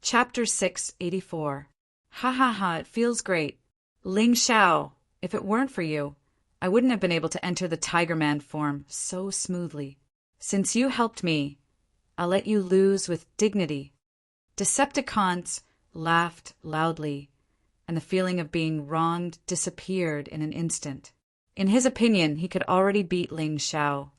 Chapter 684. Ha ha ha, it feels great. Ling Xiao, if it weren't for you, I wouldn't have been able to enter the Tiger Man form so smoothly. Since you helped me, I'll let you lose with dignity. Decepticons laughed loudly, and the feeling of being wronged disappeared in an instant. In his opinion, he could already beat Ling Xiao.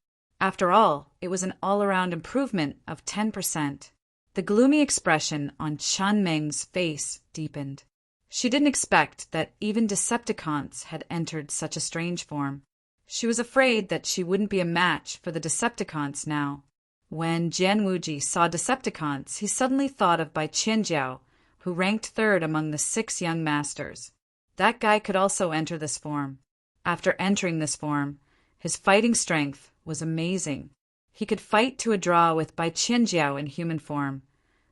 After all, it was an all-around improvement of 10%. The gloomy expression on Chen Meng's face deepened. She didn't expect that even Decepticons had entered such a strange form. She was afraid that she wouldn't be a match for the Decepticons now. When Jian Wuji saw Decepticons, he suddenly thought of Bai Qianjiao, who ranked third among the 6 young masters. That guy could also enter this form. After entering this form, his fighting strength was amazing. He could fight to a draw with Bai Qianjiao in human form,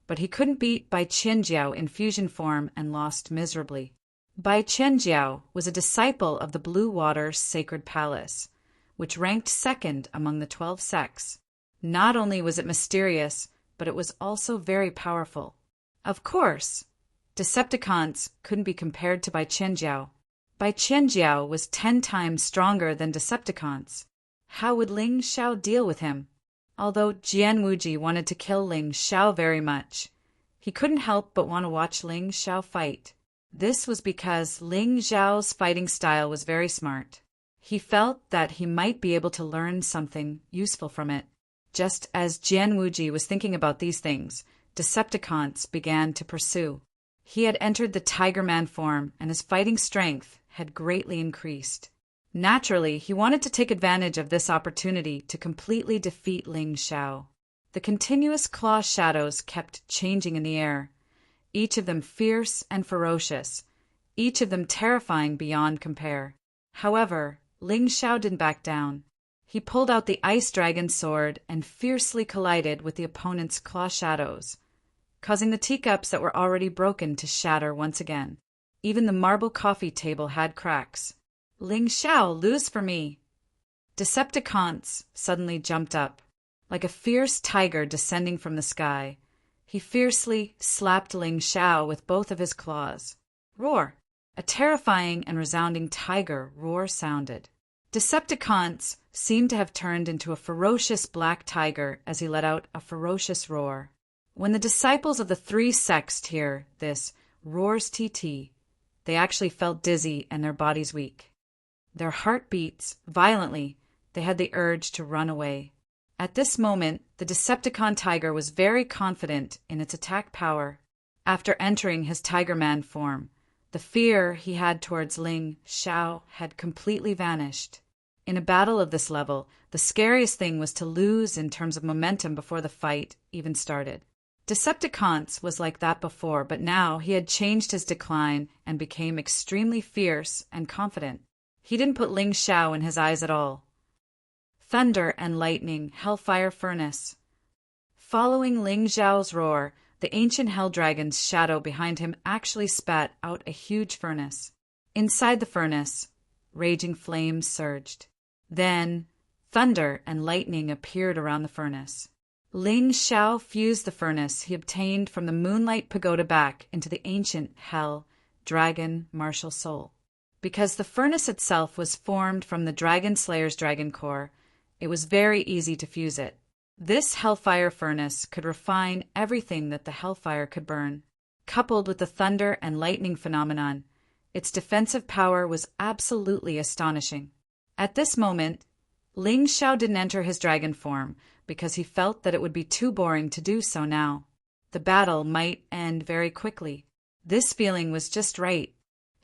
but he couldn't beat Bai Qianjiao in fusion form and lost miserably. Bai Qianjiao was a disciple of the Blue Water Sacred Palace, which ranked second among the 12 sects. Not only was it mysterious, but it was also very powerful. Of course, Decepticons couldn't be compared to Bai Qianjiao. Bai Qianjiao was 10 times stronger than Decepticons. How would Ling Xiao deal with him? Although Jian Wuji wanted to kill Ling Xiao very much, he couldn't help but want to watch Ling Xiao fight. This was because Ling Xiao's fighting style was very smart. He felt that he might be able to learn something useful from it. Just as Jian Wuji was thinking about these things, Decepticons began to pursue. He had entered the Tiger Man form, and his fighting strength had greatly increased. Naturally, he wanted to take advantage of this opportunity to completely defeat Ling Xiao. The continuous claw shadows kept changing in the air, each of them fierce and ferocious, each of them terrifying beyond compare. However, Ling Xiao didn't back down. He pulled out the Ice Dragon sword and fiercely collided with the opponent's claw shadows, causing the teacups that were already broken to shatter once again. Even the marble coffee table had cracks. Ling Xiao, lose for me! Decepticons suddenly jumped up. Like a fierce tiger descending from the sky, he fiercely slapped Ling Xiao with both of his claws. Roar! A terrifying and resounding tiger roar sounded. Decepticons seemed to have turned into a ferocious black tiger as he let out a ferocious roar. When the disciples of the 3 sects hear this roars TT, they actually felt dizzy and their bodies weak. Their heart beats violently. They had the urge to run away. At this moment, the Decepticon tiger was very confident in its attack power. After entering his Tiger Man form, the fear he had towards Ling Xiao had completely vanished. In a battle of this level, the scariest thing was to lose in terms of momentum before the fight even started. Decepticons was like that before, but now he had changed his decline and became extremely fierce and confident. He didn't put Ling Xiao in his eyes at all. Thunder and lightning, hellfire furnace. Following Ling Xiao's roar, the ancient hell dragon's shadow behind him actually spat out a huge furnace. Inside the furnace, raging flames surged. Then, thunder and lightning appeared around the furnace. Ling Xiao fused the furnace he obtained from the Moonlight Pagoda back into the ancient hell dragon martial soul. Because the furnace itself was formed from the Dragon Slayer's dragon core, it was very easy to fuse it. This hellfire furnace could refine everything that the hellfire could burn. Coupled with the thunder and lightning phenomenon, its defensive power was absolutely astonishing. At this moment, Ling Xiao didn't enter his dragon form because he felt that it would be too boring to do so now. The battle might end very quickly. This feeling was just right.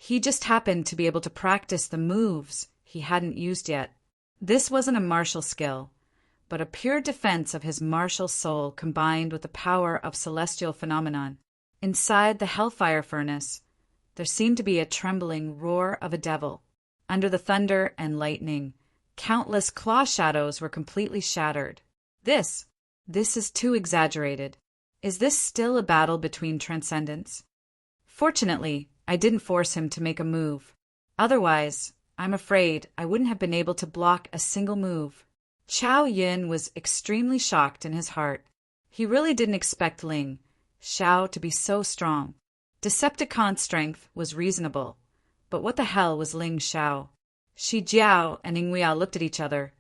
He just happened to be able to practice the moves he hadn't used yet. This wasn't a martial skill, but a pure defense of his martial soul combined with the power of celestial phenomenon. Inside the hellfire furnace, there seemed to be a trembling roar of a devil. Under the thunder and lightning, countless claw shadows were completely shattered. This is too exaggerated. Is this still a battle between transcendents? Fortunately, I didn't force him to make a move. Otherwise, I'm afraid I wouldn't have been able to block a single move. Chao Yin was extremely shocked in his heart. He really didn't expect Ling Xiao to be so strong. Decepticon strength was reasonable, but what the hell was Ling Xiao? Shi Jiao and Yingwia looked at each other,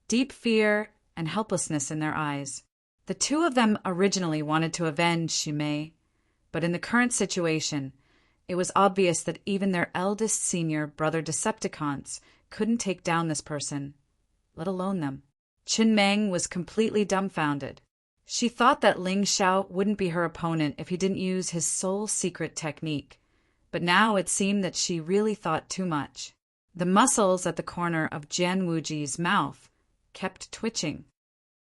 deep fear and helplessness in their eyes. The two of them originally wanted to avenge Ximei, but in the current situation, it was obvious that even their eldest senior brother Decepticons couldn't take down this person, let alone them. Qin Meng was completely dumbfounded. She thought that Ling Xiao wouldn't be her opponent if he didn't use his soul secret technique, but now it seemed that she really thought too much. The muscles at the corner of Jian Wuji's mouth kept twitching.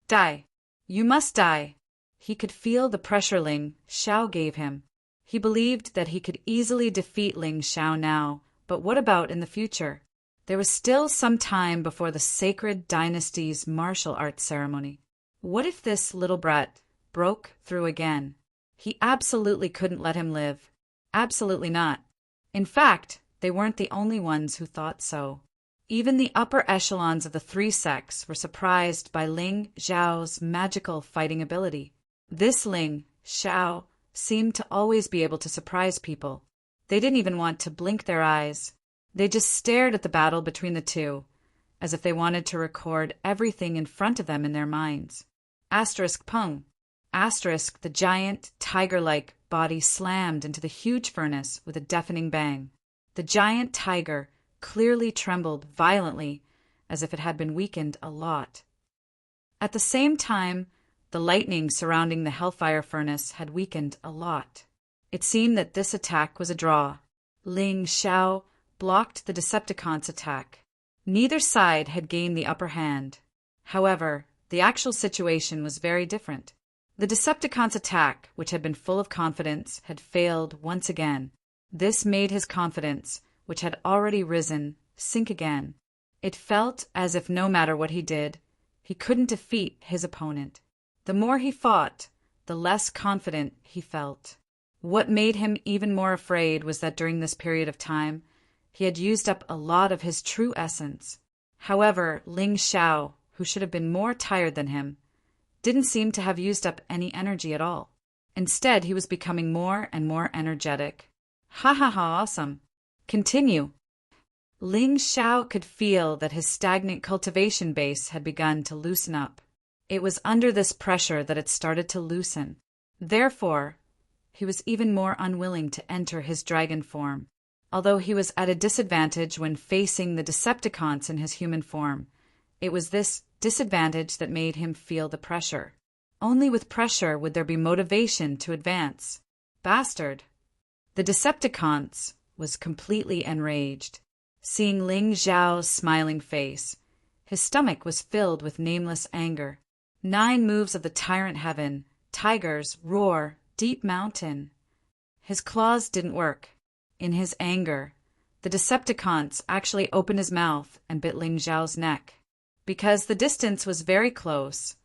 Die. You must die. He could feel the pressure Ling Xiao gave him. He believed that he could easily defeat Ling Xiao now, but what about in the future? There was still some time before the sacred dynasty's martial arts ceremony. What if this little brat broke through again? He absolutely couldn't let him live. Absolutely not. In fact, they weren't the only ones who thought so. Even the upper echelons of the three sects were surprised by Ling Xiao's magical fighting ability. This Ling Xiao seemed to always be able to surprise people. They didn't even want to blink their eyes. They just stared at the battle between the two, as if they wanted to record everything in front of them in their minds. Asterisk Peng. Asterisk, the giant, tiger-like body slammed into the huge furnace with a deafening bang. The giant tiger clearly trembled violently, as if it had been weakened a lot. At the same time, the lightning surrounding the hellfire furnace had weakened a lot. It seemed that this attack was a draw. Ling Xiao blocked the Decepticon's attack. Neither side had gained the upper hand. However, the actual situation was very different. The Decepticon's attack, which had been full of confidence, had failed once again. This made his confidence, which had already risen, sink again. It felt as if no matter what he did, he couldn't defeat his opponent. The more he fought, the less confident he felt. What made him even more afraid was that during this period of time, he had used up a lot of his true essence. However, Ling Xiao, who should have been more tired than him, didn't seem to have used up any energy at all. Instead, he was becoming more and more energetic. Ha ha ha, awesome. Continue. Ling Xiao could feel that his stagnant cultivation base had begun to loosen up. It was under this pressure that it started to loosen. Therefore, he was even more unwilling to enter his dragon form. Although he was at a disadvantage when facing the Decepticons in his human form, it was this disadvantage that made him feel the pressure. Only with pressure would there be motivation to advance. Bastard! The Decepticons was completely enraged. Seeing Ling Xiao's smiling face, his stomach was filled with nameless anger. 9 moves of the Tyrant Heaven, Tigers, Roar, Deep Mountain. His claws didn't work. In his anger, the Decepticons actually opened his mouth and bit Ling Xiao's neck. Because the distance was very close,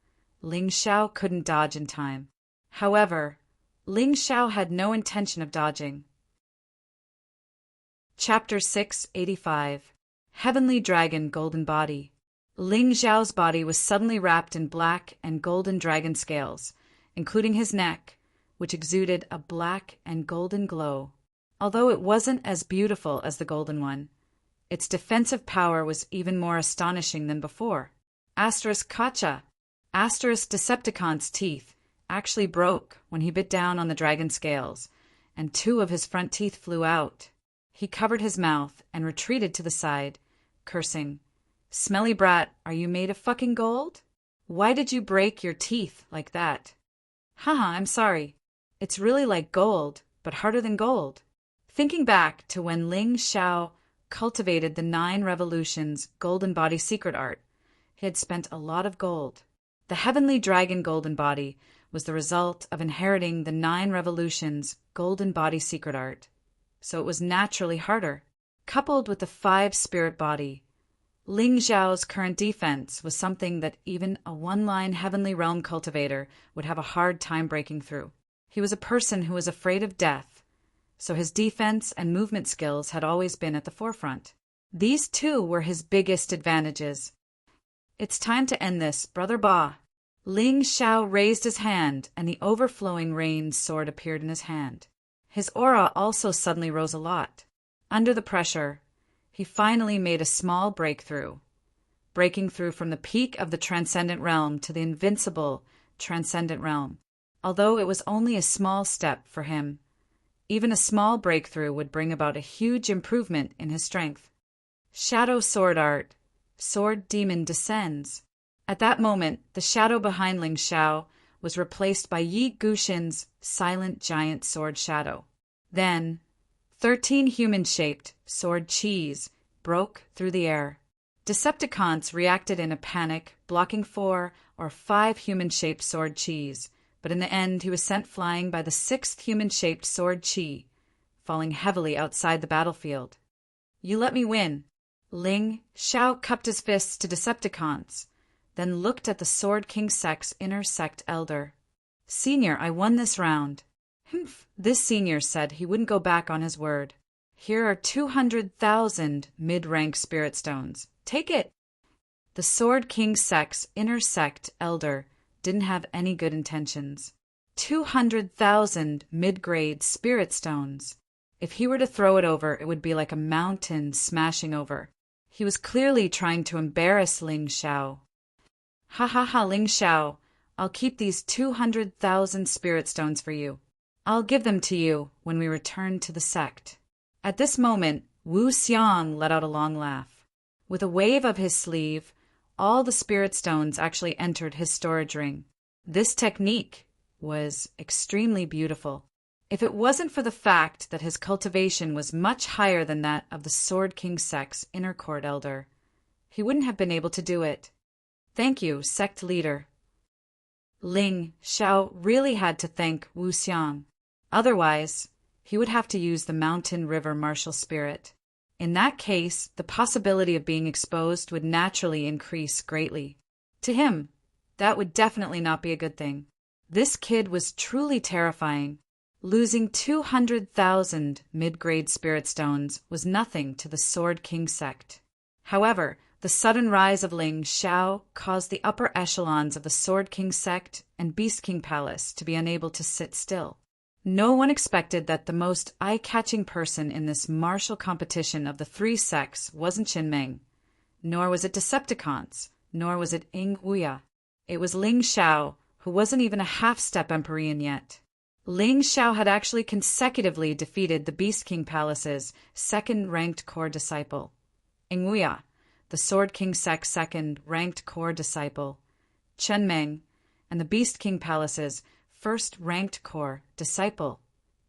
Ling Xiao couldn't dodge in time. However, Ling Xiao had no intention of dodging. Chapter 685. Heavenly Dragon Golden Body. Ling Xiao's body was suddenly wrapped in black and golden dragon scales, including his neck, which exuded a black and golden glow. Although it wasn't as beautiful as the golden one, its defensive power was even more astonishing than before. Asterisk Kacha. Asterisk Decepticon's teeth actually broke when he bit down on the dragon scales, and 2 of his front teeth flew out. He covered his mouth and retreated to the side, cursing, "Smelly brat, are you made of fucking gold? Why did you break your teeth like that?" "Haha, I'm sorry. It's really like gold, but harder than gold." Thinking back to when Ling Xiao cultivated the 9 Revolutions Golden Body secret art, he had spent a lot of gold. The Heavenly Dragon Golden Body was the result of inheriting the 9 Revolutions Golden Body secret art, so it was naturally harder. Coupled with the 5 Spirit Body, Ling Xiao's current defense was something that even a one-line Heavenly Realm cultivator would have a hard time breaking through. He was a person who was afraid of death, so his defense and movement skills had always been at the forefront. These 2 were his biggest advantages. "It's time to end this, Brother Ba." Ling Xiao raised his hand, and the overflowing rain sword appeared in his hand. His aura also suddenly rose a lot. Under the pressure, he finally made a small breakthrough, breaking through from the peak of the transcendent realm to the invincible transcendent realm. Although it was only a small step for him, even a small breakthrough would bring about a huge improvement in his strength. Shadow sword art. Sword demon descends. At that moment, the shadow behind Ling Xiao was replaced by Yi Guxin's silent giant sword shadow. Then, 13 human-shaped sword chis broke through the air. Decepticons reacted in a panic, blocking 4 or 5 human-shaped sword chis, but in the end he was sent flying by the 6th human-shaped sword chi, falling heavily outside the battlefield. You let me win. Ling Xiao cupped his fists to Decepticons, then looked at the Sword King Sect's inner sect elder. Senior, I won this round. Humph. This senior said he wouldn't go back on his word. Here are 200,000 mid-rank spirit stones. Take it. The Sword King Sect's inner sect elder didn't have any good intentions. 200,000 mid-grade spirit stones. If he were to throw it over, it would be like a mountain smashing over. He was clearly trying to embarrass Ling Xiao. Ha ha ha, Ling Xiao. I'll keep these 200,000 spirit stones for you. I'll give them to you when we return to the sect. At this moment, Wu Xiang let out a long laugh. With a wave of his sleeve, all the spirit stones actually entered his storage ring. This technique was extremely beautiful. If it wasn't for the fact that his cultivation was much higher than that of the Sword King Sect's inner court elder, he wouldn't have been able to do it. Thank you, sect leader. Ling Xiao really had to thank Wu Xiang. Otherwise, he would have to use the mountain river martial spirit. In that case, the possibility of being exposed would naturally increase greatly. To him, that would definitely not be a good thing. This kid was truly terrifying. Losing 200,000 mid-grade spirit stones was nothing to the Sword King Sect. However, the sudden rise of Ling Xiao caused the upper echelons of the Sword King Sect and Beast King Palace to be unable to sit still. No one expected that the most eye-catching person in this martial competition of the 3 sects wasn't Qinmeng, nor was it Decepticons, nor was it Ing Wuya. It was Ling Xiao, who wasn't even a half-step Empyrean yet. Ling Xiao had actually consecutively defeated the Beast King Palace's second-ranked core disciple, Ing Wuya, the Sword King Sect's second-ranked core disciple, Qinmeng, and the Beast King Palace's first-ranked core disciple,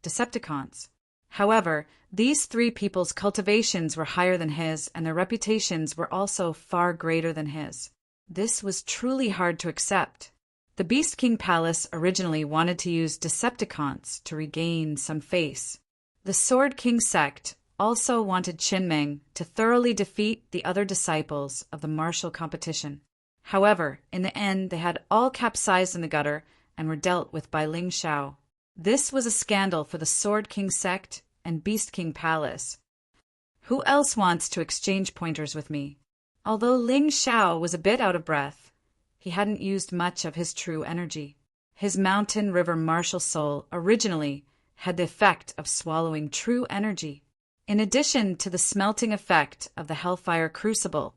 Decepticons. However, these 3 people's cultivations were higher than his, and their reputations were also far greater than his. This was truly hard to accept. The Beast King Palace originally wanted to use Decepticons to regain some face. The Sword King Sect also wanted Qinmeng to thoroughly defeat the other disciples of the martial competition. However, in the end, they had all capsized in the gutter and were dealt with by Ling Xiao. This was a scandal for the Sword King Sect and Beast King Palace. Who else wants to exchange pointers with me? Although Ling Xiao was a bit out of breath, he hadn't used much of his true energy. His mountain river martial soul originally had the effect of swallowing true energy. In addition to the smelting effect of the Hellfire Crucible,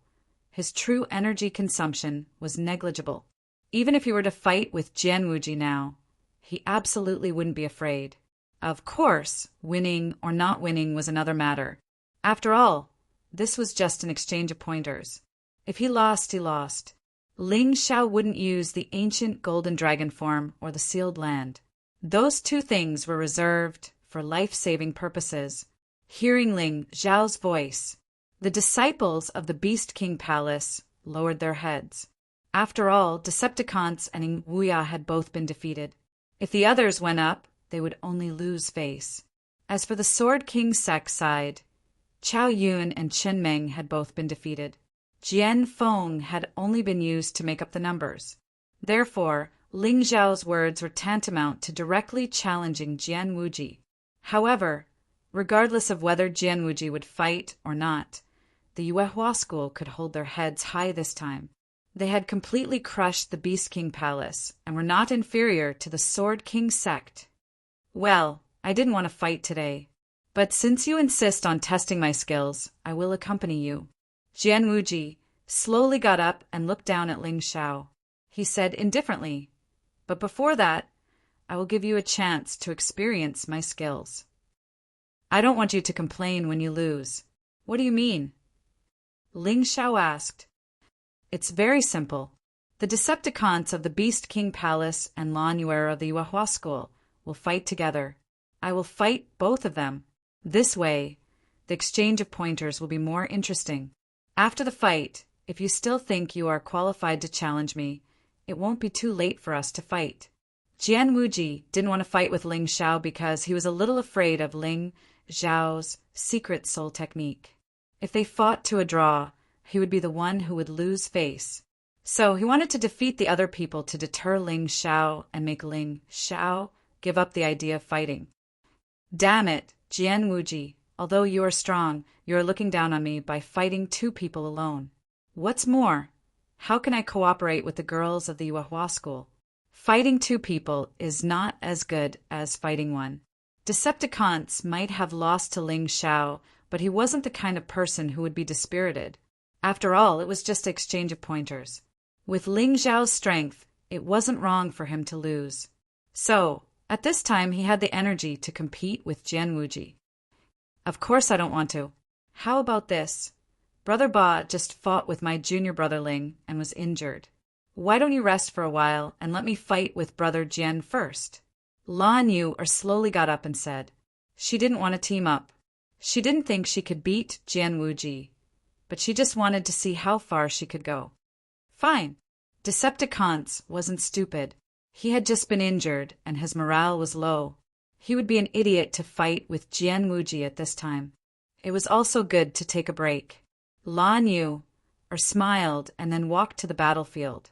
his true energy consumption was negligible. Even if he were to fight with Jian Wuji now, he absolutely wouldn't be afraid. Of course, winning or not winning was another matter. After all, this was just an exchange of pointers. If he lost, he lost. Ling Xiao wouldn't use the ancient golden dragon form or the sealed land. Those 2 things were reserved for life-saving purposes. Hearing Ling Xiao's voice, the disciples of the Beast King Palace lowered their heads. After all, Decepticons and Ing Wuya had both been defeated. If the others went up, they would only lose face. As for the Sword King Sect side, Chao Yun and Qinmeng had both been defeated. Jian Feng had only been used to make up the numbers. Therefore, Ling Xiao's words were tantamount to directly challenging Jian Wuji. However, regardless of whether Jian Wuji would fight or not, the Yuehua school could hold their heads high this time. They had completely crushed the Beast King Palace and were not inferior to the Sword King sect. Well, I didn't want to fight today, but since you insist on testing my skills, I will accompany you. Jian Wuji slowly got up and looked down at Ling Xiao. He said indifferently, but before that, I will give you a chance to experience my skills. I don't want you to complain when you lose. What do you mean? Ling Xiao asked. It's very simple. The Decepticons of the Beast King Palace and Lan Yuer of the Yuehua School will fight together. I will fight both of them. This way, the exchange of pointers will be more interesting. After the fight, if you still think you are qualified to challenge me, it won't be too late for us to fight. Jian Wuji didn't want to fight with Ling Xiao because he was a little afraid of Ling Xiao's secret soul technique. If they fought to a draw, he would be the one who would lose face. So he wanted to defeat the other people to deter Ling Xiao and make Ling Xiao give up the idea of fighting. Damn it, Jian Wuji, although you are strong, you are looking down on me by fighting two people alone. What's more, how can I cooperate with the girls of the Yuehua School? Fighting two people is not as good as fighting one. Decepticons might have lost to Ling Xiao, but he wasn't the kind of person who would be dispirited. After all, it was just an exchange of pointers. With Ling Xiao's strength, it wasn't wrong for him to lose. So, at this time he had the energy to compete with Jian Wuji. Of course I don't want to. How about this? Brother Ba just fought with my junior brother Ling and was injured. Why don't you rest for a while and let me fight with brother Jian first? Lan Yu slowly got up and said. She didn't want to team up. She didn't think she could beat Jian Wuji, but she just wanted to see how far she could go. Fine. Decepticons wasn't stupid. He had just been injured and his morale was low. He would be an idiot to fight with Jian Wuji at this time. It was also good to take a break. Lan Yu smiled and then walked to the battlefield.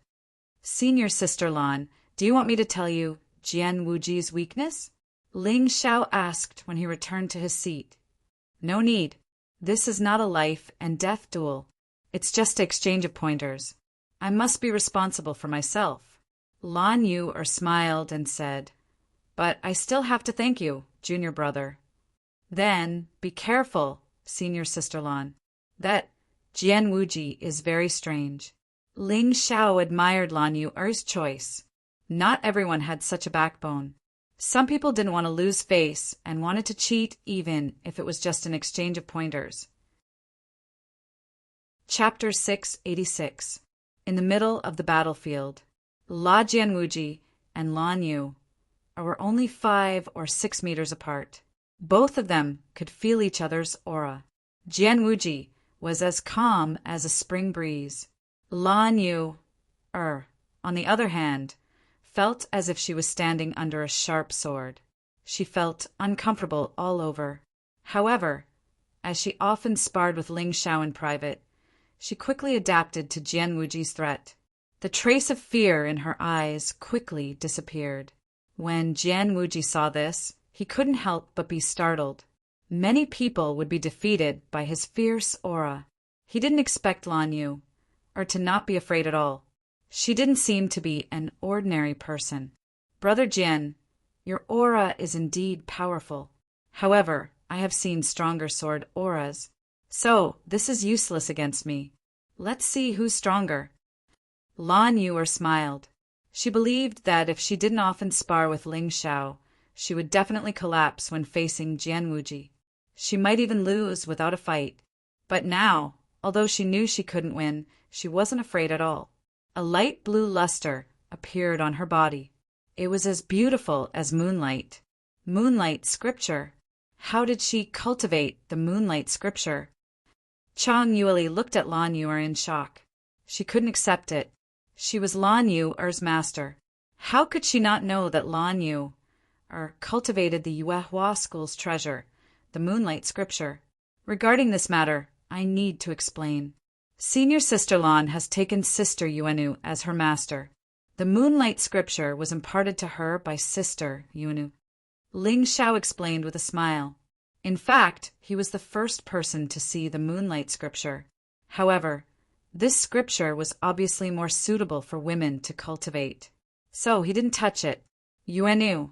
Senior Sister Lan, do you want me to tell you Jian Wuji's weakness? Ling Xiao asked when he returned to his seat. No need. This is not a life and death duel. It's just an exchange of pointers. I must be responsible for myself. Lan Yu smiled and said, But I still have to thank you, junior brother. Then, be careful, Senior Sister Lan. That Jian Wuji is very strange. Ling Xiao admired Lan Yu's choice. Not everyone had such a backbone. Some people didn't want to lose face and wanted to cheat even if it was just an exchange of pointers. Chapter 686. In the middle of the battlefield, La Jian Wuji and Lan Yu were only 5 or 6 meters apart. Both of them could feel each other's aura. Jian Wuji was as calm as a spring breeze. Lan Yu, on the other hand, felt as if she was standing under a sharp sword. She felt uncomfortable all over. However, as she often sparred with Ling Xiao in private, she quickly adapted to Jian Wuji's threat. The trace of fear in her eyes quickly disappeared. When Jian Wuji saw this, he couldn't help but be startled. Many people would be defeated by his fierce aura. He didn't expect Lan Yu, to not be afraid at all. She didn't seem to be an ordinary person. Brother Jian, your aura is indeed powerful. However, I have seen stronger sword auras. So, this is useless against me. Let's see who's stronger. Lan Yu smiled. She believed that if she didn't often spar with Ling Xiao, she would definitely collapse when facing Jian Wuji. She might even lose without a fight. But now, although she knew she couldn't win, she wasn't afraid at all. A light blue luster appeared on her body. It was as beautiful as moonlight. Moonlight scripture. How did she cultivate the moonlight scripture? Chang Yueli looked at Lan Yu in shock. She couldn't accept it. She was Lan Yu's master. How could she not know that Lan Yu cultivated the Yuehua School's treasure, the moonlight scripture? Regarding this matter, I need to explain. Senior Sister Lan has taken Sister Yuenu as her master. The moonlight scripture was imparted to her by Sister Yuenu. Ling Xiao explained with a smile. In fact, he was the first person to see the moonlight scripture. However, This scripture was obviously more suitable for women to cultivate. So he didn't touch it. Yuenu.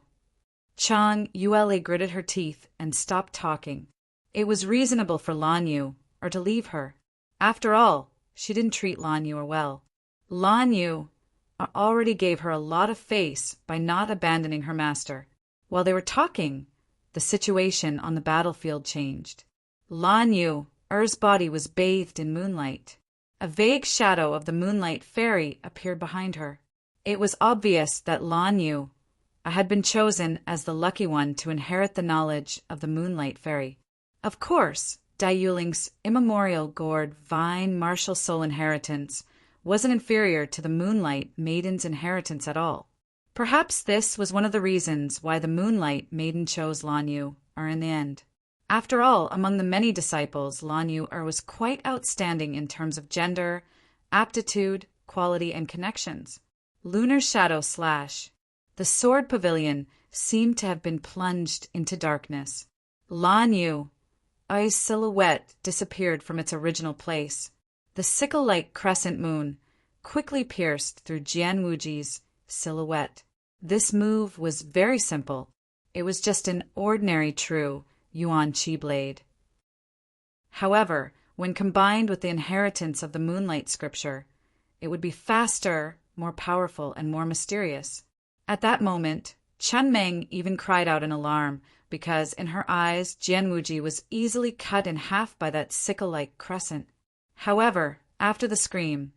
Chang Yue gritted her teeth and stopped talking. It was reasonable for Lan Yu, or to leave her. After all, she didn't treat Lan Yu well. Lan Yu already gave her a lot of face by not abandoning her master. While they were talking, the situation on the battlefield changed. Lan Yu's body was bathed in moonlight. A vague shadow of the moonlight fairy appeared behind her. It was obvious that Lan Yu had been chosen as the lucky one to inherit the knowledge of the moonlight fairy. Of course, Dai Yuling's immemorial gourd vine martial soul inheritance wasn't inferior to the moonlight maiden's inheritance at all. Perhaps this was one of the reasons why the moonlight maiden chose Lan Yu in the end. After all, among the many disciples, Lan Yu was quite outstanding in terms of gender, aptitude, quality, and connections. Lunar Shadow Slash. The sword pavilion seemed to have been plunged into darkness. Lan Yu's silhouette disappeared from its original place. The sickle-like crescent moon quickly pierced through Jian Wuji's silhouette. This move was very simple. It was just an ordinary true Yuan Qi blade. However, when combined with the inheritance of the moonlight scripture, it would be faster, more powerful, and more mysterious. At that moment, Chen Meng even cried out in alarm because in her eyes Jian Wuji was easily cut in half by that sickle-like crescent. However, after the scream,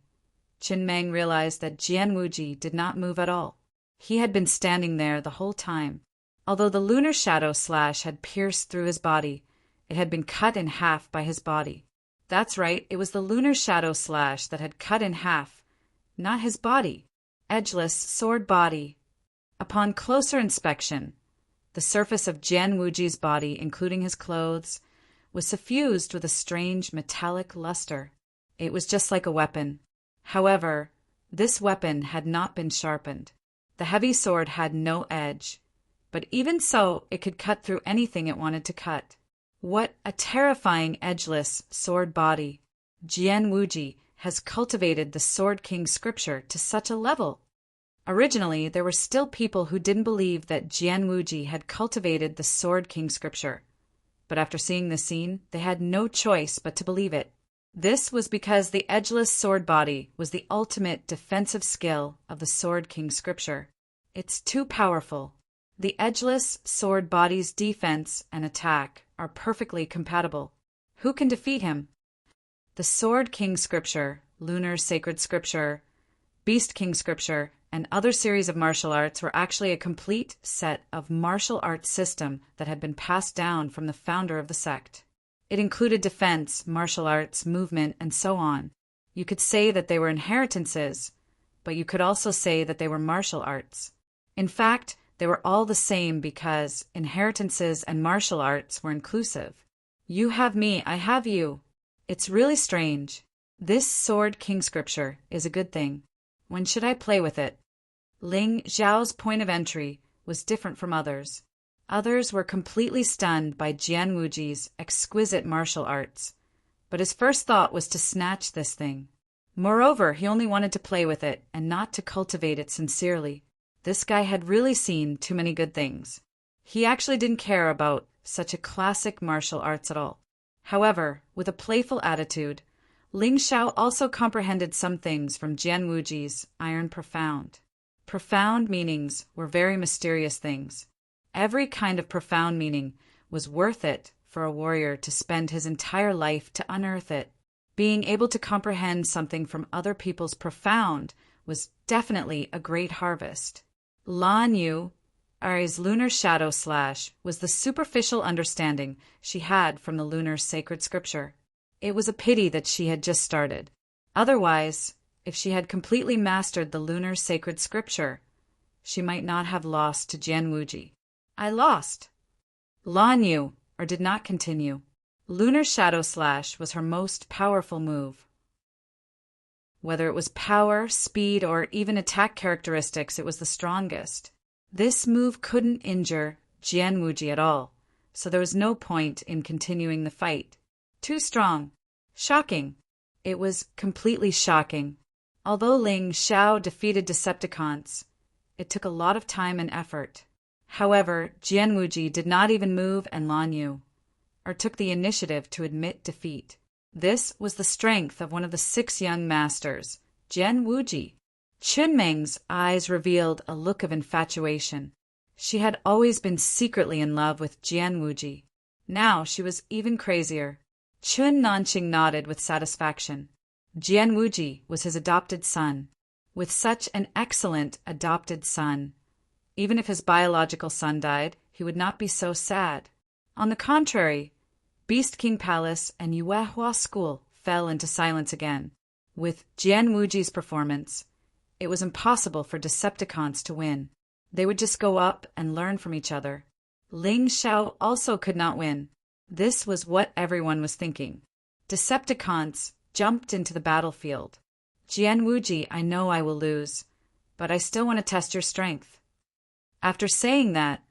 Chen Meng realized that Jian Wuji did not move at all. He had been standing there the whole time. Although the lunar shadow slash had pierced through his body, it had been cut in half by his body. That's right, it was the lunar shadow slash that had cut in half, not his body. Edgeless sword body. Upon closer inspection, the surface of Jian Wuji's body, including his clothes, was suffused with a strange metallic luster. It was just like a weapon. However, this weapon had not been sharpened. The heavy sword had no edge, but even so, it could cut through anything it wanted to cut. What a terrifying edgeless sword body! Jian Wuji has cultivated the Sword King scripture to such a level. Originally, there were still people who didn't believe that Jian Wuji had cultivated the Sword King scripture. But after seeing the scene, they had no choice but to believe it. This was because the edgeless sword body was the ultimate defensive skill of the Sword King scripture. It's too powerful. The edgeless sword body's defense and attack are perfectly compatible. Who can defeat him? The Sword King scripture, Lunar Sacred Scripture, Beast King scripture, and other series of martial arts were actually a complete set of martial arts system that had been passed down from the founder of the sect. It included defense, martial arts, movement, and so on. You could say that they were inheritances, but you could also say that they were martial arts. In fact, they were all the same because inheritances and martial arts were inclusive. You have me, I have you. It's really strange. This Sword King scripture is a good thing. When should I play with it? Ling Zhao's point of entry was different from others. Others were completely stunned by Jian Wuji's exquisite martial arts, but his first thought was to snatch this thing. Moreover, he only wanted to play with it and not to cultivate it sincerely. This guy had really seen too many good things. He actually didn't care about such a classic martial arts at all. However, with a playful attitude, Ling Xiao also comprehended some things from Jian Wuji's Iron Profound. Profound meanings were very mysterious things. Every kind of profound meaning was worth it for a warrior to spend his entire life to unearth it. Being able to comprehend something from other people's profound was definitely a great harvest. Lan Yu's lunar shadow slash was the superficial understanding she had from the lunar sacred scripture. It was a pity that she had just started. Otherwise, if she had completely mastered the lunar sacred scripture, she might not have lost to Jian Wuji. I lost. Lan Yu did not continue. Lunar Shadow Slash was her most powerful move. Whether it was power, speed, or even attack characteristics, it was the strongest. This move couldn't injure Jian Wuji at all, so there was no point in continuing the fight. Too strong. Shocking. It was completely shocking. Although Ling Xiao defeated Decepticons, it took a lot of time and effort. However, Jian Wuji did not even move and Lan Yu, or took the initiative to admit defeat. This was the strength of one of the 6 young masters, Jian Wuji. Chunmeng's eyes revealed a look of infatuation. She had always been secretly in love with Jian Wuji. Now she was even crazier. Chun Nanqing nodded with satisfaction. Jian Wuji was his adopted son. With such an excellent adopted son, even if his biological son died, he would not be so sad. On the contrary, Beast King Palace and Yuehua School fell into silence again. With Jian Wuji's performance, it was impossible for Decepticons to win. They would just go up and learn from each other. Ling Xiao also could not win. This was what everyone was thinking. Decepticons jumped into the battlefield. Jian Wuji, I know I will lose, but I still want to test your strength. After saying that,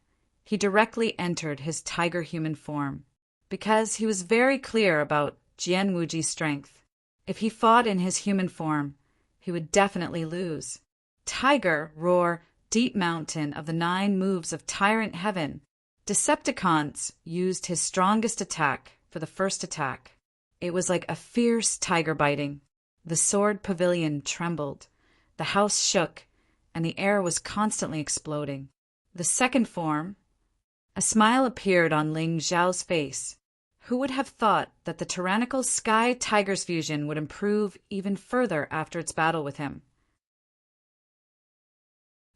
he directly entered his tiger human form, because he was very clear about Jian Wuji's strength. If he fought in his human form, he would definitely lose. Tiger, roar, deep mountain of the 9 moves of Tyrant Heaven. Decepticons used his strongest attack for the first attack. It was like a fierce tiger biting. The sword pavilion trembled, the house shook, and the air was constantly exploding. The second form, a smile appeared on Ling Xiao's face. Who would have thought that the tyrannical Sky Tiger's fusion would improve even further after its battle with him?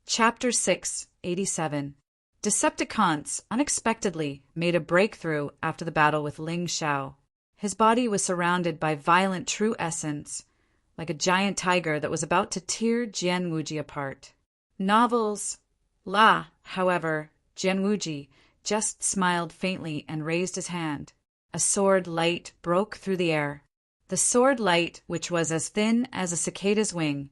Chapter 6, 87. Decepticons unexpectedly made a breakthrough after the battle with Ling Xiao. His body was surrounded by violent true essence, like a giant tiger that was about to tear Jian Wuji apart. Novels. However, Jian Wuji just smiled faintly and raised his hand. A sword light broke through the air. The sword light, which was as thin as a cicada's wing,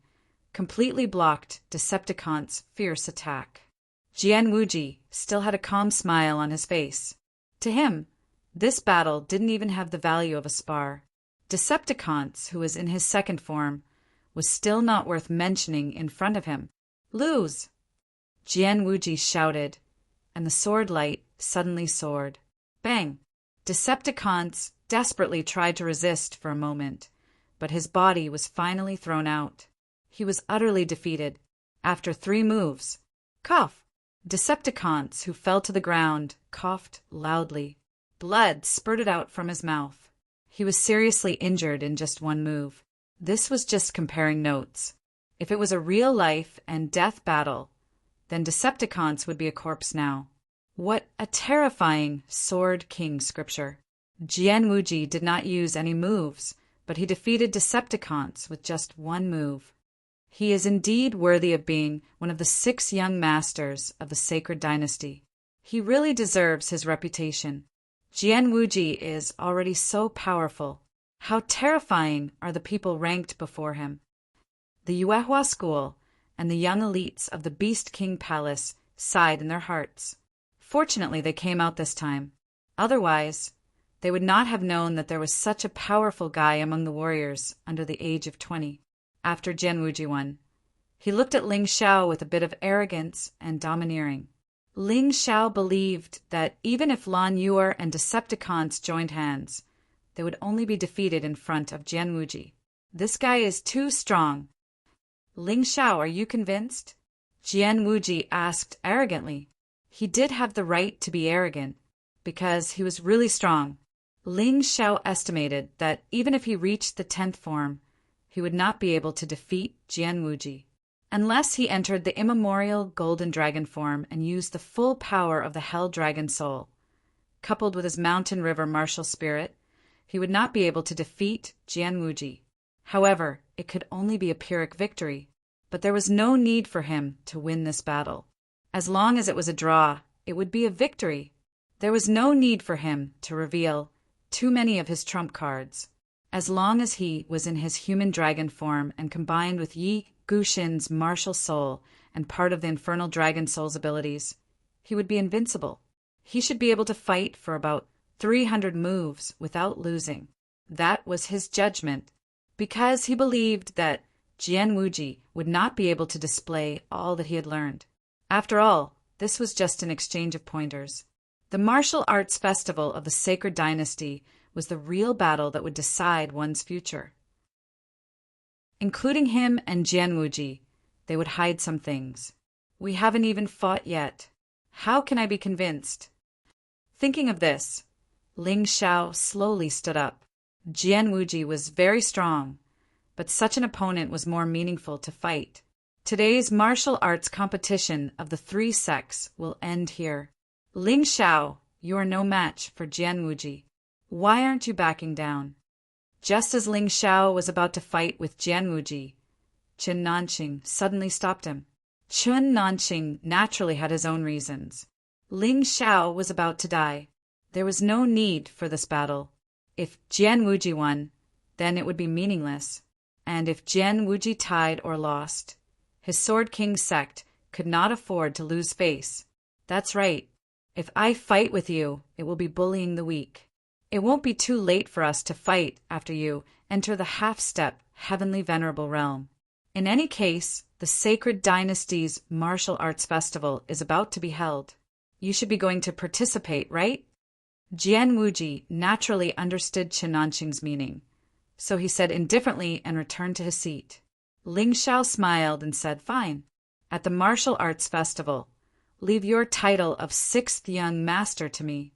completely blocked Decepticon's fierce attack. Jian Wuji still had a calm smile on his face. To him, this battle didn't even have the value of a spar. Decepticons, who was in his second form, was still not worth mentioning in front of him. Lose! Jian Wuji shouted, and the sword light suddenly soared. Bang! Decepticons desperately tried to resist for a moment, but his body was finally thrown out. He was utterly defeated. After 3 moves, cough! Decepticons, who fell to the ground, coughed loudly. Blood spurted out from his mouth. He was seriously injured in just 1 move. This was just comparing notes. If it was a real life and death battle, then Decepticons would be a corpse now. What a terrifying Sword King scripture. Jian Wuji did not use any moves, but he defeated Decepticons with just 1 move. He is indeed worthy of being one of the 6 young masters of the sacred dynasty. He really deserves his reputation. Jian Wuji is already so powerful. How terrifying are the people ranked before him. The Yuehua School and the young elites of the Beast King Palace sighed in their hearts. Fortunately, they came out this time. Otherwise, they would not have known that there was such a powerful guy among the warriors under the age of 20. After Jian Wuji won, he looked at Ling Xiao with a bit of arrogance and domineering. Ling Xiao believed that even if Lan Yuer and Decepticons joined hands, they would only be defeated in front of Jian Wuji. This guy is too strong. Ling Xiao, are you convinced? Jian Wuji asked arrogantly. He did have the right to be arrogant, because he was really strong. Ling Xiao estimated that even if he reached the 10th form, he would not be able to defeat Jian Wuji. Unless he entered the immemorial golden dragon form and used the full power of the hell dragon soul, coupled with his mountain river martial spirit, he would not be able to defeat Jian Wuji. However, it could only be a Pyrrhic victory, but there was no need for him to win this battle. As long as it was a draw, it would be a victory. There was no need for him to reveal too many of his trump cards. As long as he was in his human dragon form and combined with Yi Guxin's martial soul and part of the infernal dragon soul's abilities, he would be invincible. He should be able to fight for about 300 moves without losing. That was his judgment. because he believed that Jian Wuji would not be able to display all that he had learned. After all, this was just an exchange of pointers. The martial arts festival of the sacred dynasty was the real battle that would decide one's future. Including him and Jian Wuji, they would hide some things. We haven't even fought yet. How can I be convinced? Thinking of this, Ling Xiao slowly stood up. Jian Wuji was very strong, but such an opponent was more meaningful to fight. Today's martial arts competition of the three sects will end here. Ling Xiao, you are no match for Jian Wuji. Why aren't you backing down? Just as Ling Xiao was about to fight with Jian Wuji, Qin Nanqing suddenly stopped him. Qin Nanqing naturally had his own reasons. Ling Xiao was about to die. There was no need for this battle. If Jian Wuji won, then it would be meaningless. And if Jian Wuji tied or lost, his Sword King sect could not afford to lose face. That's right. If I fight with you, it will be bullying the weak. It won't be too late for us to fight after you enter the half-step heavenly venerable realm. In any case, the sacred dynasty's martial arts festival is about to be held. You should be going to participate, right? Jian Wuji naturally understood Qin Nanqing's meaning, so he said indifferently and returned to his seat. Ling Xiao smiled and said, "Fine. At the martial arts festival, leave your title of sixth young master to me."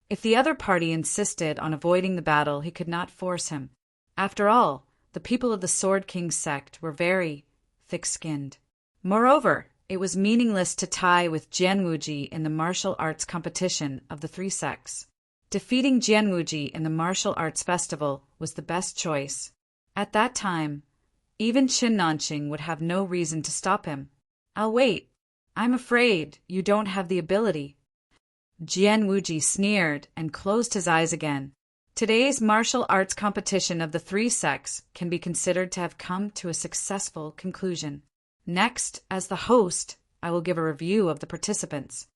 If the other party insisted on avoiding the battle, he could not force him. After all, the people of the Sword King sect were very thick-skinned. Moreover, it was meaningless to tie with Jian Wuji in the martial arts competition of the three sects. Defeating Jian Wuji in the martial arts festival was the best choice. At that time, even Qin Nanqing would have no reason to stop him. "I'll wait. I'm afraid you don't have the ability." Jian Wuji sneered and closed his eyes again. Today's martial arts competition of the three sects can be considered to have come to a successful conclusion. Next, as the host, I will give a review of the participants.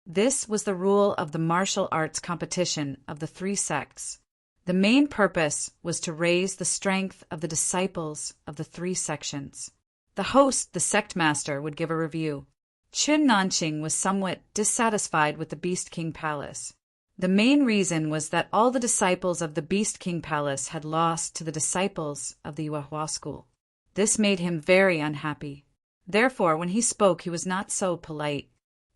This was the rule of the martial arts competition of the three sects. The main purpose was to raise the strength of the disciples of the three sections. The host, the sect master, would give a review. Qin Nanqing was somewhat dissatisfied with the Beast King Palace. The main reason was that all the disciples of the Beast King Palace had lost to the disciples of the Yuehua school. This made him very unhappy. Therefore, when he spoke, he was not so polite.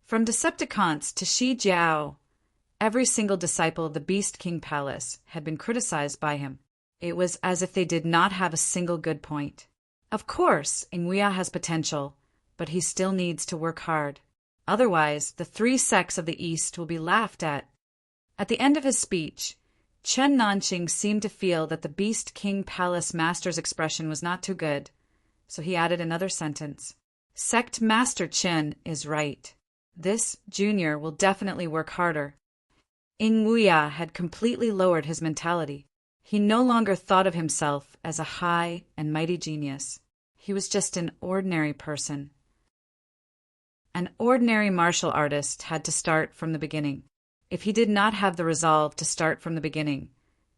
From Decepticons to Shi Jiao, every single disciple of the Beast King Palace had been criticized by him. It was as if they did not have a single good point. Of course, Nguya has potential, but he still needs to work hard. Otherwise, the three sects of the East will be laughed at. At the end of his speech, Qin Nanqing seemed to feel that the Beast King Palace Master's expression was not too good, so he added another sentence. Sect Master Qin is right. This junior will definitely work harder. Nguya had completely lowered his mentality. He no longer thought of himself as a high and mighty genius. He was just an ordinary person. An ordinary martial artist had to start from the beginning. If he did not have the resolve to start from the beginning,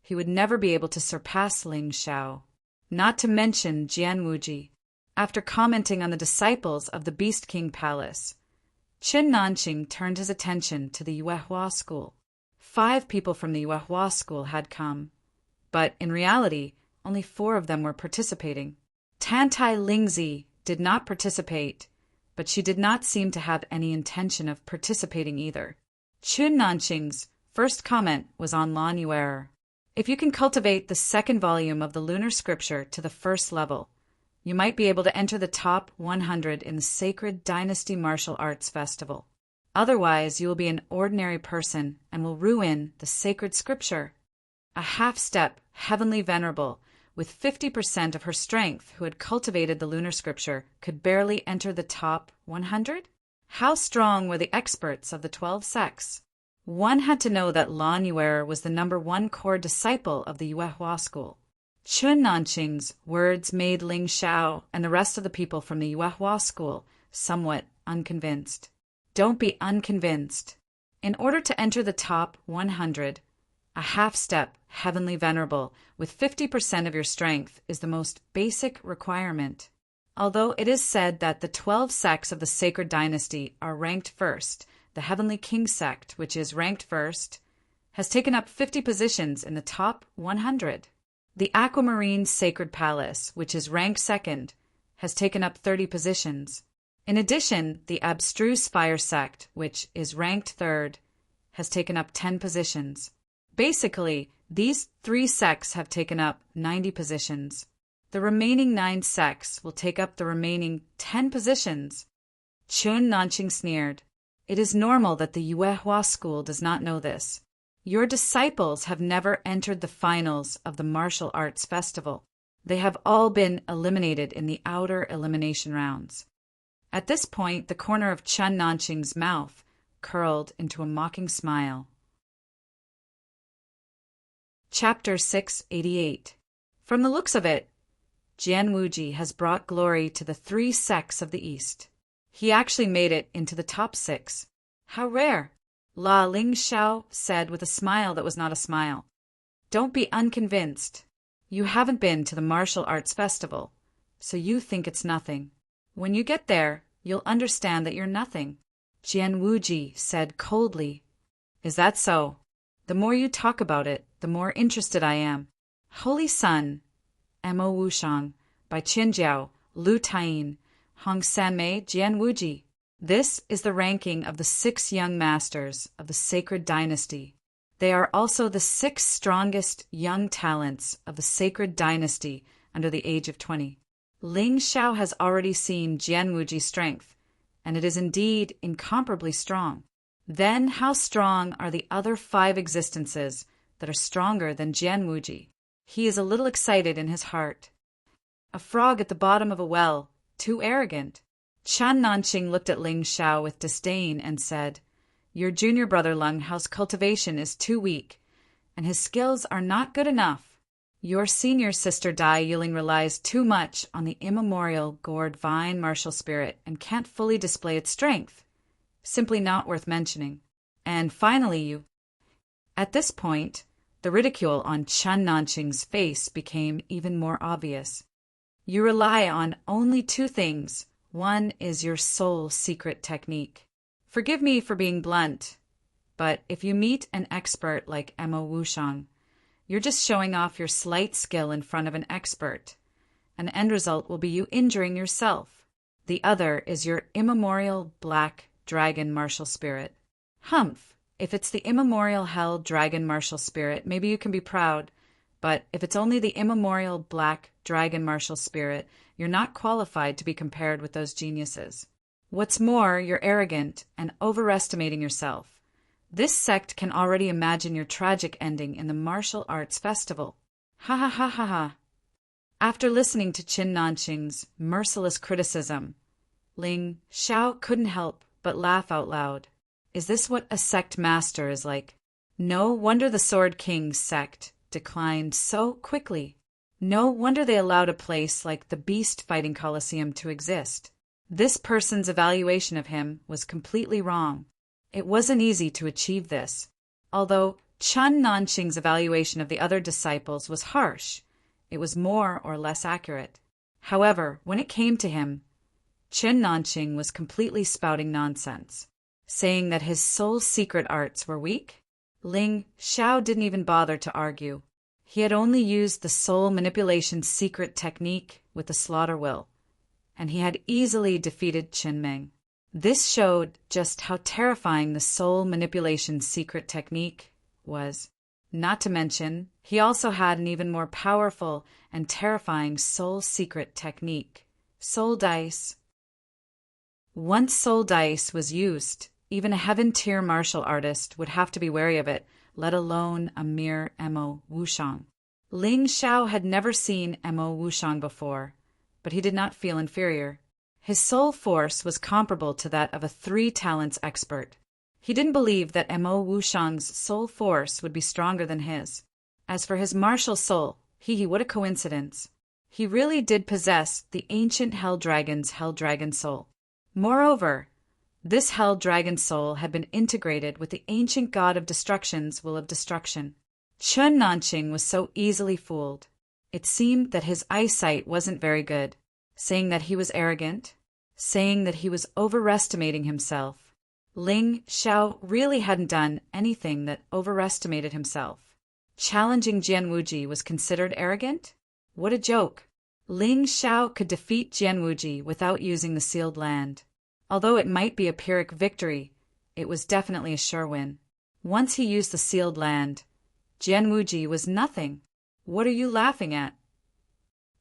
he would never be able to surpass Ling Xiao, not to mention Jian Wuji. After commenting on the disciples of the Beast King Palace, Qin Nanqing turned his attention to the Yuehua school. 5 people from the Yuehua school had come, but in reality, only 4 of them were participating. Tantai Lingzi did not participate, but she did not seem to have any intention of participating either. Qin Nanqing's first comment was on Lan Yuer. If you can cultivate the second volume of the lunar scripture to the first level, you might be able to enter the top 100 in the Sacred Dynasty Martial Arts Festival. Otherwise, you will be an ordinary person and will ruin the sacred scripture. A half-step, heavenly venerable, with 50% of her strength who had cultivated the lunar scripture, could barely enter the top 100? How strong were the experts of the 12 sects? One had to know that Lan Yuer was the #1 core disciple of the Yuehua school. Qin Nanqing's words made Ling Xiao and the rest of the people from the Yuehua school somewhat unconvinced. Don't be unconvinced. In order to enter the top 100, A half-step, heavenly venerable, with 50% of your strength is the most basic requirement. Although it is said that the 12 sects of the sacred dynasty are ranked first, the Heavenly King sect, which is ranked first, has taken up 50 positions in the top 100. The Aquamarine Sacred Palace, which is ranked second, has taken up 30 positions. In addition, the Abstruse Fire sect, which is ranked third, has taken up 10 positions. Basically, these 3 sects have taken up 90 positions. The remaining 9 sects will take up the remaining 10 positions. Chun Nanqing sneered. It is normal that the Yuehua school does not know this. Your disciples have never entered the finals of the martial arts festival. They have all been eliminated in the outer elimination rounds. At this point, the corner of Chun Nanqing's mouth curled into a mocking smile. Chapter 688. From the looks of it, Jian Wuji has brought glory to the 3 sects of the East. He actually made it into the top 6. How rare! La Ling Xiao said with a smile that was not a smile. Don't be unconvinced. You haven't been to the martial arts festival, so you think it's nothing. When you get there, you'll understand that you're nothing. Jian Wuji said coldly. Is that so? The more you talk about it, the more interested I am. Holy Sun, Mo Wushang, by Qin Jiao, Lu Taiyin, Hong Sanmei, Jian Wuji. This is the ranking of the 6 young masters of the sacred dynasty. They are also the 6 strongest young talents of the sacred dynasty under the age of 20. Ling Xiao has already seen Jian Wuji's strength, and it is indeed incomparably strong. Then how strong are the other 5 existences that are stronger than Jian Wuji? He is a little excited in his heart. A frog at the bottom of a well, too arrogant. Chun Nanqing looked at Ling Xiao with disdain and said, Your junior brother Leng Hao's cultivation is too weak, and his skills are not good enough. Your senior sister Dai Yiling relies too much on the immemorial gourd vine martial spirit and can't fully display its strength. Simply not worth mentioning. And finally you. At this point, the ridicule on Chun Nanqing's face became even more obvious. You rely on only 2 things. One is your soul secret technique. Forgive me for being blunt, but if you meet an expert like Mo Wushang, you're just showing off your slight skill in front of an expert, and the end result will be you injuring yourself. The other is your immemorial black dragon martial spirit. Humph! If it's the immemorial hell dragon martial spirit, maybe you can be proud, but if it's only the immemorial black dragon martial spirit, you're not qualified to be compared with those geniuses. What's more, you're arrogant and overestimating yourself. This sect can already imagine your tragic ending in the martial arts festival. Ha ha ha ha ha. After listening to Qin Nanqing's merciless criticism, Ling Xiao couldn't help but laugh out loud. Is this what a sect master is like? No wonder the Sword King's sect declined so quickly. No wonder they allowed a place like the Beast Fighting Coliseum to exist. This person's evaluation of him was completely wrong. It wasn't easy to achieve this. Although Chun Nanqing's evaluation of the other disciples was harsh, it was more or less accurate. However, when it came to him, Qin Nanqing was completely spouting nonsense, saying that his soul secret arts were weak. Ling Xiao didn't even bother to argue. He had only used the soul manipulation secret technique with the slaughter will, and he had easily defeated Qin Meng. This showed just how terrifying the soul manipulation secret technique was. Not to mention, he also had an even more powerful and terrifying soul secret technique, soul dice. Once soul dice was used, even a heaven-tier martial artist would have to be wary of it, let alone a mere Mo Wushang. Ling Xiao had never seen Mo Wushang before, but he did not feel inferior. His soul force was comparable to that of a 3 talents expert. He didn't believe that Mo Wushang's soul force would be stronger than his. As for his martial soul, what a coincidence. He really did possess the ancient Hell Dragon's Hell Dragon soul. Moreover, this Hell Dragon soul had been integrated with the ancient god of destruction's will of destruction. Chun Nanqing was so easily fooled. It seemed that his eyesight wasn't very good, saying that he was arrogant, saying that he was overestimating himself. Ling Xiao really hadn't done anything that overestimated himself. Challenging Jian Wuji was considered arrogant? What a joke! Ling Xiao could defeat Jian Wuji without using the sealed land. Although it might be a Pyrrhic victory, it was definitely a sure win. Once he used the sealed land, Jian Wuji was nothing. What are you laughing at?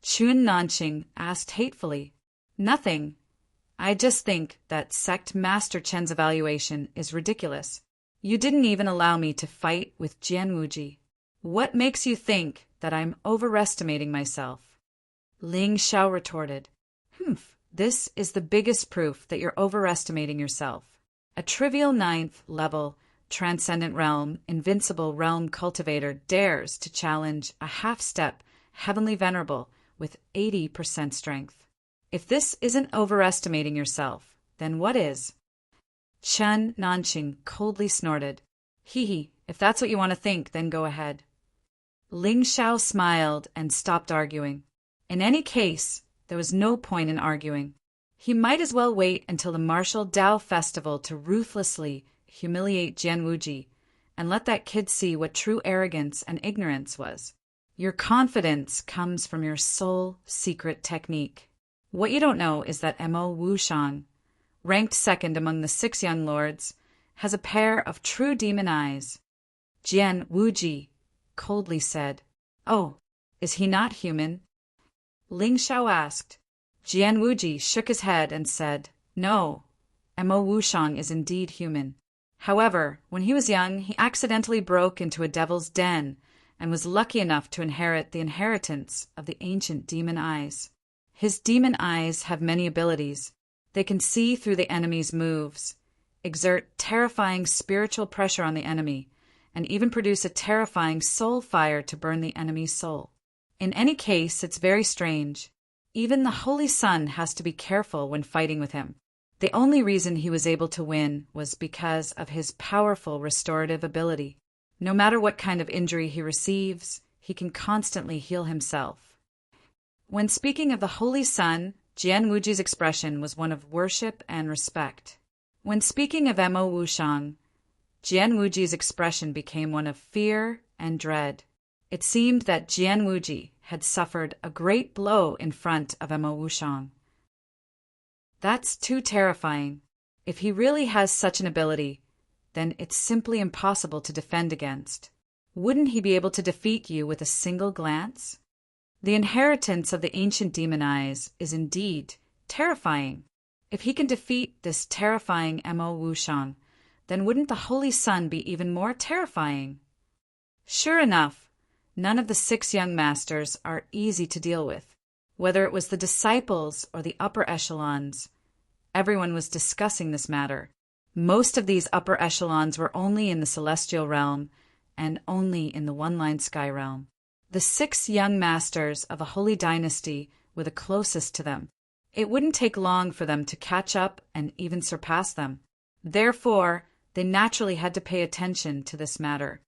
Chun Nanqing asked hatefully. Nothing. I just think that Sect Master Chen's evaluation is ridiculous. You didn't even allow me to fight with Jian Wuji. What makes you think that I'm overestimating myself? Ling Xiao retorted. This is the biggest proof that you're overestimating yourself. A trivial 9th level Transcendent Realm, Invincible Realm Cultivator dares to challenge a half-step Heavenly Venerable with 80% strength. If this isn't overestimating yourself, then what is? Chun Nanqing coldly snorted. Hee, if that's what you want to think, then go ahead. Ling Xiao smiled and stopped arguing. In any case, there was no point in arguing. He might as well wait until the martial Dao festival to ruthlessly humiliate Jian Wuji and let that kid see what true arrogance and ignorance was. Your confidence comes from your sole secret technique. What you don't know is that Mo Wushang, ranked second among the 6 young lords, has a pair of true demon eyes. Jian Wuji coldly said, "Oh, is he not human?" Ling Xiao asked. Jian Wuji shook his head and said, "No, Mo Wushang is indeed human. However, when he was young, he accidentally broke into a devil's den and was lucky enough to inherit the inheritance of the ancient demon eyes. His demon eyes have many abilities. They can see through the enemy's moves, exert terrifying spiritual pressure on the enemy, and even produce a terrifying soul fire to burn the enemy's soul. In any case, it's very strange. Even the Holy Sun has to be careful when fighting with him. The only reason he was able to win was because of his powerful restorative ability. No matter what kind of injury he receives, he can constantly heal himself." When speaking of the Holy Sun, Jian Wuji's expression was one of worship and respect. When speaking of Mo Wushang, Jian Wuji's expression became one of fear and dread. It seemed that Jian Wuji had suffered a great blow in front of Mo Wushang. That's too terrifying. If he really has such an ability, then it's simply impossible to defend against. Wouldn't he be able to defeat you with a single glance? The inheritance of the ancient demon eyes is indeed terrifying. If he can defeat this terrifying Mo Wushang, then wouldn't the Holy Sun be even more terrifying? Sure enough, none of the 6 young masters are easy to deal with. Whether it was the disciples or the upper echelons, everyone was discussing this matter. Most of these upper echelons were only in the celestial realm and only in the one-line sky realm. The 6 young masters of a holy dynasty were the closest to them. It wouldn't take long for them to catch up and even surpass them. Therefore, they naturally had to pay attention to this matter.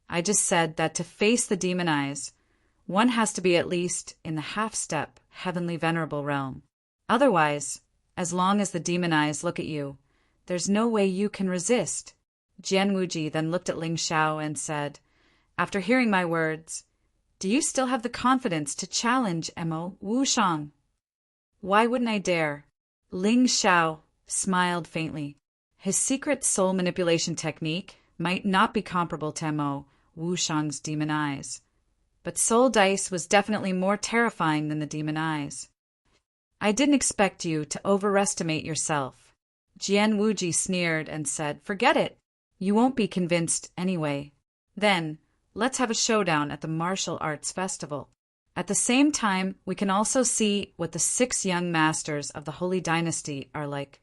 I just said that to face the demon eyes, one has to be at least in the half-step heavenly venerable realm. Otherwise, as long as the demon eyes look at you, there's no way you can resist. Jian Wuji then looked at Ling Xiao and said, "After hearing my words, do you still have the confidence to challenge Mo Wushang?" "Why wouldn't I dare?" Ling Xiao smiled faintly. His secret soul manipulation technique might not be comparable to Mo Wushang's demon eyes, but soul dice was definitely more terrifying than the demon eyes. "I didn't expect you to overestimate yourself." Jian Wuji sneered and said, "Forget it. You won't be convinced anyway. Then, let's have a showdown at the martial arts festival. At the same time, we can also see what the 6 young masters of the Holy Dynasty are like.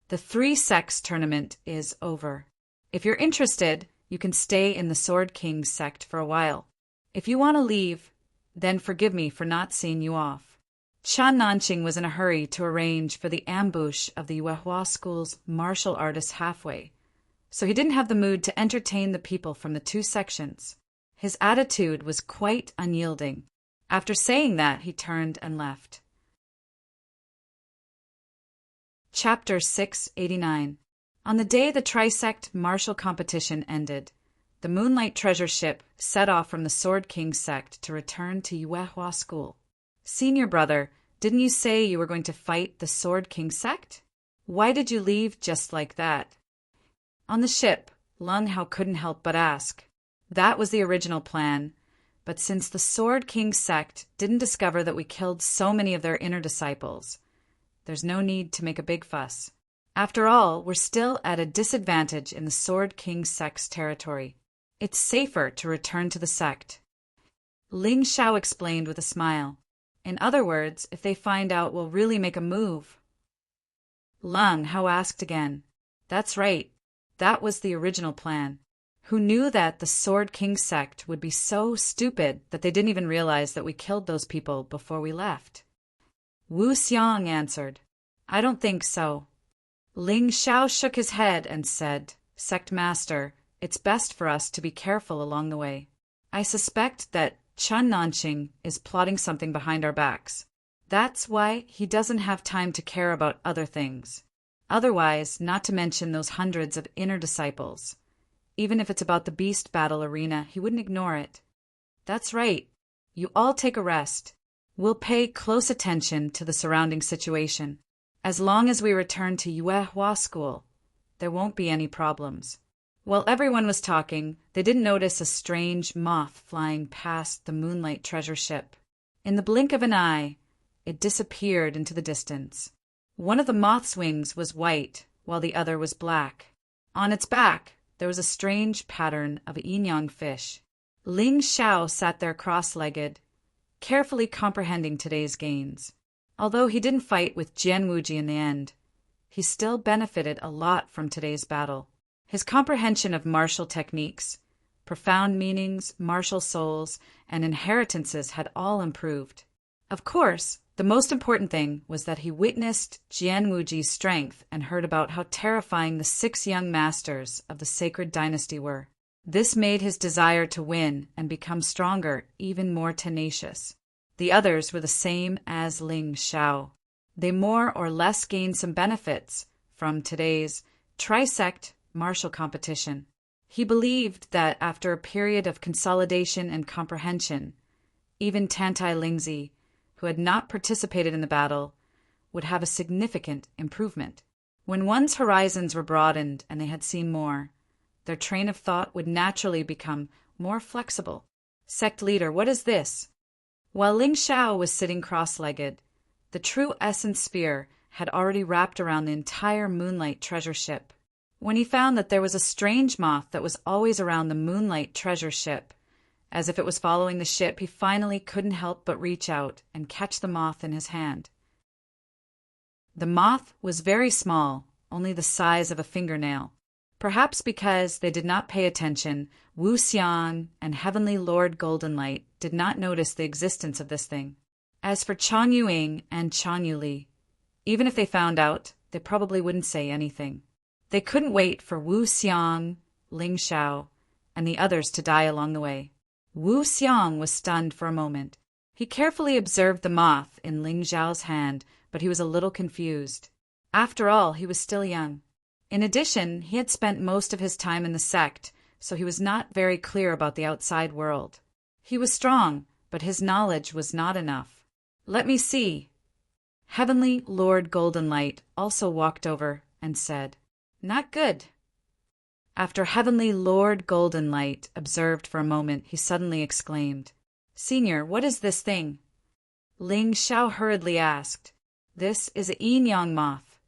The 3 sects tournament is over. If you're interested, you can stay in the Sword King's sect for a while. If you want to leave, then forgive me for not seeing you off." Chun Nanqing was in a hurry to arrange for the ambush of the Yuehua School's martial artists halfway, so he didn't have the mood to entertain the people from the 2 sections. His attitude was quite unyielding. After saying that, he turned and left. Chapter 689. On the day the Trisect martial competition ended, the Moonlight Treasure Ship set off from the Sword King sect to return to Yuehua School. Senior brother, didn't you say you were going to fight the Sword King sect? Why did you leave just like that? On the ship, Lun Hao couldn't help but ask. That was the original plan, but since the Sword King sect didn't discover that we killed so many of their inner disciples, there's no need to make a big fuss. After all, we're still at a disadvantage in the Sword King sect's territory. It's safer to return to the sect. Ling Xiao explained with a smile. In other words, if they find out we'll really make a move. Lun Hao asked again. That's right. That was the original plan. Who knew that the Sword King sect would be so stupid that they didn't even realize that we killed those people before we left? Wu Xiang answered. I don't think so. Ling Xiao shook his head and said, Sect Master, it's best for us to be careful along the way. I suspect that Chun Nanqing is plotting something behind our backs. That's why he doesn't have time to care about other things. Otherwise, not to mention those hundreds of inner disciples. Even if it's about the beast battle arena, he wouldn't ignore it. That's right. You all take a rest. We'll pay close attention to the surrounding situation. As long as we return to Yuehua School, there won't be any problems. While everyone was talking, they didn't notice a strange moth flying past the Moonlight Treasure Ship. In the blink of an eye, it disappeared into the distance. One of the moth's wings was white, while the other was black. On its back, there was a strange pattern of yin-yang fish. Ling Xiao sat there cross-legged, carefully comprehending today's gains. Although he didn't fight with Jian Wuji in the end, he still benefited a lot from today's battle. His comprehension of martial techniques, profound meanings, martial souls, and inheritances had all improved. Of course, the most important thing was that he witnessed Jian Wuji's strength and heard about how terrifying the 6 young masters of the sacred dynasty were. This made his desire to win and become stronger even more tenacious. The others were the same as Ling Xiao. They more or less gained some benefits from today's Trisect martial competition. He believed that after a period of consolidation and comprehension, even Tantai Lingzi, who had not participated in the battle, would have a significant improvement. When one's horizons were broadened and they had seen more, their train of thought would naturally become more flexible. Sect leader, what is this? While Ling Xiao was sitting cross-legged, the true essence sphere had already wrapped around the entire Moonlight Treasure Ship. When he found that there was a strange moth that was always around the Moonlight Treasure Ship, as if it was following the ship, he finally couldn't help but reach out and catch the moth in his hand. The moth was very small, only the size of a fingernail. Perhaps because they did not pay attention, Wu Xiang and Heavenly Lord Goldenlight did not notice the existence of this thing. As for Chang Yuing and Chang Yuli, even if they found out, they probably wouldn't say anything. They couldn't wait for Wu Xiang, Ling Xiao, and the others to die along the way. Wu Xiang was stunned for a moment. He carefully observed the moth in Ling Xiao's hand, but he was a little confused. After all, he was still young. In addition, he had spent most of his time in the sect, so he was not very clear about the outside world. He was strong, but his knowledge was not enough. Let me see. Heavenly Lord Goldenlight also walked over and said, Not good. After Heavenly Lord Goldenlight observed for a moment, he suddenly exclaimed, Senior, what is this thing? Ling Xiao hurriedly asked, This is a yin-yang moth.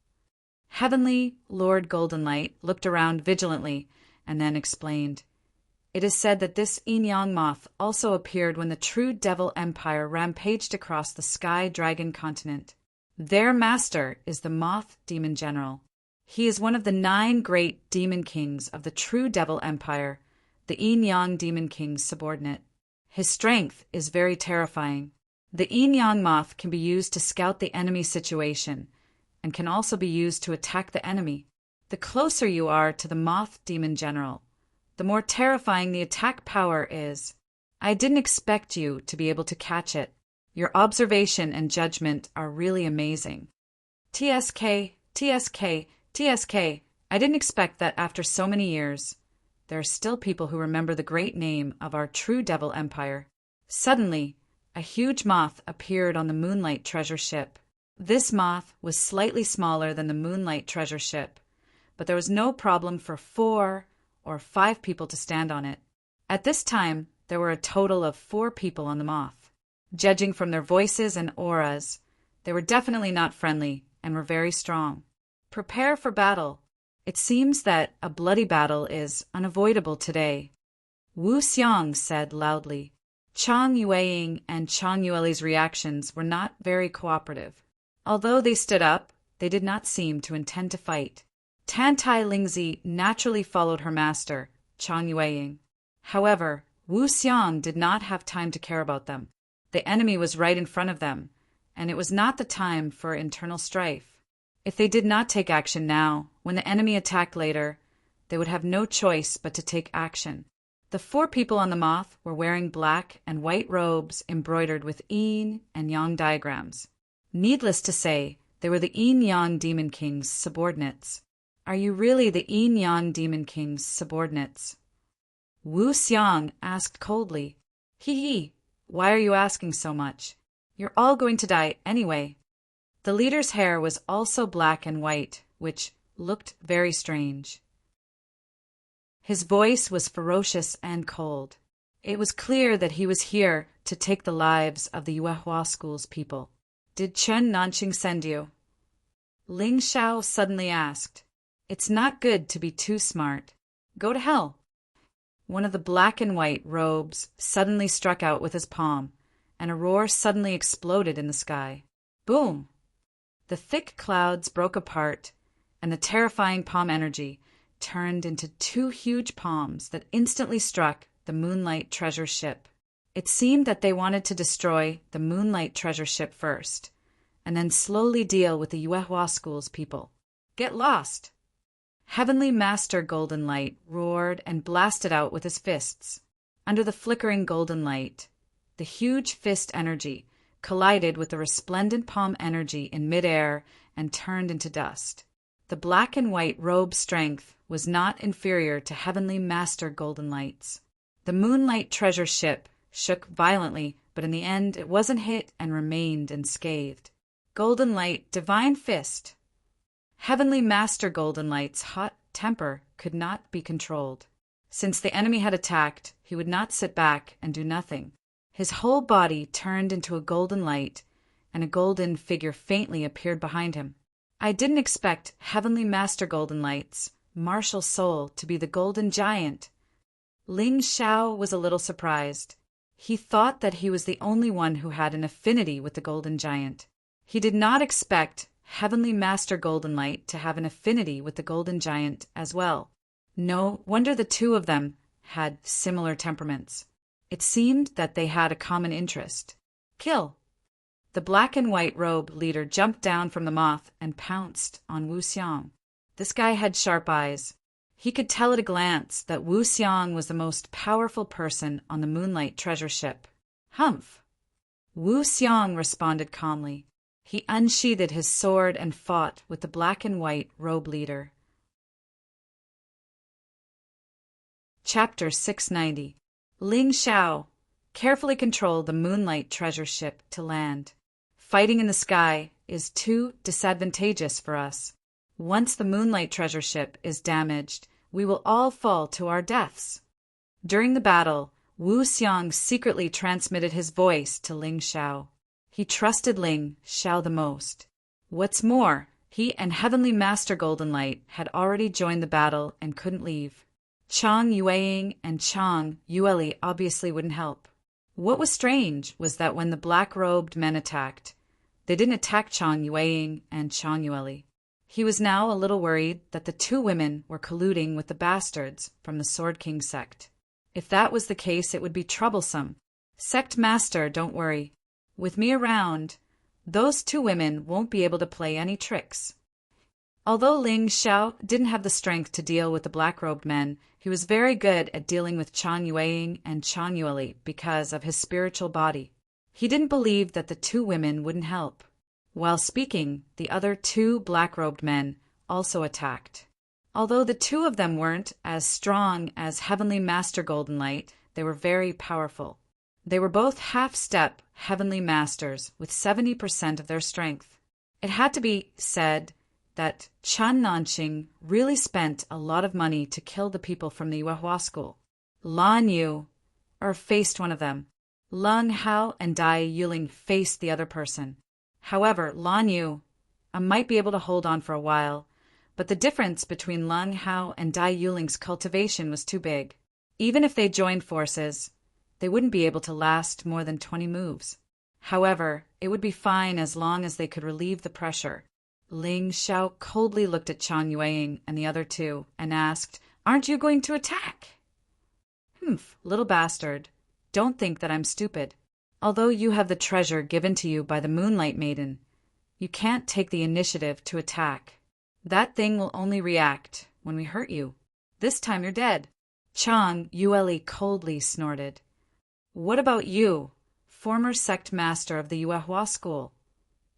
Heavenly Lord Goldenlight looked around vigilantly and then explained, It is said that this yin-yang moth also appeared when the true Devil Empire rampaged across the Sky Dragon continent. Their master is the Moth Demon General. He is one of the 9 great demon kings of the true Devil Empire, the yin-yang demon king's subordinate. His strength is very terrifying. The yin-yang moth can be used to scout the enemy situation, and can also be used to attack the enemy. The closer you are to the Moth Demon General, the more terrifying the attack power is. I didn't expect you to be able to catch it. Your observation and judgment are really amazing. TSK, TSK, TSK. I didn't expect that after so many years. There are still people who remember the great name of our true devil empire. Suddenly, a huge moth appeared on the Moonlight treasure ship. This moth was slightly smaller than the Moonlight treasure ship, but there was no problem for 4 or 5 people to stand on it. At this time, there were a total of 4 people on the moth. Judging from their voices and auras, they were definitely not friendly and were very strong. Prepare for battle. It seems that a bloody battle is unavoidable today. Wu Xiang said loudly. Chang Yueying and Chang Yueli's reactions were not very cooperative. Although they stood up, they did not seem to intend to fight. Tan Tai Lingzi naturally followed her master, Chang Yueying. However, Wu Xiang did not have time to care about them. The enemy was right in front of them, and it was not the time for internal strife. If they did not take action now, when the enemy attacked later, they would have no choice but to take action. The 4 people on the moth were wearing black and white robes embroidered with yin and yang diagrams. Needless to say, they were the Yin-Yang Demon King's subordinates. Are you really the Yin-Yang Demon King's subordinates? Wu Xiang asked coldly. Hee, why are you asking so much? You're all going to die anyway. The leader's hair was also black and white, which looked very strange. His voice was ferocious and cold. It was clear that he was here to take the lives of the Yuehua School's people. Did Chen Nanqing send you? Ling Xiao suddenly asked. It's not good to be too smart. Go to hell. One of the black and white robes suddenly struck out with his palm, and a roar suddenly exploded in the sky. Boom! The thick clouds broke apart, and the terrifying palm energy turned into 2 huge palms that instantly struck the Moonlight treasure ship. It seemed that they wanted to destroy the Moonlight treasure ship first, and then slowly deal with the Yuehua School's people. Get lost! Heavenly Master Golden Light roared and blasted out with his fists. Under the flickering golden light, the huge fist energy collided with the resplendent palm energy in midair and turned into dust. The black and white robe strength was not inferior to Heavenly Master Golden Light's. The Moonlight treasure ship shook violently, but in the end it wasn't hit and remained unscathed. Golden Light, Divine Fist. Heavenly Master Golden Light's hot temper could not be controlled. Since the enemy had attacked, he would not sit back and do nothing. His whole body turned into a golden light, and a golden figure faintly appeared behind him. I didn't expect Heavenly Master Golden Light's martial soul to be the Golden Giant. Ling Xiao was a little surprised. He thought that he was the only one who had an affinity with the Golden Giant. He did not expect Heavenly Master Golden Light to have an affinity with the Golden Giant as well. No wonder the 2 of them had similar temperaments. It seemed that they had a common interest. Kill! The black and white robe leader jumped down from the moth and pounced on Wu Xiang. This guy had sharp eyes. He could tell at a glance that Wu Xiang was the most powerful person on the Moonlight treasure ship. Humph! Wu Xiang responded calmly. He unsheathed his sword and fought with the black and white robe leader. Chapter 690. Ling Xiao carefully controlled the Moonlight treasure ship to land. Fighting in the sky is too disadvantageous for us. Once the Moonlight treasure ship is damaged, we will all fall to our deaths. During the battle, Wu Xiang secretly transmitted his voice to Ling Xiao. He trusted Ling Xiao the most. What's more, he and Heavenly Master Golden Light had already joined the battle and couldn't leave. Chang Yueying and Chang Yueli obviously wouldn't help. What was strange was that when the black-robed men attacked, they didn't attack Chang Yueying and Chang Yueli. He was now a little worried that the 2 women were colluding with the bastards from the Sword King sect. If that was the case, it would be troublesome. Sect Master, don't worry. With me around, those 2 women won't be able to play any tricks. Although Ling Xiao didn't have the strength to deal with the black-robed men, he was very good at dealing with Chan Yueying and Chan Yueli because of his spiritual body. He didn't believe that the two women wouldn't help. While speaking, the other two black-robed men also attacked. Although the two of them weren't as strong as Heavenly Master Golden Light, they were very powerful. They were both half-step Heavenly Masters with 70% of their strength. It had to be said that Chan Nanxing really spent a lot of money to kill the people from the Yuehua school. Lan Yu faced one of them. Leng Hao and Dai Yuling faced the other person. However, Lan Yu might be able to hold on for a while, but the difference between Leng Hao and Dai Yuling's cultivation was too big. Even if they joined forces, they wouldn't be able to last more than 20 moves. However, it would be fine as long as they could relieve the pressure. Ling Xiao coldly looked at Chan Yueying and the other two and asked, "Aren't you going to attack?" "Humph, little bastard. Don't think that I'm stupid. Although you have the treasure given to you by the Moonlight Maiden, you can't take the initiative to attack. That thing will only react when we hurt you. This time you're dead." Chan Yueli coldly snorted. "What about you, former sect master of the Yuehua school?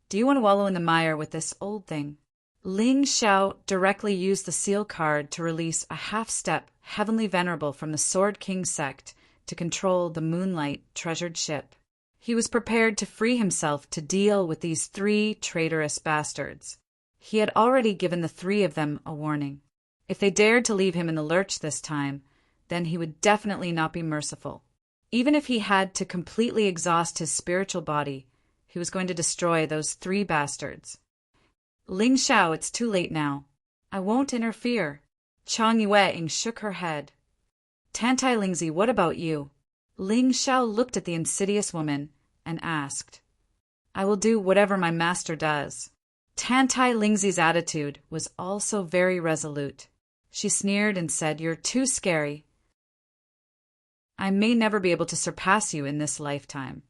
Do you want to wallow in the mire with this old thing?" Ling Xiao directly used the seal card to release a half-step Heavenly Venerable from the Sword King sect to control the Moonlight treasured ship. He was prepared to free himself to deal with these three traitorous bastards. He had already given the three of them a warning. If they dared to leave him in the lurch this time, then he would definitely not be merciful. Even if he had to completely exhaust his spiritual body, he was going to destroy those three bastards. "Ling Xiao, it's too late now. I won't interfere." Chan Yueying shook her head. "Tantai Lingzi, what about you?" Ling Xiao looked at the insidious woman and asked. "I will do whatever my master does." Tantai Lingzi's attitude was also very resolute. She sneered and said, "You're too scary. I may never be able to surpass you in this lifetime,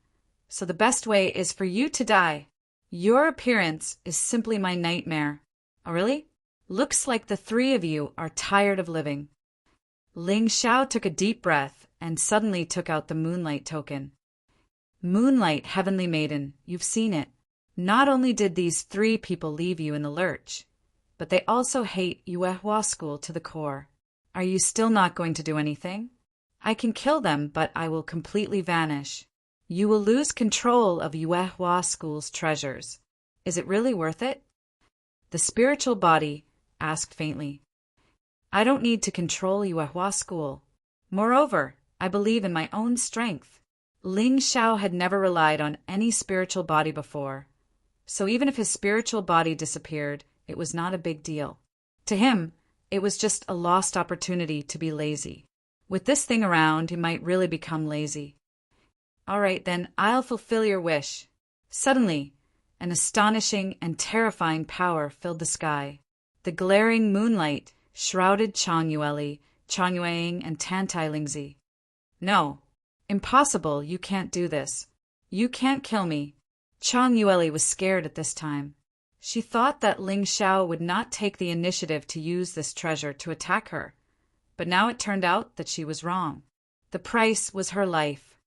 so the best way is for you to die. Your appearance is simply my nightmare." "Oh, really? Looks like the three of you are tired of living." Ling Xiao took a deep breath and suddenly took out the Moonlight token. "Moonlight, Heavenly Maiden, you've seen it. Not only did these three people leave you in the lurch, but they also hate Yuehua school to the core. Are you still not going to do anything? I can kill them, but I will completely vanish. You will lose control of Yuehua school's treasures. Is it really worth it?" The spiritual body asked faintly. "I don't need to control Yuehua school. Moreover, I believe in my own strength." Ling Xiao had never relied on any spiritual body before, so even if his spiritual body disappeared, it was not a big deal. To him, it was just a lost opportunity to be lazy. With this thing around, he might really become lazy. "All right, then, I'll fulfill your wish." Suddenly, an astonishing and terrifying power filled the sky. The glaring moonlight shrouded Chan Yueli, Chan Yueying, and Tantai Lingzi. "No, impossible, you can't do this. You can't kill me." Chan Yueli was scared at this time. She thought that Ling Xiao would not take the initiative to use this treasure to attack her, but now it turned out that she was wrong. The price was her life.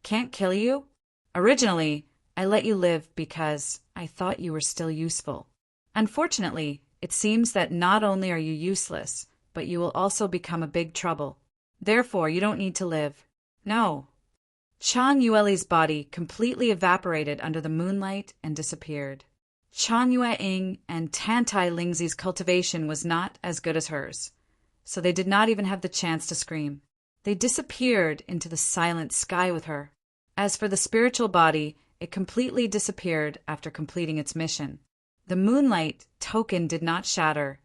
"Can't kill you? Originally, I let you live because I thought you were still useful. Unfortunately, it seems that not only are you useless, but you will also become a big trouble. Therefore, you don't need to live." "No." Chan Yueli's body completely evaporated under the moonlight and disappeared. Chan Yueying and Tantai Lingzi's cultivation was not as good as hers, so they did not even have the chance to scream. They disappeared into the silent sky with her. As for the spiritual body, it completely disappeared after completing its mission. The Moonlight token did not shatter,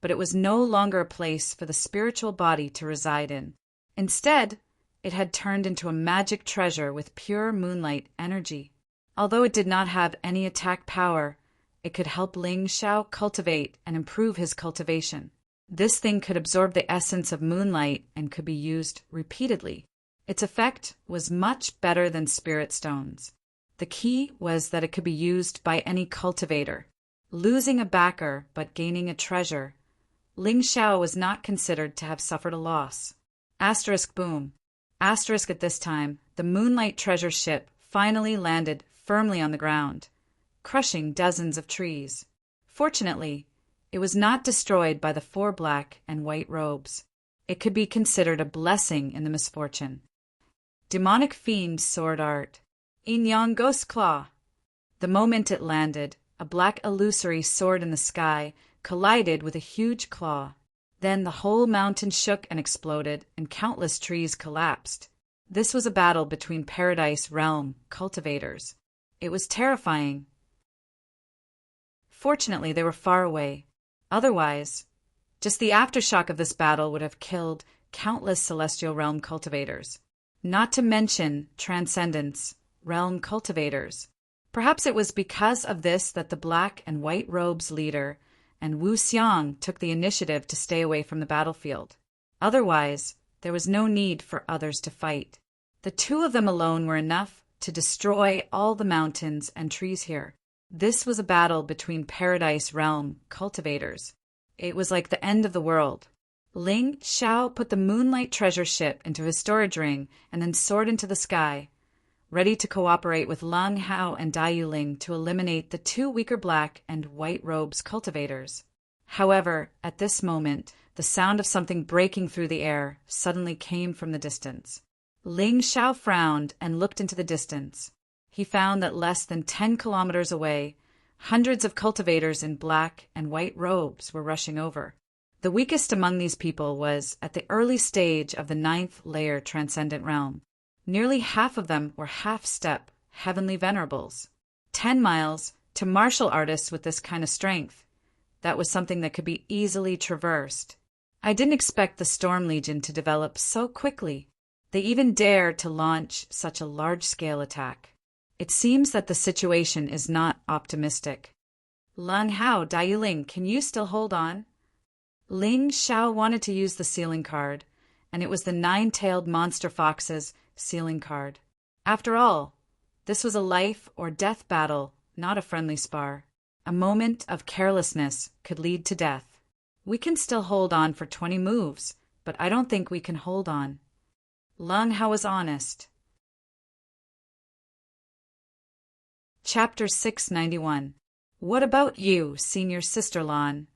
but it was no longer a place for the spiritual body to reside in. Instead, it had turned into a magic treasure with pure moonlight energy. Although it did not have any attack power, it could help Ling Xiao cultivate and improve his cultivation. This thing could absorb the essence of moonlight and could be used repeatedly. Its effect was much better than spirit stones. The key was that it could be used by any cultivator. Losing a backer but gaining a treasure, Ling Xiao was not considered to have suffered a loss. Asterisk boom. Asterisk at this time, the Moonlight treasure ship finally landed firmly on the ground, crushing dozens of trees. Fortunately, it was not destroyed by the 4 black and white robes. It could be considered a blessing in the misfortune. Demonic Fiend Sword Art. Yin Yang Ghost Claw. The moment it landed, a black illusory sword in the sky collided with a huge claw. Then the whole mountain shook and exploded, and countless trees collapsed. This was a battle between Paradise Realm cultivators. It was terrifying. Fortunately, they were far away. Otherwise, just the aftershock of this battle would have killed countless Celestial Realm cultivators. Not to mention Transcendence Realm cultivators. Perhaps it was because of this that the black and white robes leader and Wu Xiang took the initiative to stay away from the battlefield. Otherwise, there was no need for others to fight. The 2 of them alone were enough to destroy all the mountains and trees here. This was a battle between Paradise Realm cultivators. It was like the end of the world. Ling Xiao put the Moonlight treasure ship into his storage ring and then soared into the sky, ready to cooperate with Lang Hao and Dai Yuling to eliminate the 2 weaker black and white robes cultivators. However, at this moment, the sound of something breaking through the air suddenly came from the distance. Ling Xiao frowned and looked into the distance. He found that less than 10 kilometers away, hundreds of cultivators in black and white robes were rushing over. The weakest among these people was at the early stage of the 9th layer Transcendent Realm. Nearly half of them were half-step heavenly venerables. 10 miles to martial artists with this kind of strength. That was something that could be easily traversed. I didn't expect the Storm Legion to develop so quickly. They even dared to launch such a large-scale attack. It seems that the situation is not optimistic. Lang Hao, Dai Yuling, can you still hold on? Ling Xiao wanted to use the sealing card, and it was the 9-tailed monster fox's sealing card. After all, this was a life or death battle, not a friendly spar. A moment of carelessness could lead to death. We can still hold on for 20 moves, but I don't think we can hold on. Lang Hao was honest. Chapter 691. What about you, senior sister Lan?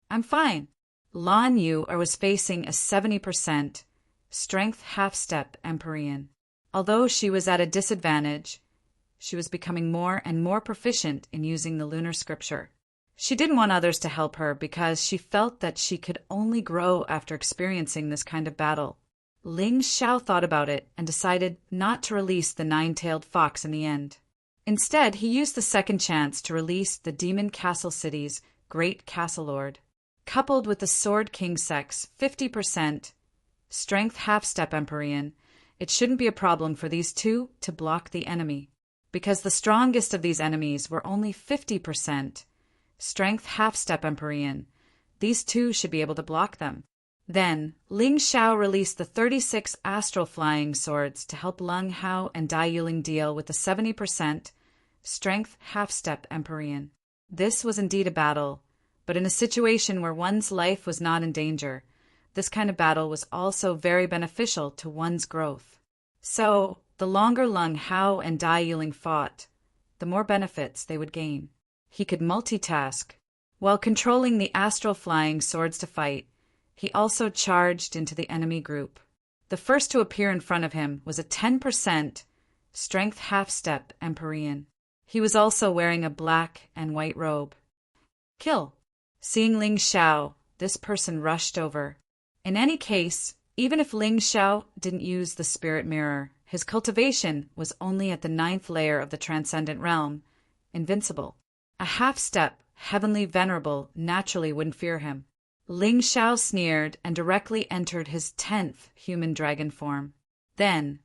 I'm fine. Lan Yu was facing a 70% strength half-step Empyrean. Although she was at a disadvantage, she was becoming more and more proficient in using the lunar scripture. She didn't want others to help her because she felt that she could only grow after experiencing this kind of battle. Ling Xiao thought about it and decided not to release the 9-tailed fox in the end. Instead, he used the second chance to release the Demon Castle City's Great Castle Lord. Coupled with the Sword King Sec's 50% strength half-step Empyrean, it shouldn't be a problem for these 2 to block the enemy. Because the strongest of these enemies were only 50% strength half-step Empyrean, these 2 should be able to block them. Then, Ling Xiao released the 36 astral flying swords to help Lang Hao and Dai Yuling deal with the 70% strength half-step Empyrean. This was indeed a battle, but in a situation where one's life was not in danger, this kind of battle was also very beneficial to one's growth. So, the longer Lang Hao and Dai Yuling fought, the more benefits they would gain. He could multitask. While controlling the astral flying swords to fight, he also charged into the enemy group. The first to appear in front of him was a 10% strength half-step Empyrean. He was also wearing a black and white robe. Kill. Seeing Ling Xiao, this person rushed over. In any case, even if Ling Xiao didn't use the spirit mirror, his cultivation was only at the 9th layer of the Transcendent Realm, invincible. A half-step, heavenly venerable naturally wouldn't fear him. Ling Xiao sneered and directly entered his 10th human dragon form. Then,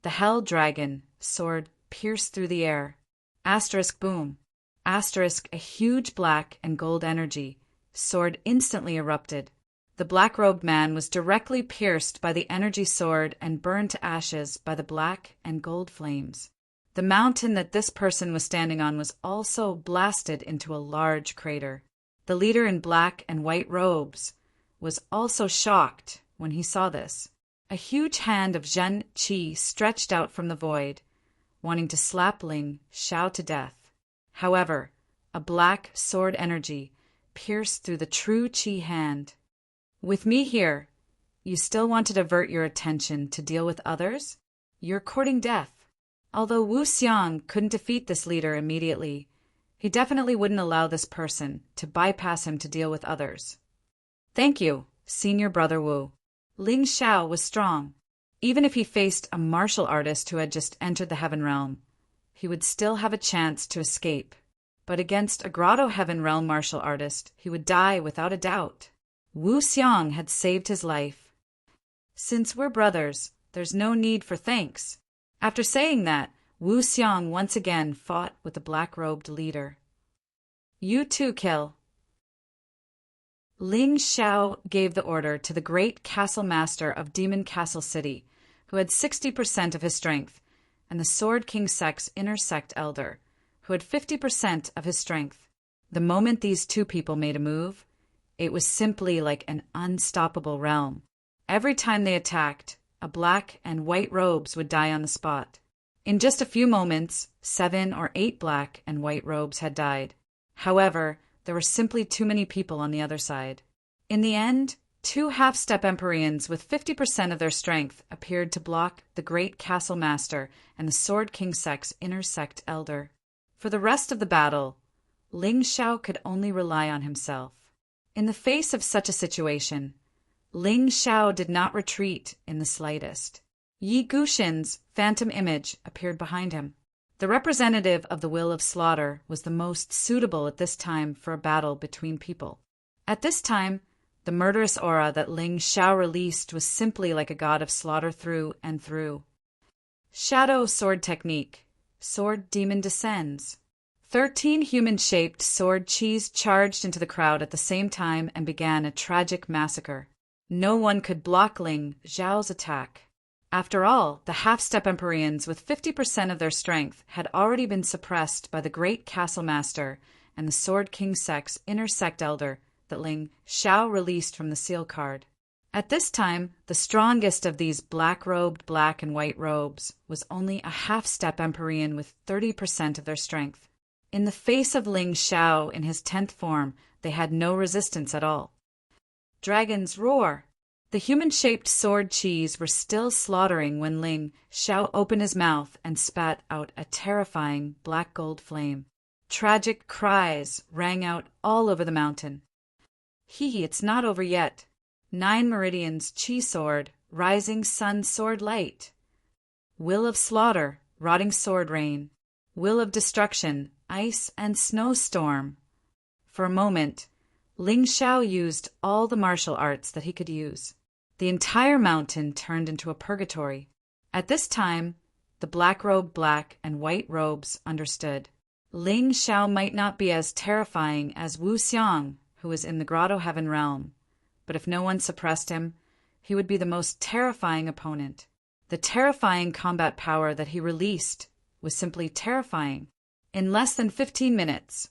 the Hell Dragon sword pierced through the air. Asterisk boom. Asterisk a huge black and gold energy. Sword instantly erupted. The black-robed man was directly pierced by the energy sword and burned to ashes by the black and gold flames. The mountain that this person was standing on was also blasted into a large crater. The leader in black and white robes was also shocked when he saw this. A huge hand of Zhen Qi stretched out from the void, wanting to slap Ling Xiao to death. However, a black sword energy pierced through the true Qi hand. With me here, you still want to divert your attention to deal with others? You're courting death. Although Wu Xiang couldn't defeat this leader immediately, he definitely wouldn't allow this person to bypass him to deal with others. Thank you, Senior Brother Wu. Ling Xiao was strong. Even if he faced a martial artist who had just entered the Heaven Realm, he would still have a chance to escape. But against a Grotto Heaven Realm martial artist, he would die without a doubt. Wu Xiang had saved his life. Since we're brothers, there's no need for thanks. After saying that, Wu Xiang once again fought with the black-robed leader. You too, kill. Ling Xiao gave the order to the great castle master of Demon Castle City, who had 60% of his strength, and the Sword King Sect's inner sect elder, who had 50% of his strength. The moment these two people made a move, it was simply like an unstoppable realm. Every time they attacked, a black and white robes would die on the spot. In just a few moments, 7 or 8 black and white robes had died. However, there were simply too many people on the other side. In the end, 2 half-step Empyreans with 50% of their strength appeared to block the great castle master and the Sword King Sect's inner sect elder. For the rest of the battle, Ling Xiao could only rely on himself. In the face of such a situation, Ling Xiao did not retreat in the slightest. Yi Guxin's phantom image appeared behind him. The representative of the will of slaughter was the most suitable at this time for a battle between people. At this time, the murderous aura that Ling Xiao released was simply like a god of slaughter through and through. Shadow Sword Technique. Sword Demon Descends. 13 human-shaped sword Qis charged into the crowd at the same time and began a tragic massacre. No one could block Ling Xiao's attack. After all, the half-step Empyreans with 50% of their strength had already been suppressed by the great castle master and the Sword King Sect's inner sect elder that Ling Xiao released from the seal card. At this time, the strongest of these black-robed black and white robes was only a half-step Empyrean with 30% of their strength. In the face of Ling Xiao in his 10th form, they had no resistance at all. Dragon's Roar. The human-shaped sword Qis were still slaughtering when Ling Xiao opened his mouth and spat out a terrifying black gold flame. Tragic cries rang out all over the mountain. It's not over yet. 9 Meridians Qi Sword, Rising Sun Sword Light. Will of Slaughter, Rotting Sword Rain. Will of Destruction, Ice and Snowstorm. For a moment, Ling Xiao used all the martial arts that he could use. The entire mountain turned into a purgatory. At this time, the black-robed black and white robes understood. Ling Xiao might not be as terrifying as Wu Xiang, who was in the Grotto Heaven Realm, but if no one suppressed him, he would be the most terrifying opponent. The terrifying combat power that he released was simply terrifying. In less than 15 minutes,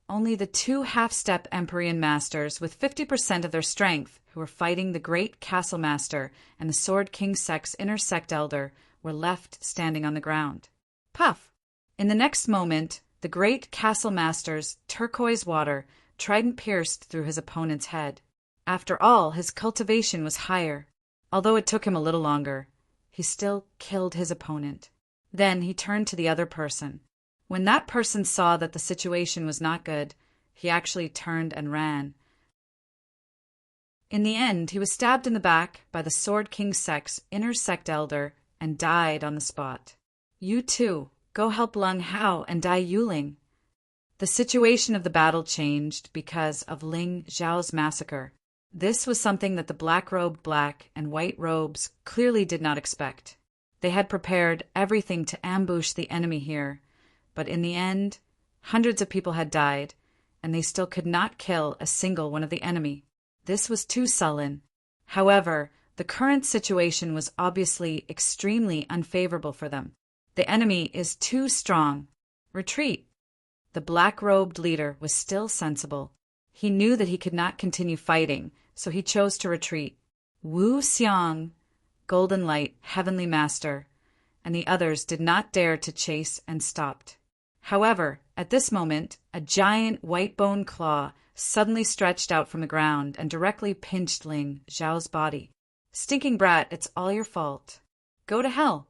only the 2 half-step Empyrean masters with 50% of their strength who were fighting the great castle master and the Sword King Sect's inner sect elder were left standing on the ground. Puff! In the next moment, the great castle master's turquoise water trident pierced through his opponent's head. After all, his cultivation was higher. Although it took him a little longer, he still killed his opponent. Then he turned to the other person. When that person saw that the situation was not good, he actually turned and ran. In the end, he was stabbed in the back by the Sword King Sect's inner sect elder and died on the spot. You too, go help Lung Hao and Dai Yuling. The situation of the battle changed because of Ling Xiao's massacre. This was something that the black-robed black and white robes clearly did not expect. They had prepared everything to ambush the enemy here, but in the end, hundreds of people had died, and they still could not kill a single one of the enemy. This was too sullen. However, the current situation was obviously extremely unfavorable for them. The enemy is too strong. Retreat. The black-robed leader was still sensible. He knew that he could not continue fighting, so he chose to retreat. Wu Xiang, Golden Light, Heavenly Master, and the others did not dare to chase and stopped. However, at this moment, a giant white bone claw suddenly stretched out from the ground and directly pinched Ling Xiao's body. Stinking brat, it's all your fault. Go to hell.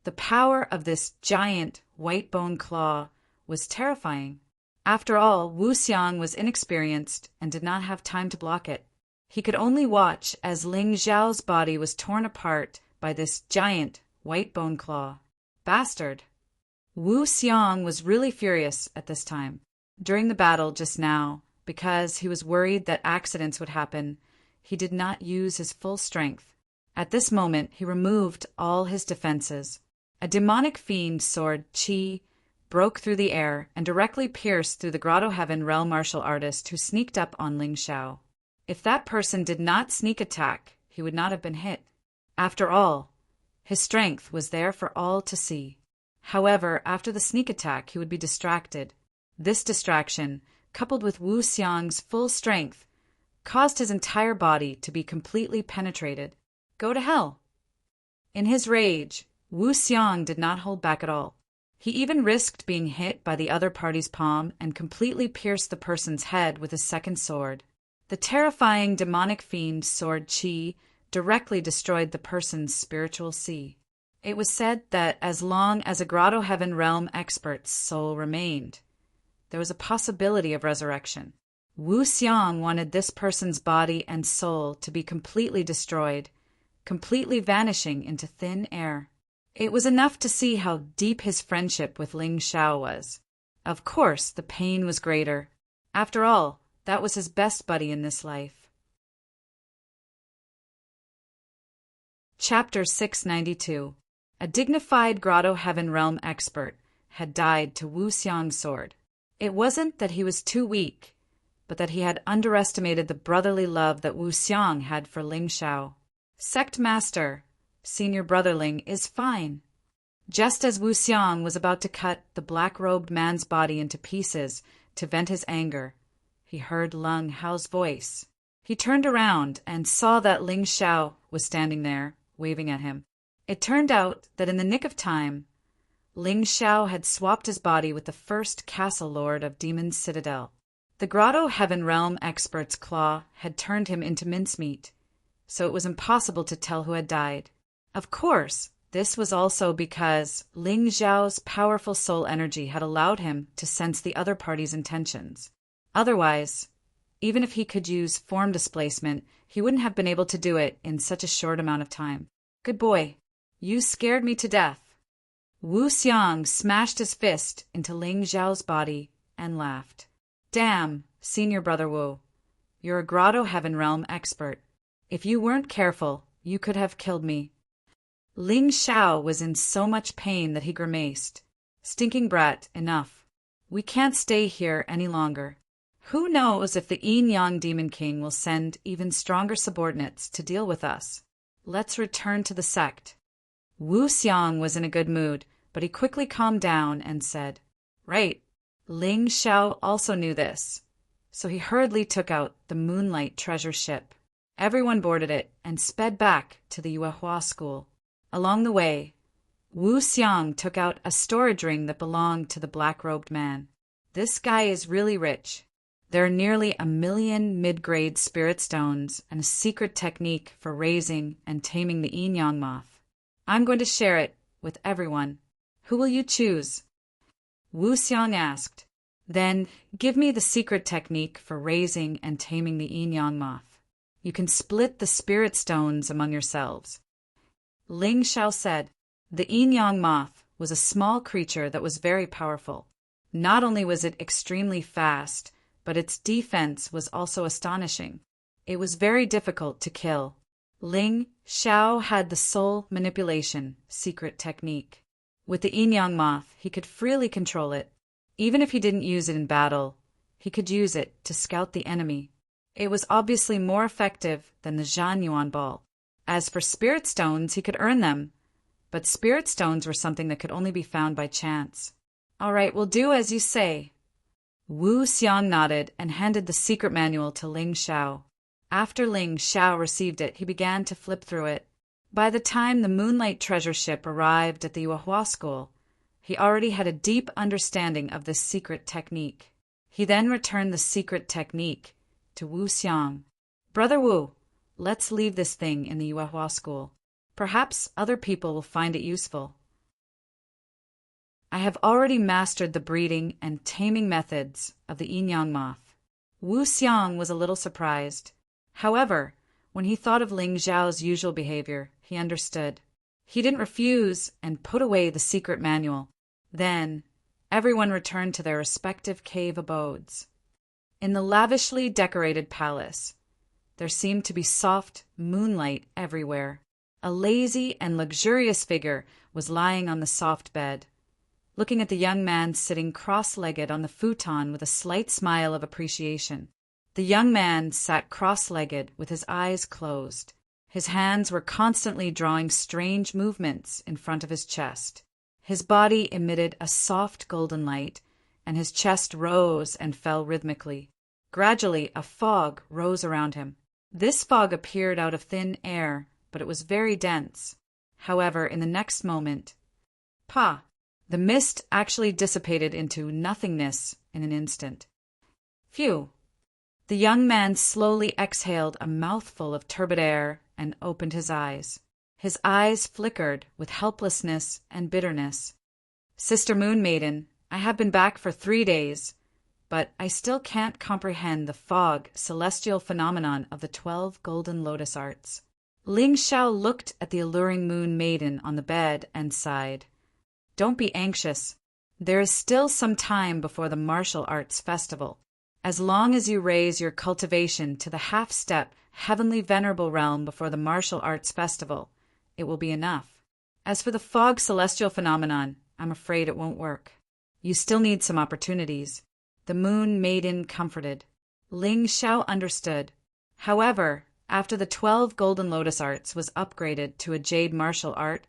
The power of this giant white bone claw was terrifying. After all, Wu Xiang was inexperienced and did not have time to block it. He could only watch as Ling Xiao's body was torn apart by this giant white bone claw. Bastard! Wu Xiang was really furious at this time. During the battle just now, because he was worried that accidents would happen, he did not use his full strength. At this moment, he removed all his defenses. A demonic fiend sword, Qi, broke through the air and directly pierced through the Grotto Heaven realm martial artist who sneaked up on Ling Xiao. If that person did not sneak attack, he would not have been hit. After all, his strength was there for all to see. However, after the sneak attack, he would be distracted. This distraction, coupled with Wu Xiang's full strength, caused his entire body to be completely penetrated. Go to hell! In his rage, Wu Xiang did not hold back at all. He even risked being hit by the other party's palm and completely pierced the person's head with his second sword. The terrifying demonic fiend sword Qi directly destroyed the person's spiritual sea. It was said that as long as a Grotto Heaven realm expert's soul remained, there was a possibility of resurrection. Wu Xiang wanted this person's body and soul to be completely destroyed, completely vanishing into thin air. It was enough to see how deep his friendship with Ling Xiao was. Of course, the pain was greater. After all, that was his best buddy in this life. Chapter 692. A dignified Grotto Heaven realm expert had died to Wu Xiang's sword. It wasn't that he was too weak, but that he had underestimated the brotherly love that Wu Xiang had for Ling Xiao. Sect Master, Senior Brotherling, is fine. Just as Wu Xiang was about to cut the black-robed man's body into pieces to vent his anger, he heard Leng Hao's voice. He turned around and saw that Ling Xiao was standing there, waving at him. It turned out that in the nick of time, Ling Xiao had swapped his body with the first castle lord of Demon's Citadel. The Grotto Heaven realm expert's claw had turned him into mincemeat, so it was impossible to tell who had died. Of course, this was also because Ling Xiao's powerful soul energy had allowed him to sense the other party's intentions. Otherwise, even if he could use form displacement, he wouldn't have been able to do it in such a short amount of time. Good boy. You scared me to death. Wu Xiang smashed his fist into Ling Xiao's body and laughed. Damn, Senior Brother Wu. You're a Grotto Heaven realm expert. If you weren't careful, you could have killed me. Ling Xiao was in so much pain that he grimaced. Stinking brat, enough. We can't stay here any longer. Who knows if the Yin-Yang Demon King will send even stronger subordinates to deal with us. Let's return to the sect. Wu Xiang was in a good mood, but he quickly calmed down and said, Right. Ling Xiao also knew this, so he hurriedly took out the Moonlight treasure ship. Everyone boarded it and sped back to the Yuehua school. Along the way, Wu Xiang took out a storage ring that belonged to the black-robed man. This guy is really rich. There are nearly 1 million mid-grade spirit stones and a secret technique for raising and taming the yin-yang moth. I'm going to share it with everyone. Who will you choose? Wu Xiang asked. Then give me the secret technique for raising and taming the yin-yang moth. You can split the spirit stones among yourselves. Ling Xiao said. The yin-yang moth was a small creature that was very powerful. Not only was it extremely fast, but its defense was also astonishing. It was very difficult to kill. Ling Xiao had the soul manipulation secret technique. With the yin-yang moth, he could freely control it. Even if he didn't use it in battle, he could use it to scout the enemy. It was obviously more effective than the Zhan Yuan ball. As for spirit stones, he could earn them, but spirit stones were something that could only be found by chance. All right, we'll do as you say. Wu Xiang nodded and handed the secret manual to Ling Xiao. After Ling Xiao received it, he began to flip through it. By the time the Moonlight treasure ship arrived at the Yuehua school, he already had a deep understanding of this secret technique. He then returned the secret technique to Wu Xiang. Brother Wu, let's leave this thing in the Yuehua school. Perhaps other people will find it useful. I have already mastered the breeding and taming methods of the yin-yang moth. Wu Xiang was a little surprised. However, when he thought of Ling Xiao's usual behavior, he understood. He didn't refuse and put away the secret manual. Then, everyone returned to their respective cave abodes. In the lavishly decorated palace, there seemed to be soft moonlight everywhere. A lazy and luxurious figure was lying on the soft bed, looking at the young man sitting cross-legged on the futon with a slight smile of appreciation. The young man sat cross-legged with his eyes closed. His hands were constantly drawing strange movements in front of his chest. His body emitted a soft golden light, and his chest rose and fell rhythmically. Gradually, a fog rose around him. This fog appeared out of thin air, but it was very dense. However, in the next moment, the mist actually dissipated into nothingness in an instant. Phew! The young man slowly exhaled a mouthful of turbid air and opened his eyes. His eyes flickered with helplessness and bitterness. Sister Moon Maiden, I have been back for 3 days, but I still can't comprehend the fog celestial phenomenon of the 12 golden lotus arts. Ling Xiao looked at the alluring Moon Maiden on the bed and sighed. Don't be anxious. There is still some time before the martial arts festival. As long as you raise your cultivation to the half-step heavenly venerable realm before the martial arts festival, it will be enough. As for the fog celestial phenomenon, I'm afraid it won't work. You still need some opportunities. The Moon Maiden comforted. Ling Xiao understood. However, after the 12 golden lotus arts was upgraded to a jade martial art,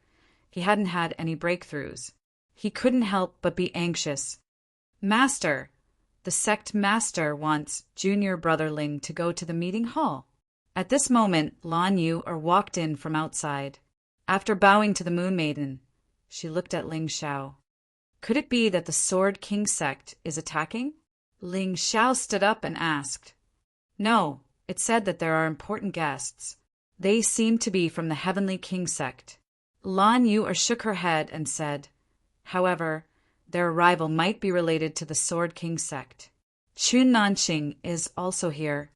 he hadn't had any breakthroughs. He couldn't help but be anxious. Master! The sect master wants junior brother Ling to go to the meeting hall. At this moment, Lan Yu walked in from outside. After bowing to the Moon Maiden, she looked at Ling Xiao. Could it be that the Sword King sect is attacking? Ling Xiao stood up and asked. No, it said that there are important guests. They seem to be from the Heavenly King sect. Lan Yu shook her head and said, however, their arrival might be related to the Sword King sect. Chun Nanqing is also here.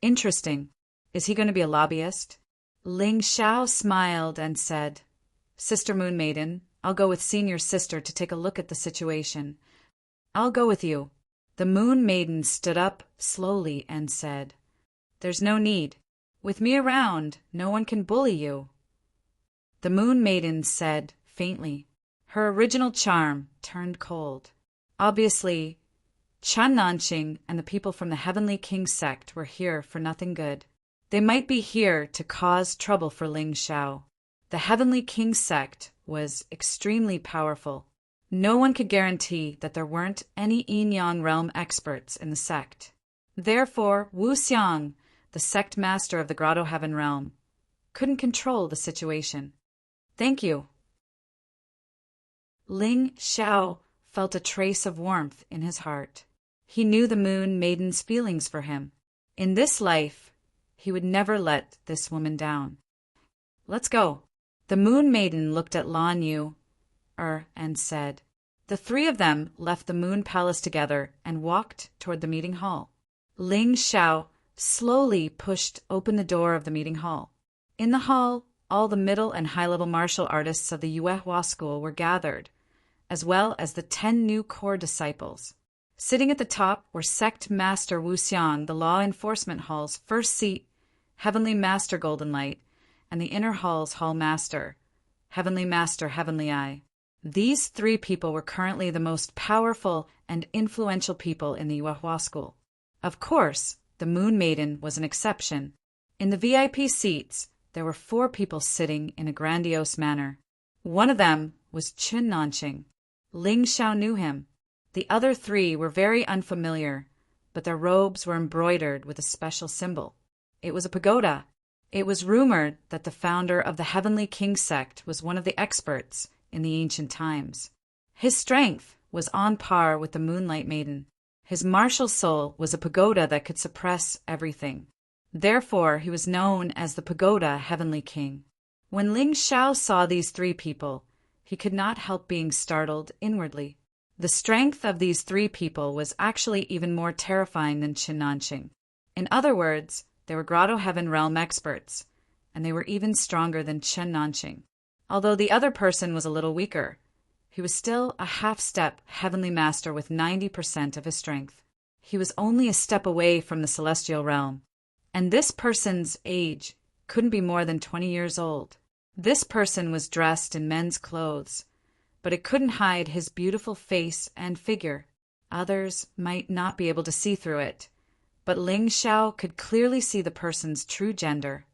Interesting. Is he going to be a lobbyist? Ling Xiao smiled and said, Sister Moon Maiden, I'll go with senior sister to take a look at the situation. I'll go with you. The Moon Maiden stood up slowly and said, There's no need. With me around, no one can bully you. The Moon Maiden said faintly. Her original charm turned cold. Obviously, Chun Nanqing and the people from the Heavenly King sect were here for nothing good. They might be here to cause trouble for Ling Xiao. The Heavenly King sect was extremely powerful. No one could guarantee that there weren't any yin-yang realm experts in the sect. Therefore, Wu Xiang, the sect master of the Grotto Heaven realm, couldn't control the situation. Thank you. Ling Xiao felt a trace of warmth in his heart. He knew the Moon Maiden's feelings for him. In this life, he would never let this woman down. Let's go. The Moon Maiden looked at Lan Yu and said. The three of them left the Moon Palace together and walked toward the meeting hall. Ling Xiao slowly pushed open the door of the meeting hall. In the hall, all the middle and high-level martial artists of the Yuehua school were gathered, as well as the 10 new core disciples. Sitting at the top were Sect Master Wu Xiang, the Law Enforcement Hall's first seat, Heavenly Master Golden Light, and the Inner Hall's Hall Master, Heavenly Master Heavenly Eye. These 3 people were currently the most powerful and influential people in the Yuehua school. Of course, the Moon Maiden was an exception. In the VIP seats, there were 4 people sitting in a grandiose manner. One of them was Qin Nanqing. Ling Xiao knew him. The other three were very unfamiliar, but their robes were embroidered with a special symbol. It was a pagoda. It was rumored that the founder of the Heavenly King sect was one of the experts in the ancient times. His strength was on par with the Moonlight Maiden. His martial soul was a pagoda that could suppress everything. Therefore, he was known as the Pagoda Heavenly King. When Ling Xiao saw these three people, he could not help being startled inwardly. The strength of these three people was actually even more terrifying than Qin Nanqing. In other words, they were Grotto Heaven realm experts, and they were even stronger than Qin Nanqing. Although the other person was a little weaker, he was still a half-step heavenly master with 90% of his strength. He was only a step away from the celestial realm, and this person's age couldn't be more than 20 years old. This person was dressed in men's clothes, but it couldn't hide his beautiful face and figure. Others might not be able to see through it, but Ling Xiao could clearly see the person's true gender.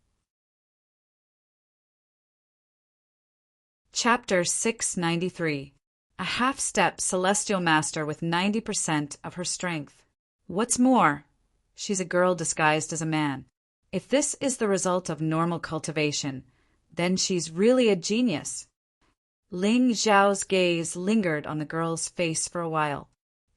Chapter 693. A half-step celestial master with 90% of her strength. What's more, she's a girl disguised as a man. If this is the result of normal cultivation, then she's really a genius. Ling Xiao's gaze lingered on the girl's face for a while.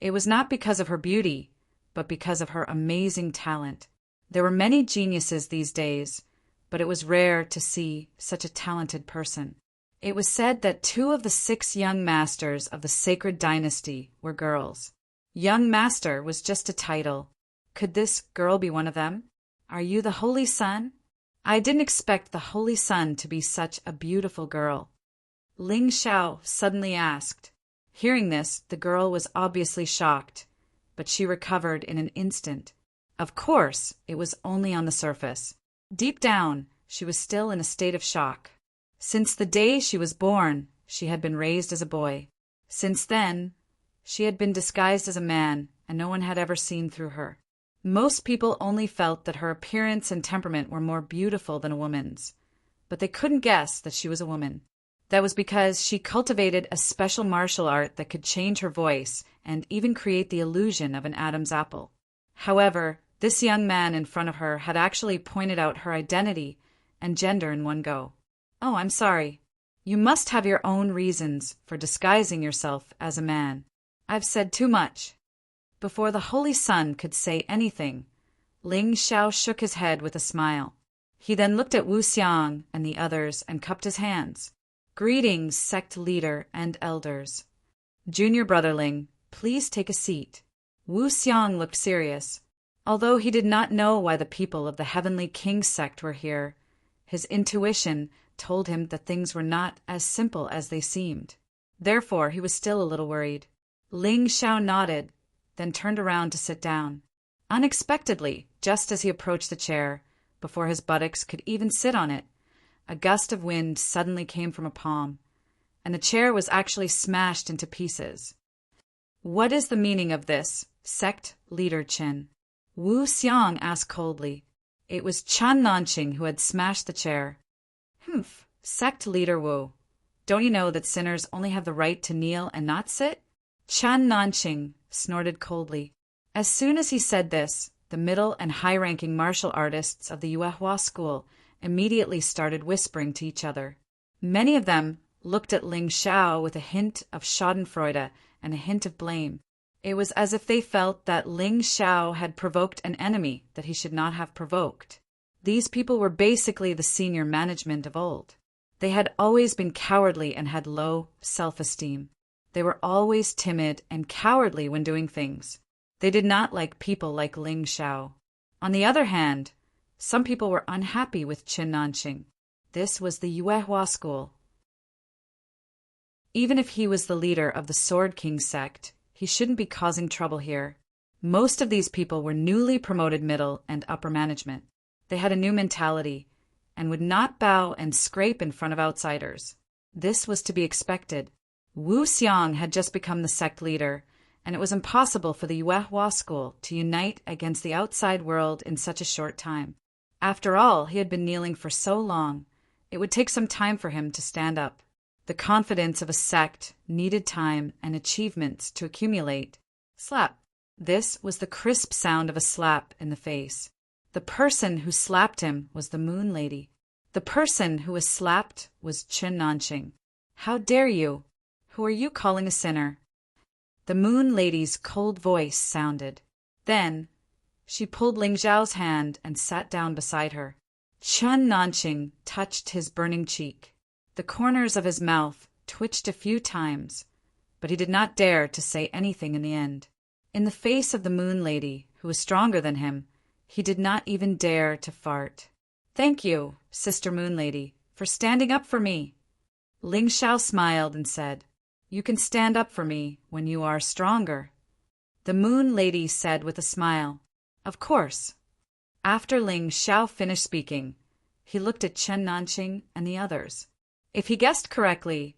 It was not because of her beauty, but because of her amazing talent. There were many geniuses these days, but it was rare to see such a talented person. It was said that 2 of the 6 young masters of the sacred dynasty were girls. Young master was just a title. Could this girl be one of them? Are you the Holy Sun? I didn't expect the Holy Sun to be such a beautiful girl. Ling Xiao suddenly asked. Hearing this, the girl was obviously shocked, but she recovered in an instant. Of course, it was only on the surface. Deep down, she was still in a state of shock. Since the day she was born, she had been raised as a boy. Since then, she had been disguised as a man, and no one had ever seen through her. Most people only felt that her appearance and temperament were more beautiful than a woman's, but they couldn't guess that she was a woman. That was because she cultivated a special martial art that could change her voice and even create the illusion of an Adam's apple. However, this young man in front of her had actually pointed out her identity and gender in one go. Oh, I'm sorry. You must have your own reasons for disguising yourself as a man. I've said too much. Before the Holy Sun could say anything, Ling Xiao shook his head with a smile. He then looked at Wu Xiang and the others and cupped his hands. Greetings, sect leader and elders. Junior brotherling, please take a seat. Wu Xiang looked serious. Although he did not know why the people of the Heavenly King sect were here, his intuition told him that things were not as simple as they seemed. Therefore, he was still a little worried. Ling Xiao nodded, then turned around to sit down. Unexpectedly, just as he approached the chair, before his buttocks could even sit on it, a gust of wind suddenly came from a palm, and the chair was actually smashed into pieces. What is the meaning of this, sect leader Qin? Wu Xiang asked coldly. It was Qin Nanqing who had smashed the chair. Humph, sect leader Wu. Don't you know that sinners only have the right to kneel and not sit? Qin Nanqing snorted coldly. As soon as he said this, the middle and high-ranking martial artists of the Yuehua school immediately started whispering to each other. Many of them looked at Ling Xiao with a hint of schadenfreude and a hint of blame. It was as if they felt that Ling Xiao had provoked an enemy that he should not have provoked. These people were basically the senior management of old. They had always been cowardly and had low self-esteem. They were always timid and cowardly when doing things. They did not like people like Ling Xiao. On the other hand, some people were unhappy with Qin Nanqing. This was the Yuehua school. Even if he was the leader of the Sword King sect, he shouldn't be causing trouble here. Most of these people were newly promoted middle and upper management. They had a new mentality and would not bow and scrape in front of outsiders. This was to be expected. Wu Xiang had just become the sect leader, and it was impossible for the Yuehua school to unite against the outside world in such a short time. After all, he had been kneeling for so long, it would take some time for him to stand up. The confidence of a sect needed time and achievements to accumulate. Slap. This was the crisp sound of a slap in the face. The person who slapped him was the Moon Lady. The person who was slapped was Chen Nanqing. How dare you? Who are you calling a sinner? The Moon Lady's cold voice sounded. Then she pulled Ling Xiao's hand and sat down beside her. Chen Nanqing touched his burning cheek. The corners of his mouth twitched a few times, but he did not dare to say anything in the end. In the face of the Moon Lady, who was stronger than him, he did not even dare to fart. Thank you, Sister Moon Lady, for standing up for me. Ling Xiao smiled and said, You can stand up for me when you are stronger. The Moon Lady said with a smile, Of course. After Ling Xiao finished speaking, he looked at Chen Nanqing and the others. If he guessed correctly,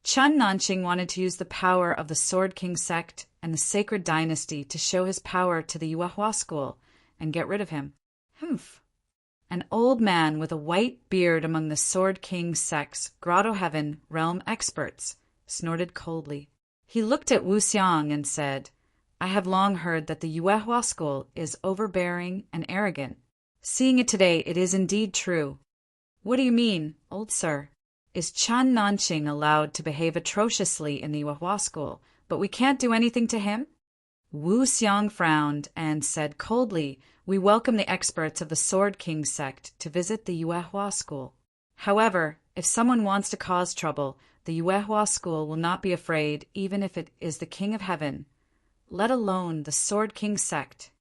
Chen Nanqing wanted to use the power of the Sword King sect and the Sacred Dynasty to show his power to the Yuehua school and get rid of him. Humph. An old man with a white beard among the Sword King sect's Grotto Heaven realm experts snorted coldly. He looked at Wu Xiang and said, I have long heard that the Yuehua school is overbearing and arrogant. Seeing it today, it is indeed true. What do you mean, old sir? Is Chen Nanqing allowed to behave atrociously in the Yuehua school, but we can't do anything to him? Wu Xiang frowned and said coldly, We welcome the experts of the Sword King sect to visit the Yuehua school. However, if someone wants to cause trouble, the Yuehua school will not be afraid even if it is the King of Heaven, let alone the Sword King sect.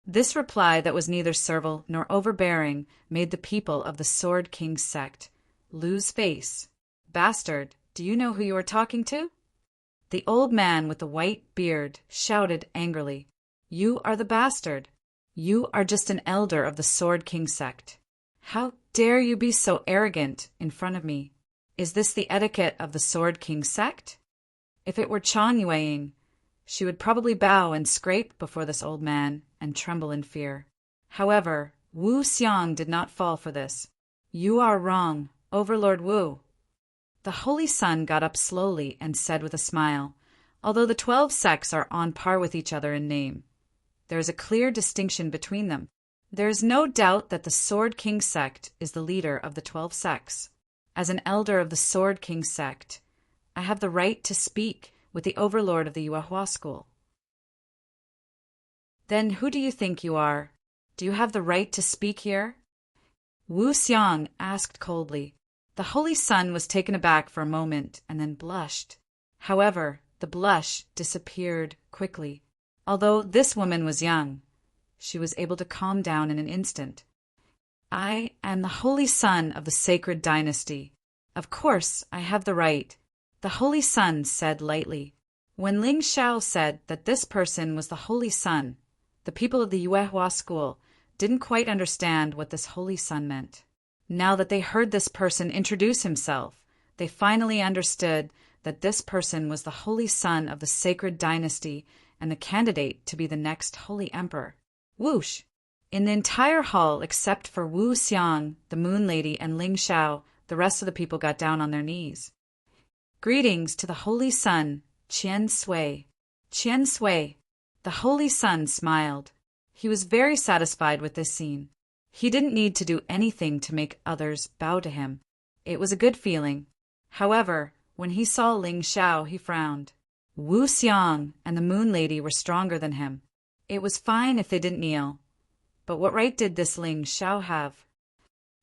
This reply that was neither servile nor overbearing made the people of the Sword King sect lose face. Bastard, do you know who you are talking to? The old man with the white beard shouted angrily, You are the bastard. You are just an elder of the Sword King sect. How dare you be so arrogant in front of me? Is this the etiquette of the Sword King sect? If it were Chang Yueying, she would probably bow and scrape before this old man and tremble in fear. However, Wu Xiang did not fall for this. You are wrong, Overlord Wu. The Holy Sun got up slowly and said with a smile, Although the 12 sects are on par with each other in name, there is a clear distinction between them. There is no doubt that the Sword King sect is the leader of the 12 sects. As an elder of the Sword King sect, I have the right to speak with the overlord of the Yuehua school. Then who do you think you are? Do you have the right to speak here? Wu Xiang asked coldly. The Holy Sun was taken aback for a moment and then blushed. However, the blush disappeared quickly. Although this woman was young, she was able to calm down in an instant. I am the Holy Sun of the Sacred Dynasty. Of course, I have the right, the Holy Sun said lightly. When Ling Xiao said that this person was the Holy Sun, the people of the Yuehua school didn't quite understand what this Holy Sun meant. Now that they heard this person introduce himself, they finally understood that this person was the Holy Sun of the Sacred Dynasty and the candidate to be the next Holy Emperor. Whoosh! In the entire hall except for Wu Xiang, the Moon Lady, and Ling Xiao, the rest of the people got down on their knees. Greetings to the Holy Sun, Qian Sui. Qian Sui. The Holy Sun smiled. He was very satisfied with this scene. He didn't need to do anything to make others bow to him. It was a good feeling. However, when he saw Ling Xiao, he frowned. Wu Xiang and the Moon Lady were stronger than him. It was fine if they didn't kneel. But what right did this Ling Xiao have?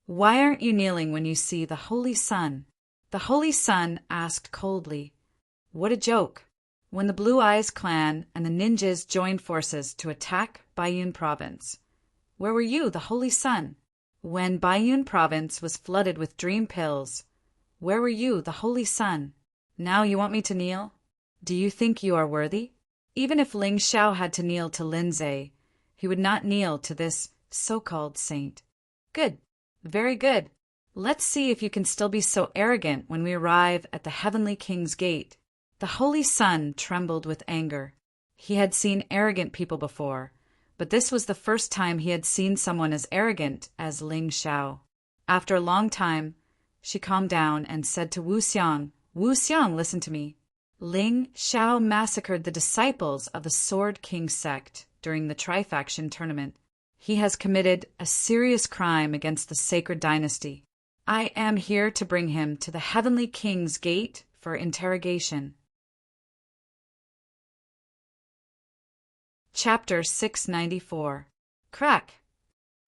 Why aren't you kneeling when you see the Holy Sun? The Holy Sun asked coldly. What a joke. When the Blue Eyes clan and the ninjas joined forces to attack Baiyun province, where were you, the Holy Sun? When Baiyun province was flooded with dream pills, where were you, the Holy Sun? Now you want me to kneel? Do you think you are worthy? Even if Ling Xiao had to kneel to Lindsay, he would not kneel to this so-called saint. Good. Very good. Let's see if you can still be so arrogant when we arrive at the Heavenly King's gate. The Holy Sun trembled with anger. He had seen arrogant people before, but this was the first time he had seen someone as arrogant as Ling Xiao. After a long time, she calmed down and said to Wu Xiang Wu Xiang, listen to me. Ling Shao massacred the disciples of the Sword King sect during the Trifaction tournament. He has committed a serious crime against the sacred dynasty. I am here to bring him to the Heavenly King's gate for interrogation. Chapter 694. Crack!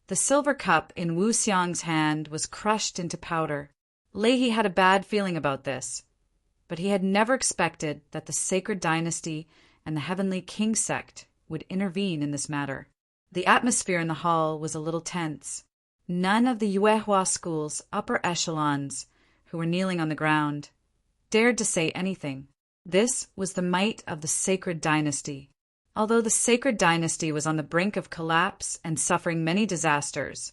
The silver cup in Wu Xiang's hand was crushed into powder. Leihe had a bad feeling about this, but he had never expected that the sacred dynasty and the Heavenly King sect would intervene in this matter. The atmosphere in the hall was a little tense. None of the Yuehua school's upper echelons, who were kneeling on the ground, dared to say anything. This was the might of the sacred dynasty. Although the sacred dynasty was on the brink of collapse and suffering many disasters,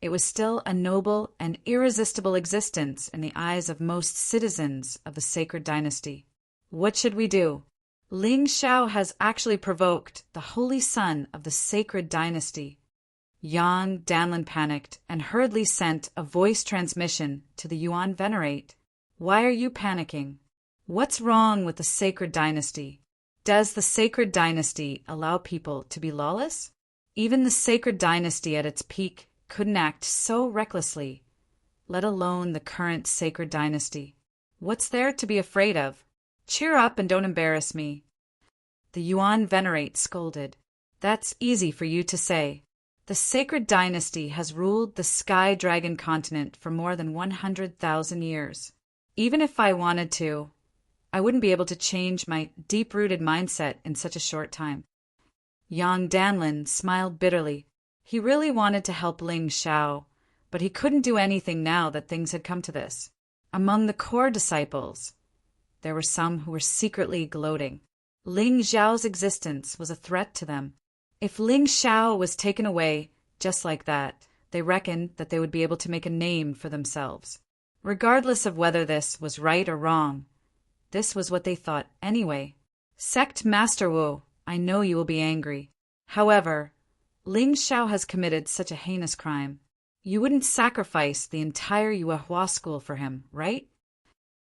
it was still a noble and irresistible existence in the eyes of most citizens of the sacred dynasty. What should we do? Ling Shao has actually provoked the holy son of the sacred dynasty. Yang Danlin panicked and hurriedly sent a voice transmission to the Yuan Venerate. Why are you panicking? What's wrong with the sacred dynasty? Does the sacred dynasty allow people to be lawless? Even the sacred dynasty at its peak couldn't act so recklessly, let alone the current sacred dynasty. What's there to be afraid of? Cheer up and don't embarrass me. The Yuan Venerate scolded. That's easy for you to say. The sacred dynasty has ruled the Sky Dragon continent for more than 100,000 years. Even if I wanted to, I wouldn't be able to change my deep-rooted mindset in such a short time. Yang Danlin smiled bitterly. He really wanted to help Ling Shao, but he couldn't do anything now that things had come to this. Among the core disciples, there were some who were secretly gloating. Ling Xiao's existence was a threat to them. If Ling Shao was taken away just like that, they reckoned that they would be able to make a name for themselves. Regardless of whether this was right or wrong, this was what they thought anyway. Sect Master Wu, I know you will be angry. However, Ling Shao has committed such a heinous crime. You wouldn't sacrifice the entire Yuehua school for him, right?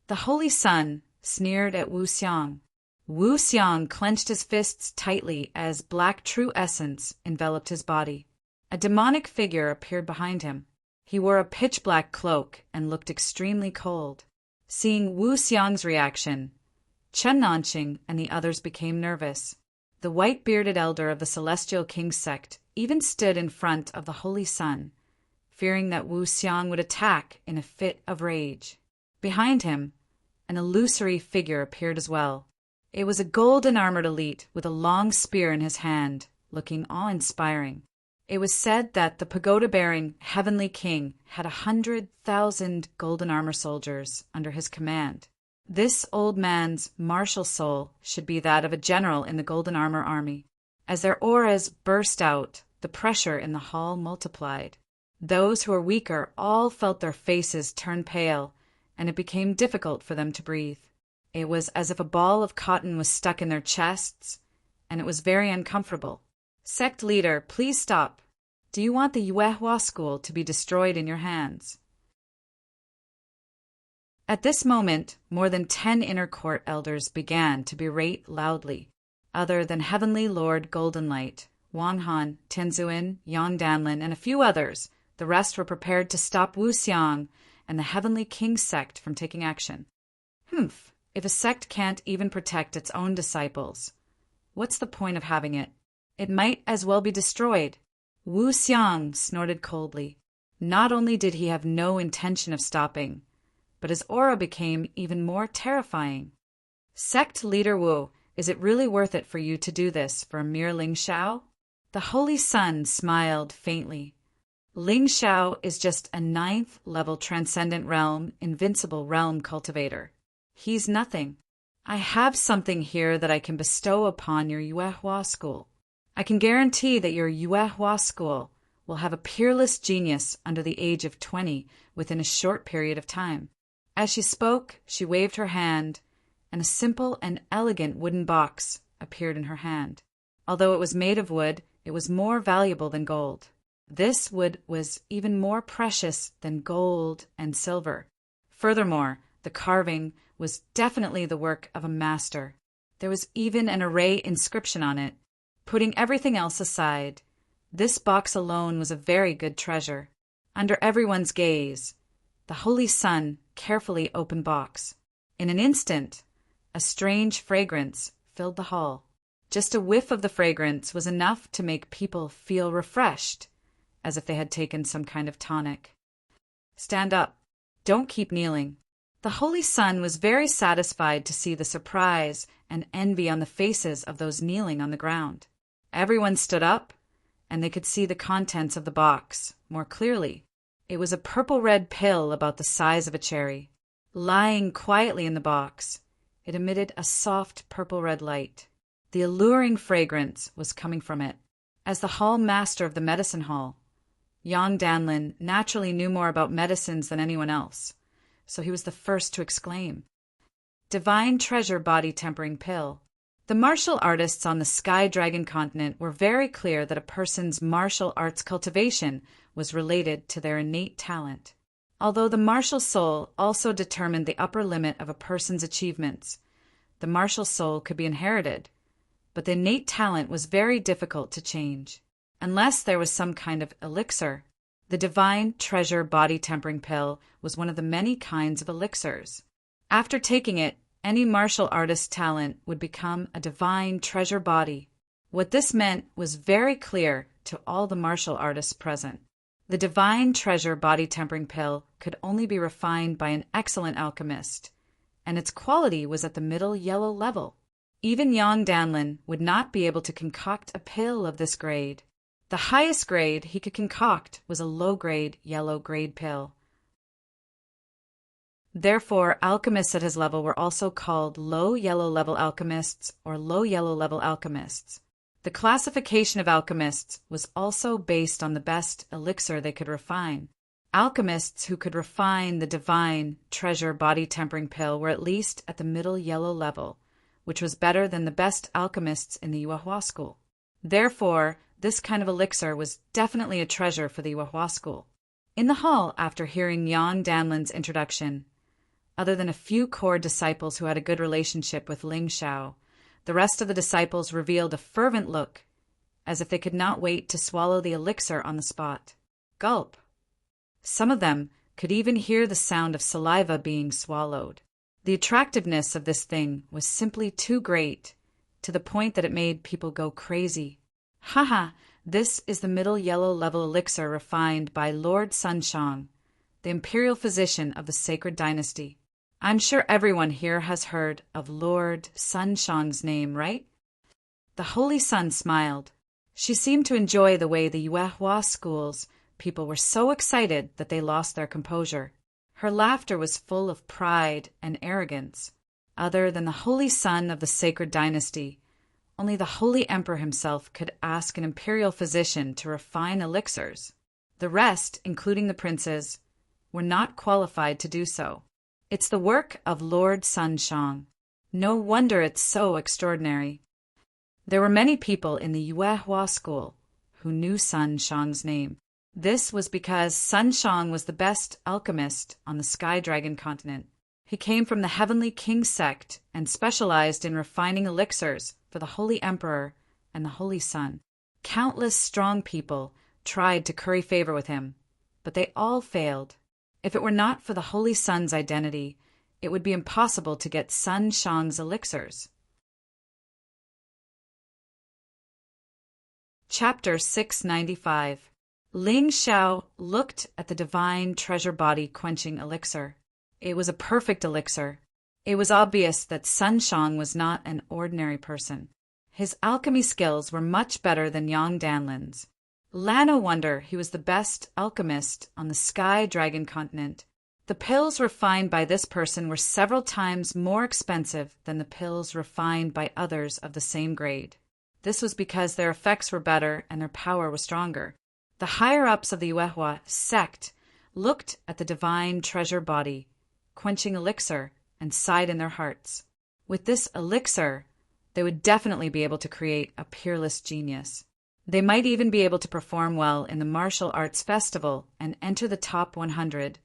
The Holy Sun sneered at Wu Xiang. Wu Xiang clenched his fists tightly as black true essence enveloped his body. A demonic figure appeared behind him. He wore a pitch-black cloak and looked extremely cold. Seeing Wu Xiang's reaction, Chen Nanqing and the others became nervous. The white-bearded elder of the Celestial King sect even stood in front of the Holy Sun, fearing that Wu Xiang would attack in a fit of rage. Behind him, an illusory figure appeared as well. It was a golden-armored elite with a long spear in his hand, looking awe-inspiring. It was said that the pagoda-bearing Heavenly King had 100,000 golden armor soldiers under his command. This old man's martial soul should be that of a general in the golden armor army. As their auras burst out, the pressure in the hall multiplied. Those who were weaker all felt their faces turn pale, and it became difficult for them to breathe. It was as if a ball of cotton was stuck in their chests, and it was very uncomfortable. Sect leader, please stop. Do you want the Yuehua school to be destroyed in your hands? At this moment, more than 10 inner court elders began to berate loudly. Other than Heavenly Lord Goldenlight, Wang Han, Tianzuin, Yang Danlin, and a few others, the rest were prepared to stop Wu Xiang and the Heavenly King sect from taking action. If a sect can't even protect its own disciples, what's the point of having it? It might as well be destroyed. Wu Xiang snorted coldly. Not only did he have no intention of stopping, but his aura became even more terrifying. Sect leader Wu, is it really worth it for you to do this for a mere Ling Shao? The Holy Sun smiled faintly. Ling Shao is just a 9th-level transcendent realm, invincible realm cultivator. He's nothing. I have something here that I can bestow upon your Yuehua school. I can guarantee that your Yuehua school will have a peerless genius under the age of 20 within a short period of time. As she spoke, she waved her hand, and a simple and elegant wooden box appeared in her hand. Although it was made of wood, it was more valuable than gold. This wood was even more precious than gold and silver. Furthermore, The carving was definitely the work of a master. There was even an array inscription on it. Putting everything else aside, this box alone was a very good treasure. Under everyone's gaze, the Holy Sun carefully opened box. In an instant, a strange fragrance filled the hall. Just a whiff of the fragrance was enough to make people feel refreshed, as if they had taken some kind of tonic. Stand up. Don't keep kneeling. The Holy Sun was very satisfied to see the surprise and envy on the faces of those kneeling on the ground. Everyone stood up, and they could see the contents of the box more clearly. It was a purple-red pill about the size of a cherry. Lying quietly in the box, it emitted a soft purple-red light. The alluring fragrance was coming from it. As the hall master of the medicine hall, Yang Danlin naturally knew more about medicines than anyone else, so he was the first to exclaim, "Divine treasure body-tempering pill." The martial artists on the Sky Dragon continent were very clear that a person's martial arts cultivation was related to their innate talent. Although the martial soul also determined the upper limit of a person's achievements, the martial soul could be inherited, but the innate talent was very difficult to change. Unless there was some kind of elixir, the Divine Treasure Body-Tempering Pill was one of the many kinds of elixirs. After taking it, any martial artist's talent would become a divine treasure body. What this meant was very clear to all the martial artists present. The Divine Treasure Body-Tempering Pill could only be refined by an excellent alchemist, and its quality was at the middle yellow level. Even Yang Danlin would not be able to concoct a pill of this grade. The highest grade he could concoct was a low-grade yellow-grade pill. Therefore, alchemists at his level were also called low yellow-level alchemists or low yellow-level alchemists. The classification of alchemists was also based on the best elixir they could refine. Alchemists who could refine the Divine Treasure Body-Tempering Pill were at least at the middle yellow level, which was better than the best alchemists in the Yuehua school. Therefore, this kind of elixir was definitely a treasure for the Yuehua school. In the hall, after hearing Yang Danlin's introduction, other than a few core disciples who had a good relationship with Ling Shao, the rest of the disciples revealed a fervent look, as if they could not wait to swallow the elixir on the spot. Gulp. Some of them could even hear the sound of saliva being swallowed. The attractiveness of this thing was simply too great, to the point that it made people go crazy. Haha, this is the middle yellow level elixir refined by Lord Sunshang, the imperial physician of the sacred dynasty. I'm sure everyone here has heard of Lord Sunshang's name, right? The Holy Sun smiled. She seemed to enjoy the way the Yuehua school's people were so excited that they lost their composure. Her laughter was full of pride and arrogance. Other than the Holy Sun of the sacred dynasty, only the Holy Emperor himself could ask an imperial physician to refine elixirs. The rest, including the princes, were not qualified to do so. It's the work of Lord Sunshang. No wonder it's so extraordinary. There were many people in the Yuehua school who knew Sunshang's name. This was because Sunshang was the best alchemist on the Sky Dragon continent. He came from the Heavenly King sect and specialized in refining elixirs for the Holy Emperor and the Holy Sun. Countless strong people tried to curry favor with him, but they all failed. If it were not for the Holy Sun's identity, it would be impossible to get Sunshang's elixirs. Chapter 695. Ling Shao looked at the divine treasure body quenching elixir. It was a perfect elixir. It was obvious that Sunshang was not an ordinary person. His alchemy skills were much better than Yang Danlin's. No wonder he was the best alchemist on the Sky Dragon continent. The pills refined by this person were several times more expensive than the pills refined by others of the same grade. This was because their effects were better and their power was stronger. The higher-ups of the Yuehua sect looked at the divine treasure body, quenching elixir, and sighed in their hearts. With this elixir, they would definitely be able to create a peerless genius. They might even be able to perform well in the martial arts festival and enter the top 100.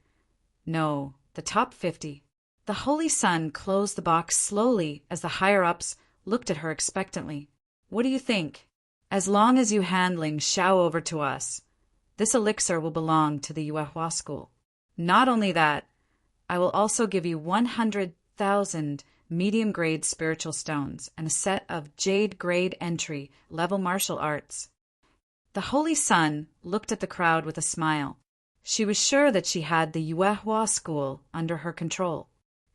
No, the top 50. The Holy Sun closed the box slowly as the higher-ups looked at her expectantly. What do you think? As long as you hand Ling Xiao over to us, this elixir will belong to the Yuehua school. Not only that, I will also give you 100,000 medium-grade spiritual stones and a set of jade-grade entry level martial arts. The Holy Sun looked at the crowd with a smile. She was sure that she had the Yuehua school under her control.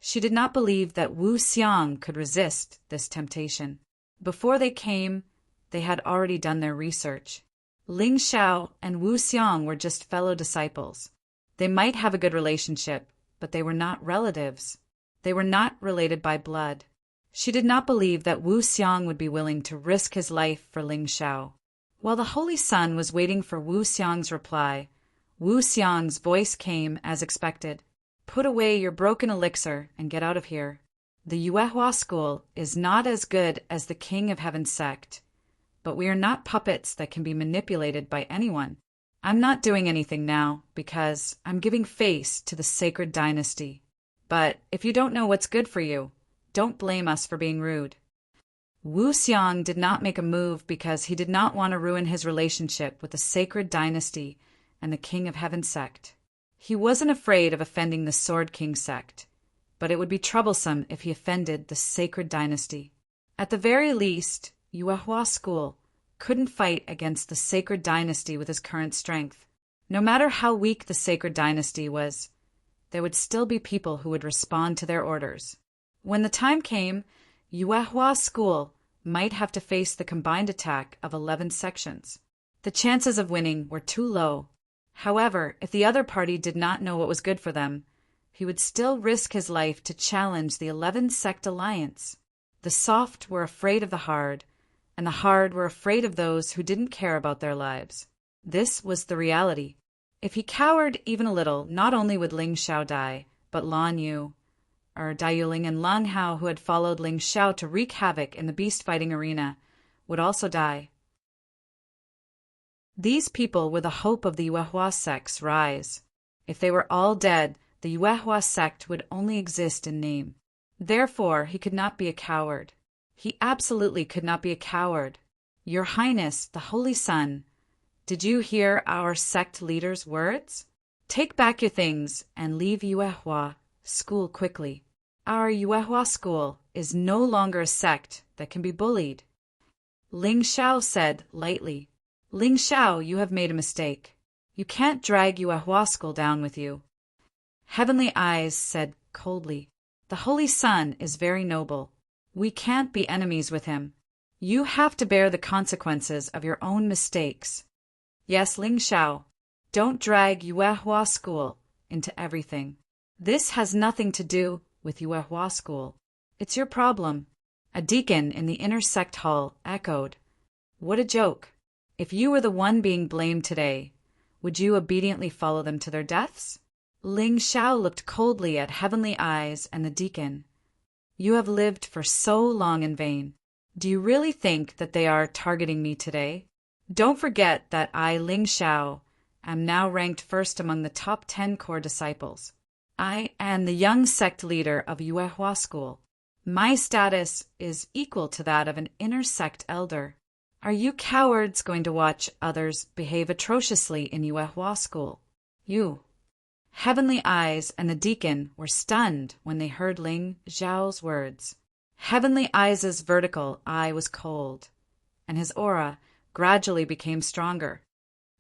She did not believe that Wu Xiang could resist this temptation. Before they came, they had already done their research. Ling Xiao and Wu Xiang were just fellow disciples. They might have a good relationship, but they were not relatives. They were not related by blood. She did not believe that Wu Xiang would be willing to risk his life for Ling Xiao. While the Holy Sun was waiting for Wu Xiang's reply, Wu Xiang's voice came as expected. Put away your broken elixir and get out of here. The Yuehua school is not as good as the King of Heaven sect, but we are not puppets that can be manipulated by anyone. I'm not doing anything now because I'm giving face to the sacred dynasty. But if you don't know what's good for you, don't blame us for being rude. Wu Xiang did not make a move because he did not want to ruin his relationship with the sacred dynasty and the King of Heaven sect. He wasn't afraid of offending the Sword King sect, but it would be troublesome if he offended the sacred dynasty. At the very least, Yuehua school couldn't fight against the sacred dynasty with his current strength. No matter how weak the sacred dynasty was, there would still be people who would respond to their orders. When the time came, Yuehua school might have to face the combined attack of 11 sections. The chances of winning were too low. However, if the other party did not know what was good for them, he would still risk his life to challenge the 11-sect alliance. The soft were afraid of the hard, and the hard were afraid of those who didn't care about their lives. This was the reality. If he cowered even a little, not only would Ling Xiao die, but Lan Yu, Dai Yuling and Lan Hao, who had followed Ling Xiao to wreak havoc in the beast-fighting arena, would also die. These people were the hope of the Yuehua sect's rise. If they were all dead, the Yuehua sect would only exist in name. Therefore, he could not be a coward. He absolutely could not be a coward. Your Highness, the Holy Sun, did you hear our sect leader's words? Take back your things and leave Yuehua school quickly. Our Yuehua school is no longer a sect that can be bullied. Ling Xiao said lightly. Ling Xiao, you have made a mistake. You can't drag Yuehua school down with you. Heavenly Eyes said coldly. The Holy Sun is very noble. We can't be enemies with him. You have to bear the consequences of your own mistakes. Yes, Ling Xiao, don't drag Yuehua school into everything. This has nothing to do with Yuehua school. It's your problem. A deacon in the inner sect hall echoed. What a joke. If you were the one being blamed today, would you obediently follow them to their deaths? Ling Xiao looked coldly at Heavenly Eyes and the deacon. You have lived for so long in vain. Do you really think that they are targeting me today? Don't forget that I, Ling Xiao, am now ranked first among the top 10 core disciples. I am the young sect leader of Yuehua school. My status is equal to that of an inner sect elder. Are you cowards going to watch others behave atrociously in Yuehua school? You. Heavenly Eyes and the deacon were stunned when they heard Ling Xiao's words. Heavenly Eyes' vertical eye was cold, and his aura gradually became stronger.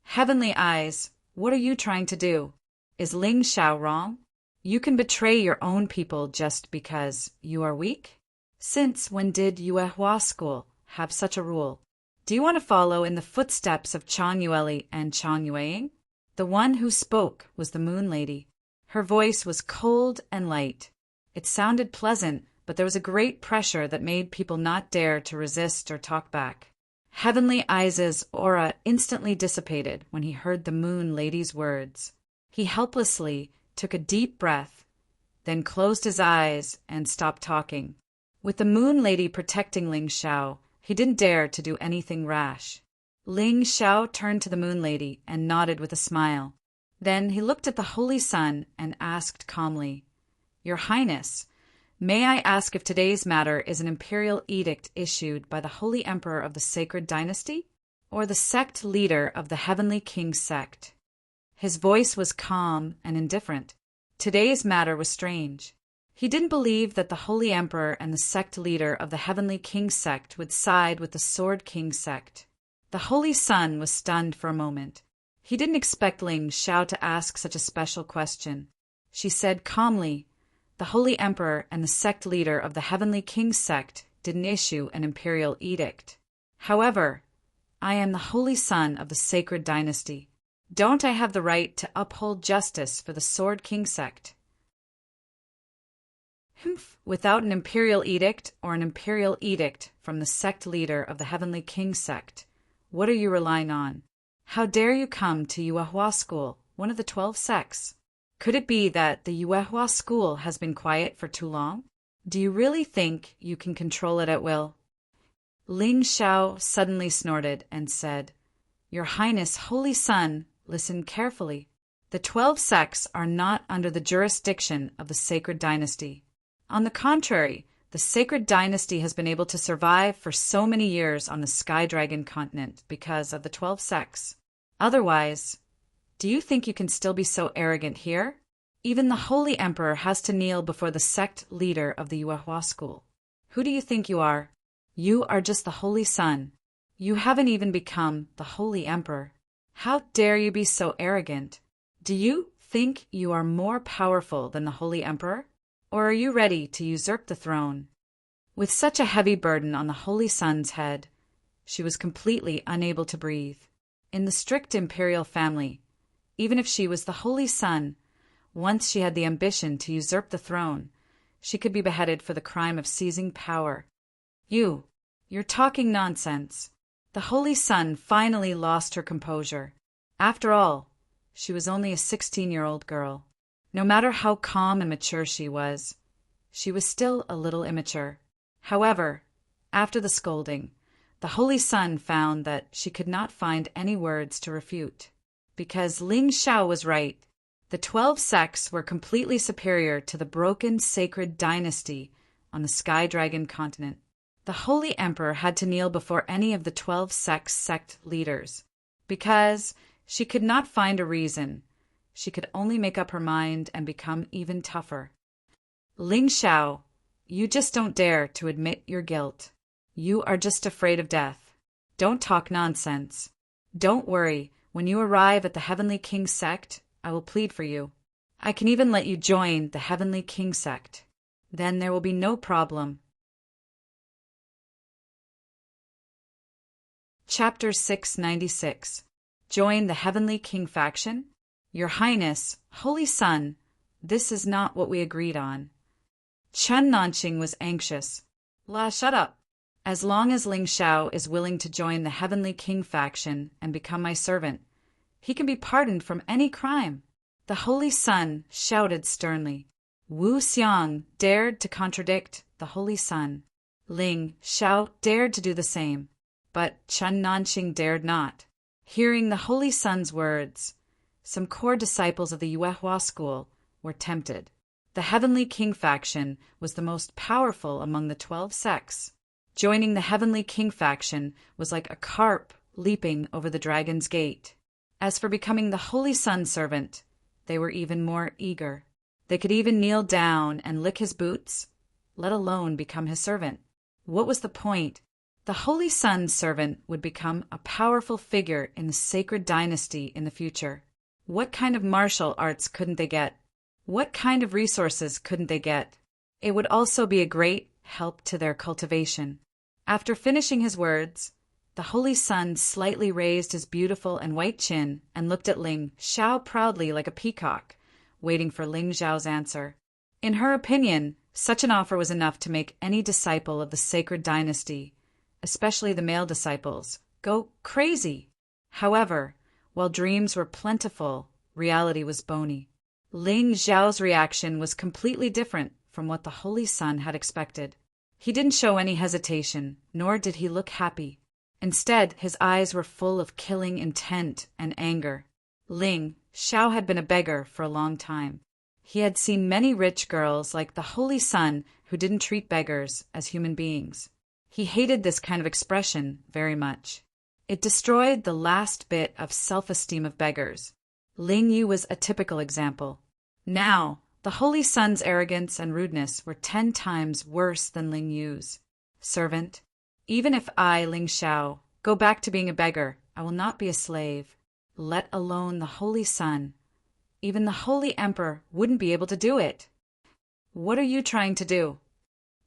Heavenly Eyes, what are you trying to do? Is Ling Xiao wrong? You can betray your own people just because you are weak? Since when did Yuehua school have such a rule? Do you want to follow in the footsteps of Chang Yueli and Chang Yueying? The one who spoke was the Moon Lady. Her voice was cold and light. It sounded pleasant, but there was a great pressure that made people not dare to resist or talk back. Heavenly Eyes' aura instantly dissipated when he heard the Moon Lady's words. He helplessly took a deep breath, then closed his eyes and stopped talking. With the Moon Lady protecting Ling Xiao, he didn't dare to do anything rash. Ling Xiao turned to the Moon Lady and nodded with a smile. Then he looked at the Holy Sun and asked calmly, Your Highness, may I ask if today's matter is an imperial edict issued by the Holy Emperor of the Sacred Dynasty, or the sect leader of the Heavenly King sect? His voice was calm and indifferent. Today's matter was strange. He didn't believe that the Holy Emperor and the sect leader of the Heavenly King sect would side with the Sword King sect. The Holy Sun was stunned for a moment. He didn't expect Ling Xiao to ask such a special question. She said calmly, "The Holy Emperor and the sect leader of the Heavenly King sect didn't issue an imperial edict. However, I am the Holy Sun of the Sacred Dynasty. Don't I have the right to uphold justice for the Sword King sect?" Without an imperial edict or an imperial edict from the sect leader of the Heavenly King sect, what are you relying on? How dare you come to Yuehua School, one of the 12 sects? Could it be that the Yuehua School has been quiet for too long? Do you really think you can control it at will? Ling Xiao suddenly snorted and said, "Your Highness, Holy Sun, listen carefully. The 12 sects are not under the jurisdiction of the Sacred Dynasty. On the contrary, the Sacred Dynasty has been able to survive for so many years on the Sky Dragon continent because of the 12 sects. Otherwise, do you think you can still be so arrogant here? Even the Holy Emperor has to kneel before the sect leader of the Yuehua School. Who do you think you are? You are just the Holy Sun. You haven't even become the Holy Emperor. How dare you be so arrogant? Do you think you are more powerful than the Holy Emperor? Or are you ready to usurp the throne?" With such a heavy burden on the Holy Sun's head, she was completely unable to breathe. In the strict imperial family, even if she was the Holy Sun, once she had the ambition to usurp the throne, she could be beheaded for the crime of seizing power. You're talking nonsense. The Holy Sun finally lost her composure. After all, she was only a 16-year-old girl. No matter how calm and mature she was still a little immature. However, after the scolding, the Holy Sun found that she could not find any words to refute. Because Ling Xiao was right. The 12 sects were completely superior to the broken sacred dynasty on the Sky Dragon continent. The Holy Emperor had to kneel before any of the 12 sect leaders. Because she could not find a reason, she could only make up her mind and become even tougher. Ling Xiao, you just don't dare to admit your guilt. You are just afraid of death. Don't talk nonsense. Don't worry, when you arrive at the Heavenly King sect, I will plead for you. I can even let you join the Heavenly King sect. Then there will be no problem. Chapter 696. Join the Heavenly King faction? Your Highness, Holy Sun, this is not what we agreed on. Chen Nanqing was anxious. Shut up. As long as Ling Xiao is willing to join the Heavenly King faction and become my servant, he can be pardoned from any crime. The Holy Sun shouted sternly. Wu Xiang dared to contradict the Holy Sun. Ling Xiao dared to do the same, but Chen Nanqing dared not. Hearing the Holy Sun's words, some core disciples of the Yuehua School were tempted. The Heavenly King faction was the most powerful among the 12 sects. Joining the Heavenly King faction was like a carp leaping over the dragon's gate. As for becoming the Holy Sun's servant, they were even more eager. They could even kneel down and lick his boots, let alone become his servant. What was the point? The Holy Sun's servant would become a powerful figure in the sacred dynasty in the future. What kind of martial arts couldn't they get? What kind of resources couldn't they get? It would also be a great help to their cultivation. After finishing his words, the Holy Sun slightly raised his beautiful and white chin and looked at Ling Xiao proudly like a peacock, waiting for Ling Xiao's answer. In her opinion, such an offer was enough to make any disciple of the sacred dynasty, especially the male disciples, go crazy. However, while dreams were plentiful, reality was bony. Ling Xiao's reaction was completely different from what the Holy Sun had expected. He didn't show any hesitation, nor did he look happy. Instead, his eyes were full of killing intent and anger. Ling Xiao had been a beggar for a long time. He had seen many rich girls like the Holy Sun who didn't treat beggars as human beings. He hated this kind of expression very much. It destroyed the last bit of self-esteem of beggars. Ling Yu was a typical example. Now, the Holy Sun's arrogance and rudeness were 10 times worse than Ling Yu's. Servant, even if I, Ling Xiao, go back to being a beggar, I will not be a slave, let alone the Holy Sun. Even the Holy Emperor wouldn't be able to do it. What are you trying to do?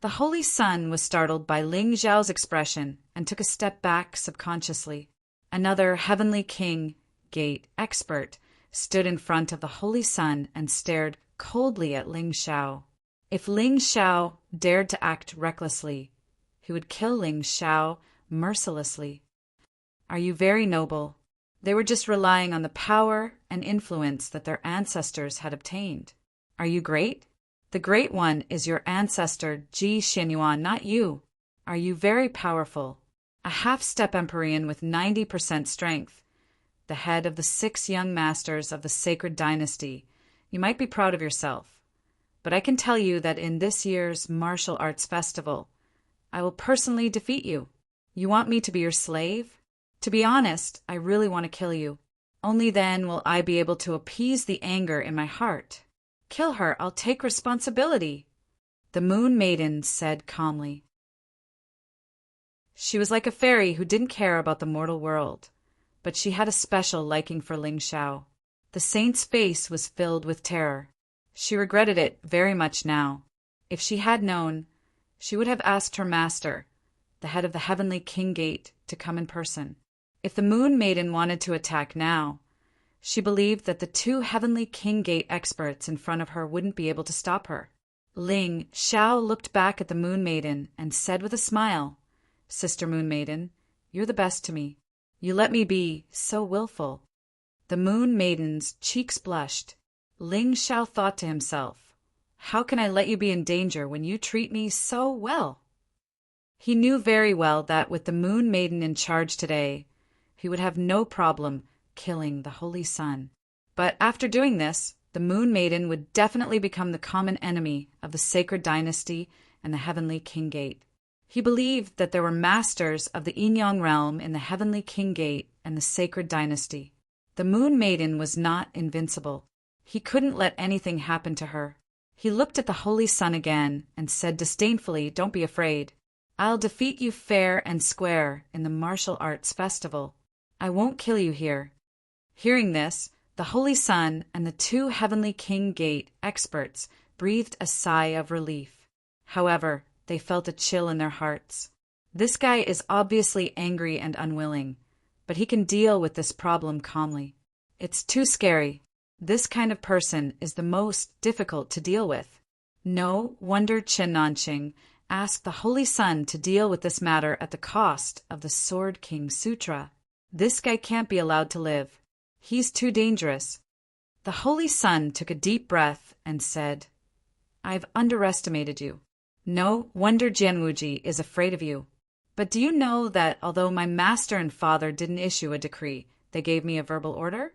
The Holy Sun was startled by Ling Xiao's expression and took a step back subconsciously. Another Heavenly King Gate expert stood in front of the Holy Sun and stared coldly at Ling Xiao. If Ling Xiao dared to act recklessly, he would kill Ling Xiao mercilessly. Are you very noble? They were just relying on the power and influence that their ancestors had obtained. Are you great? The Great One is your ancestor Ji Xinyuan, not you. Are you very powerful? A half-step Empyrean with 90% strength, the head of the 6 young masters of the sacred dynasty. You might be proud of yourself. But I can tell you that in this year's martial arts festival, I will personally defeat you. You want me to be your slave? To be honest, I really want to kill you. Only then will I be able to appease the anger in my heart. Kill her, I'll take responsibility, the Moon Maiden said calmly. She was like a fairy who didn't care about the mortal world, but she had a special liking for Ling Xiao. The saint's face was filled with terror. She regretted it very much now. If she had known, she would have asked her master, the head of the Heavenly King Gate, to come in person. If the Moon Maiden wanted to attack now, she believed that the 2 Heavenly King Gate experts in front of her wouldn't be able to stop her. Ling Xiao looked back at the Moon Maiden and said with a smile, Sister Moon Maiden, you're the best to me. You let me be so willful. The Moon Maiden's cheeks blushed. Ling Xiao thought to himself, how can I let you be in danger when you treat me so well? He knew very well that with the Moon Maiden in charge today, he would have no problem killing the Holy Sun. But after doing this, the Moon Maiden would definitely become the common enemy of the sacred dynasty and the Heavenly King Gate. He believed that there were masters of the Yin-Yang realm in the Heavenly King Gate and the sacred dynasty. The Moon Maiden was not invincible. He couldn't let anything happen to her. He looked at the Holy Sun again and said disdainfully, don't be afraid. I'll defeat you fair and square in the martial arts festival. I won't kill you here. Hearing this, the Holy Sun and the 2 Heavenly King Gate experts breathed a sigh of relief. However, they felt a chill in their hearts. This guy is obviously angry and unwilling, but he can deal with this problem calmly. It's too scary. This kind of person is the most difficult to deal with. No wonder Chen Nanqing asked the Holy Sun to deal with this matter at the cost of the Sword King Sutra. This guy can't be allowed to live. He's too dangerous. The Holy Sun took a deep breath and said, I've underestimated you. No wonder Jianwuji is afraid of you. But do you know that although my master and father didn't issue a decree, they gave me a verbal order?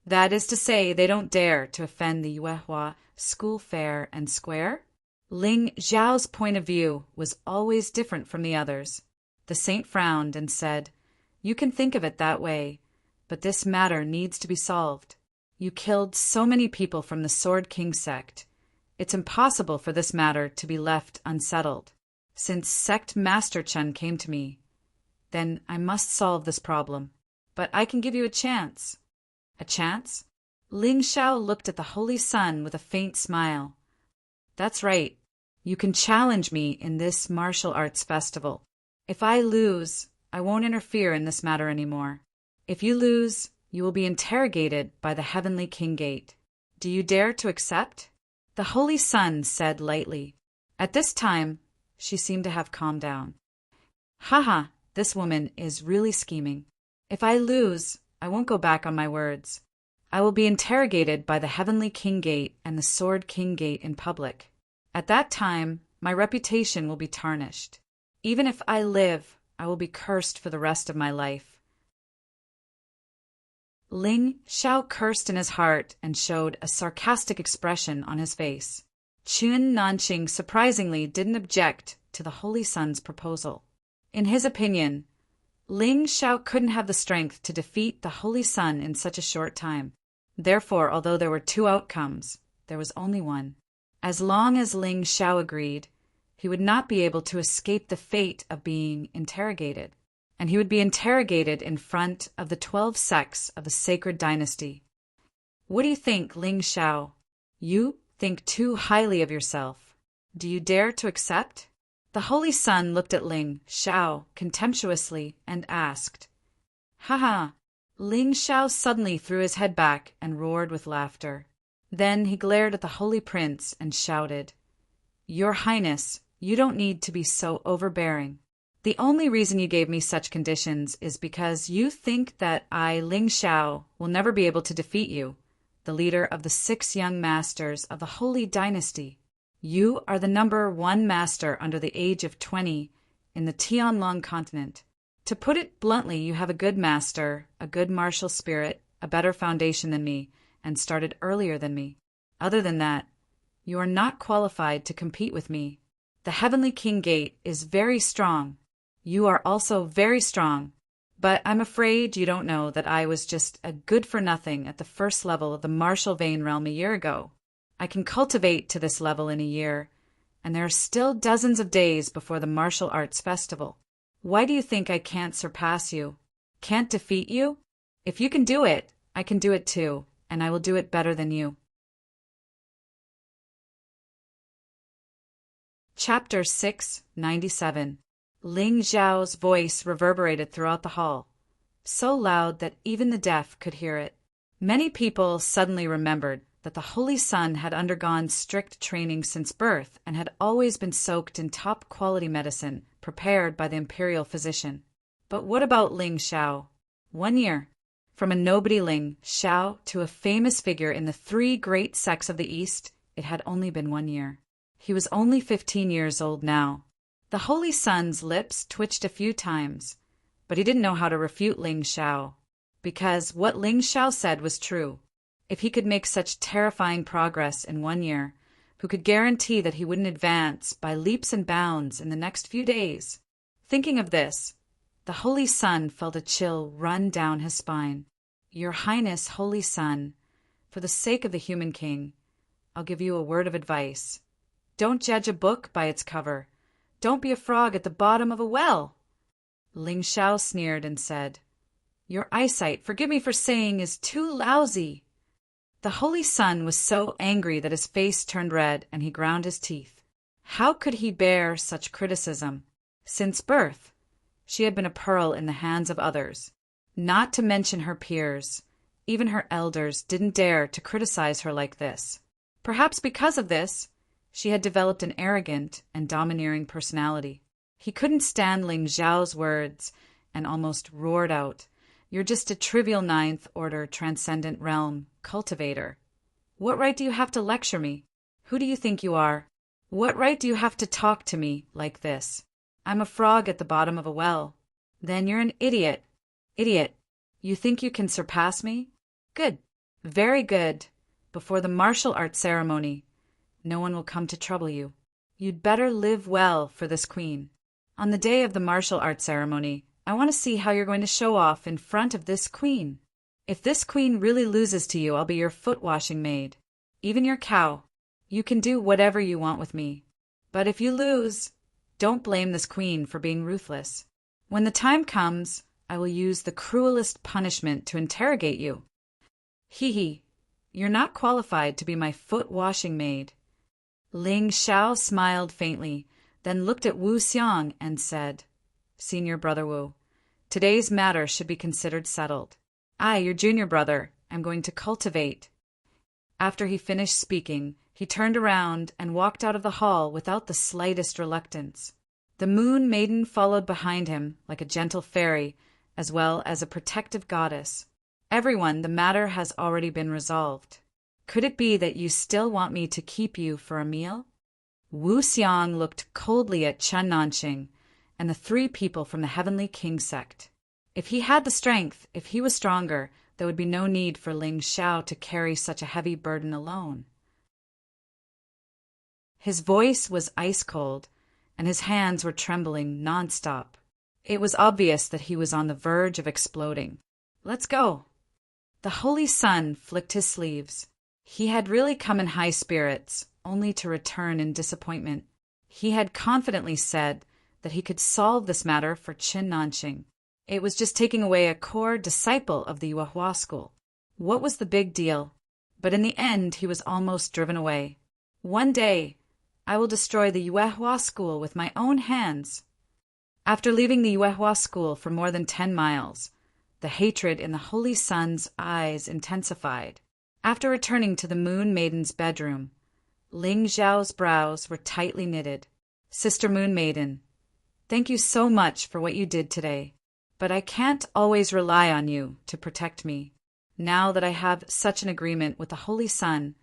That is to say, they don't dare to offend the Yuehua school fair and square? Ling Xiao's point of view was always different from the others. The saint frowned and said, You can think of it that way, but this matter needs to be solved. You killed so many people from the Sword King sect. It's impossible for this matter to be left unsettled. Since Sect Master Chen came to me, then I must solve this problem. But I can give you a chance. A chance? Ling Xiao looked at the Holy Sun with a faint smile. That's right. You can challenge me in this martial arts festival. If I lose, I won't interfere in this matter anymore. If you lose, you will be interrogated by the Heavenly King Gate. Do you dare to accept? The Holy Sun said lightly. At this time, she seemed to have calmed down. Haha, this woman is really scheming. If I lose, I won't go back on my words. I will be interrogated by the Heavenly King Gate and the Sword King Gate in public. At that time, my reputation will be tarnished. Even if I live, I will be cursed for the rest of my life. Ling Xiao cursed in his heart and showed a sarcastic expression on his face. Qun Nanqing surprisingly didn't object to the Holy Sun's proposal. In his opinion, Ling Xiao couldn't have the strength to defeat the Holy Sun in such a short time. Therefore, although there were two outcomes, there was only one. As long as Ling Xiao agreed, he would not be able to escape the fate of being interrogated, and he would be interrogated in front of the 12 sects of the sacred dynasty. What do you think, Ling Xiao? You think too highly of yourself. Do you dare to accept? The Holy Sun looked at Ling Xiao contemptuously and asked, "Haha." Ling Xiao suddenly threw his head back and roared with laughter. Then he glared at the Holy Prince and shouted, "Your Highness, you don't need to be so overbearing. The only reason you gave me such conditions is because you think that I, Ling Xiao, will never be able to defeat you, the leader of the 6 young masters of the Holy Dynasty. You are the number 1 master under the age of 20 in the Tianlong continent. To put it bluntly, you have a good master, a good martial spirit, a better foundation than me, and started earlier than me. Other than that, you are not qualified to compete with me. The Heavenly King Gate is very strong. You are also very strong, but I'm afraid you don't know that I was just a good-for-nothing at the first level of the martial vein realm a year ago. I can cultivate to this level in a year, and there are still dozens of days before the martial arts festival. Why do you think I can't surpass you? Can't defeat you? If you can do it, I can do it too, and I will do it better than you." Chapter 697. Ling Xiao's voice reverberated throughout the hall, so loud that even the deaf could hear it. Many people suddenly remembered that the Holy Sun had undergone strict training since birth and had always been soaked in top-quality medicine prepared by the imperial physician. But what about Ling Xiao? 1 year. From a nobody Ling Xiao to a famous figure in the 3 great sects of the East, it had only been 1 year. He was only 15 years old now. The Holy Sun's lips twitched a few times, but he didn't know how to refute Ling Xiao, because what Ling Xiao said was true. If he could make such terrifying progress in 1 year, who could guarantee that he wouldn't advance by leaps and bounds in the next few days? Thinking of this, the Holy Sun felt a chill run down his spine. "Your Highness, Holy Sun, for the sake of the human king, I'll give you a word of advice. Don't judge a book by its cover. Don't be a frog at the bottom of a well." Ling Xiao sneered and said, "Your eyesight, forgive me for saying, is too lousy." The Holy Sun was so angry that his face turned red and he ground his teeth. How could he bear such criticism? Since birth, she had been a pearl in the hands of others. Not to mention her peers, even her elders didn't dare to criticize her like this. Perhaps because of this, she had developed an arrogant and domineering personality. He couldn't stand Ling Xiao's words and almost roared out, "You're just a trivial 9th-order transcendent realm cultivator. What right do you have to lecture me? Who do you think you are? What right do you have to talk to me like this? I'm a frog at the bottom of a well." "Then you're an idiot." "Idiot. You think you can surpass me? Good. Very good. Before the martial arts ceremony, no one will come to trouble you. You'd better live well for this queen. On the day of the martial arts ceremony, I want to see how you're going to show off in front of this queen. If this queen really loses to you, I'll be your foot-washing maid. Even your cow. You can do whatever you want with me. But if you lose, don't blame this queen for being ruthless. When the time comes, I will use the cruelest punishment to interrogate you." "Hee. You're not qualified to be my foot-washing maid." Ling Xiao smiled faintly, then looked at Wu Xiang and said, "Senior brother Wu, today's matter should be considered settled. I, your junior brother, am going to cultivate." After he finished speaking, he turned around and walked out of the hall without the slightest reluctance. The Moon Maiden followed behind him like a gentle fairy, as well as a protective goddess. "Everyone, the matter has already been resolved. Could it be that you still want me to keep you for a meal?" Wu Xiang looked coldly at Chen Nanqing and the 3 people from the Heavenly King sect. If he had the strength, if he was stronger, there would be no need for Ling Xiao to carry such a heavy burden alone. His voice was ice-cold, and his hands were trembling non-stop. It was obvious that he was on the verge of exploding. "Let's go." The Holy Sun flicked his sleeves. He had really come in high spirits, only to return in disappointment. He had confidently said that he could solve this matter for Qin Nanxing. It was just taking away a core disciple of the Yuehua school. What was the big deal? But in the end, he was almost driven away. "One day, I will destroy the Yuehua school with my own hands." After leaving the Yuehua school for more than 10 miles, the hatred in the Holy Sun's eyes intensified. After returning to the Moon Maiden's bedroom, Ling Xiao's brows were tightly knitted. "Sister Moon Maiden, thank you so much for what you did today, but I can't always rely on you to protect me. Now that I have such an agreement with the Holy Sun,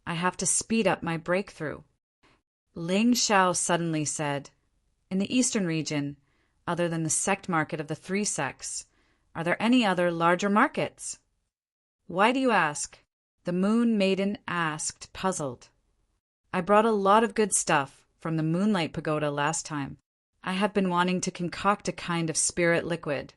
I have to speed up my breakthrough." Ling Xiao suddenly said, "In the eastern region, other than the sect market of the 3 sects, are there any other larger markets?" "Why do you ask?" the Moon Maiden asked, puzzled. "I brought a lot of good stuff from the Moonlight Pagoda last time. I have been wanting to concoct a kind of spirit liquid,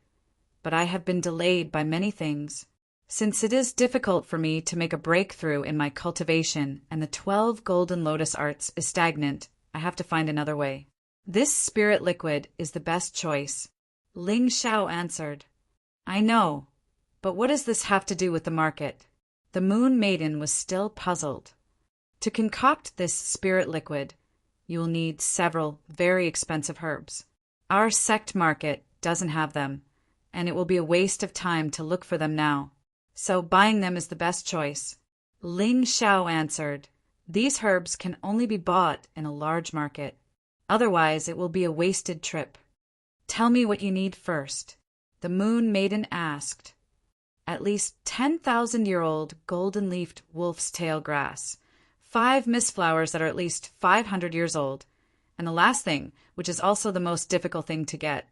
but I have been delayed by many things. Since it is difficult for me to make a breakthrough in my cultivation and the 12 golden lotus arts is stagnant, I have to find another way. This spirit liquid is the best choice." Ling Xiao answered. "I know, but what does this have to do with the market?" The Moon Maiden was still puzzled. "To concoct this spirit liquid, you will need several very expensive herbs. Our sect market doesn't have them, and it will be a waste of time to look for them now. So buying them is the best choice." Ling Xiao answered, "These herbs can only be bought in a large market. Otherwise, it will be a wasted trip. Tell me what you need first," the Moon Maiden asked. "At least 10,000-year-old golden-leafed wolf's tail grass, 5 mistflowers that are at least 500 years old, and the last thing, which is also the most difficult thing to get,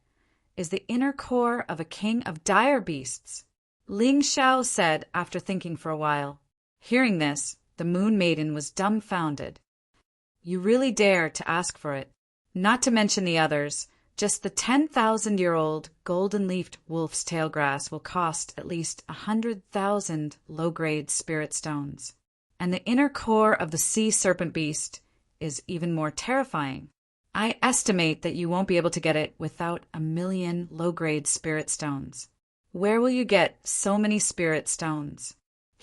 is the inner core of a king of dire beasts," Ling Xiao said after thinking for a while. Hearing this, the Moon Maiden was dumbfounded. "You really dare to ask for it? Not to mention the others, just the 10,000-year-old golden-leafed wolf's tail grass will cost at least 100,000 low-grade spirit stones. And the inner core of the sea serpent beast is even more terrifying. I estimate that you won't be able to get it without 1,000,000 low-grade spirit stones. Where will you get so many spirit stones?"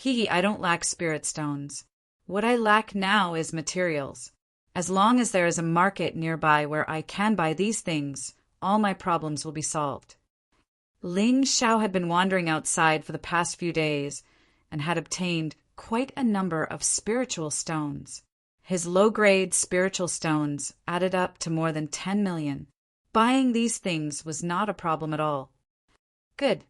I don't lack spirit stones. What I lack now is materials. As long as there is a market nearby where I can buy these things, all my problems will be solved." Ling Xiao had been wandering outside for the past few days and had obtained quite a number of spiritual stones. His low-grade spiritual stones added up to more than 10 million. Buying these things was not a problem at all. "Good.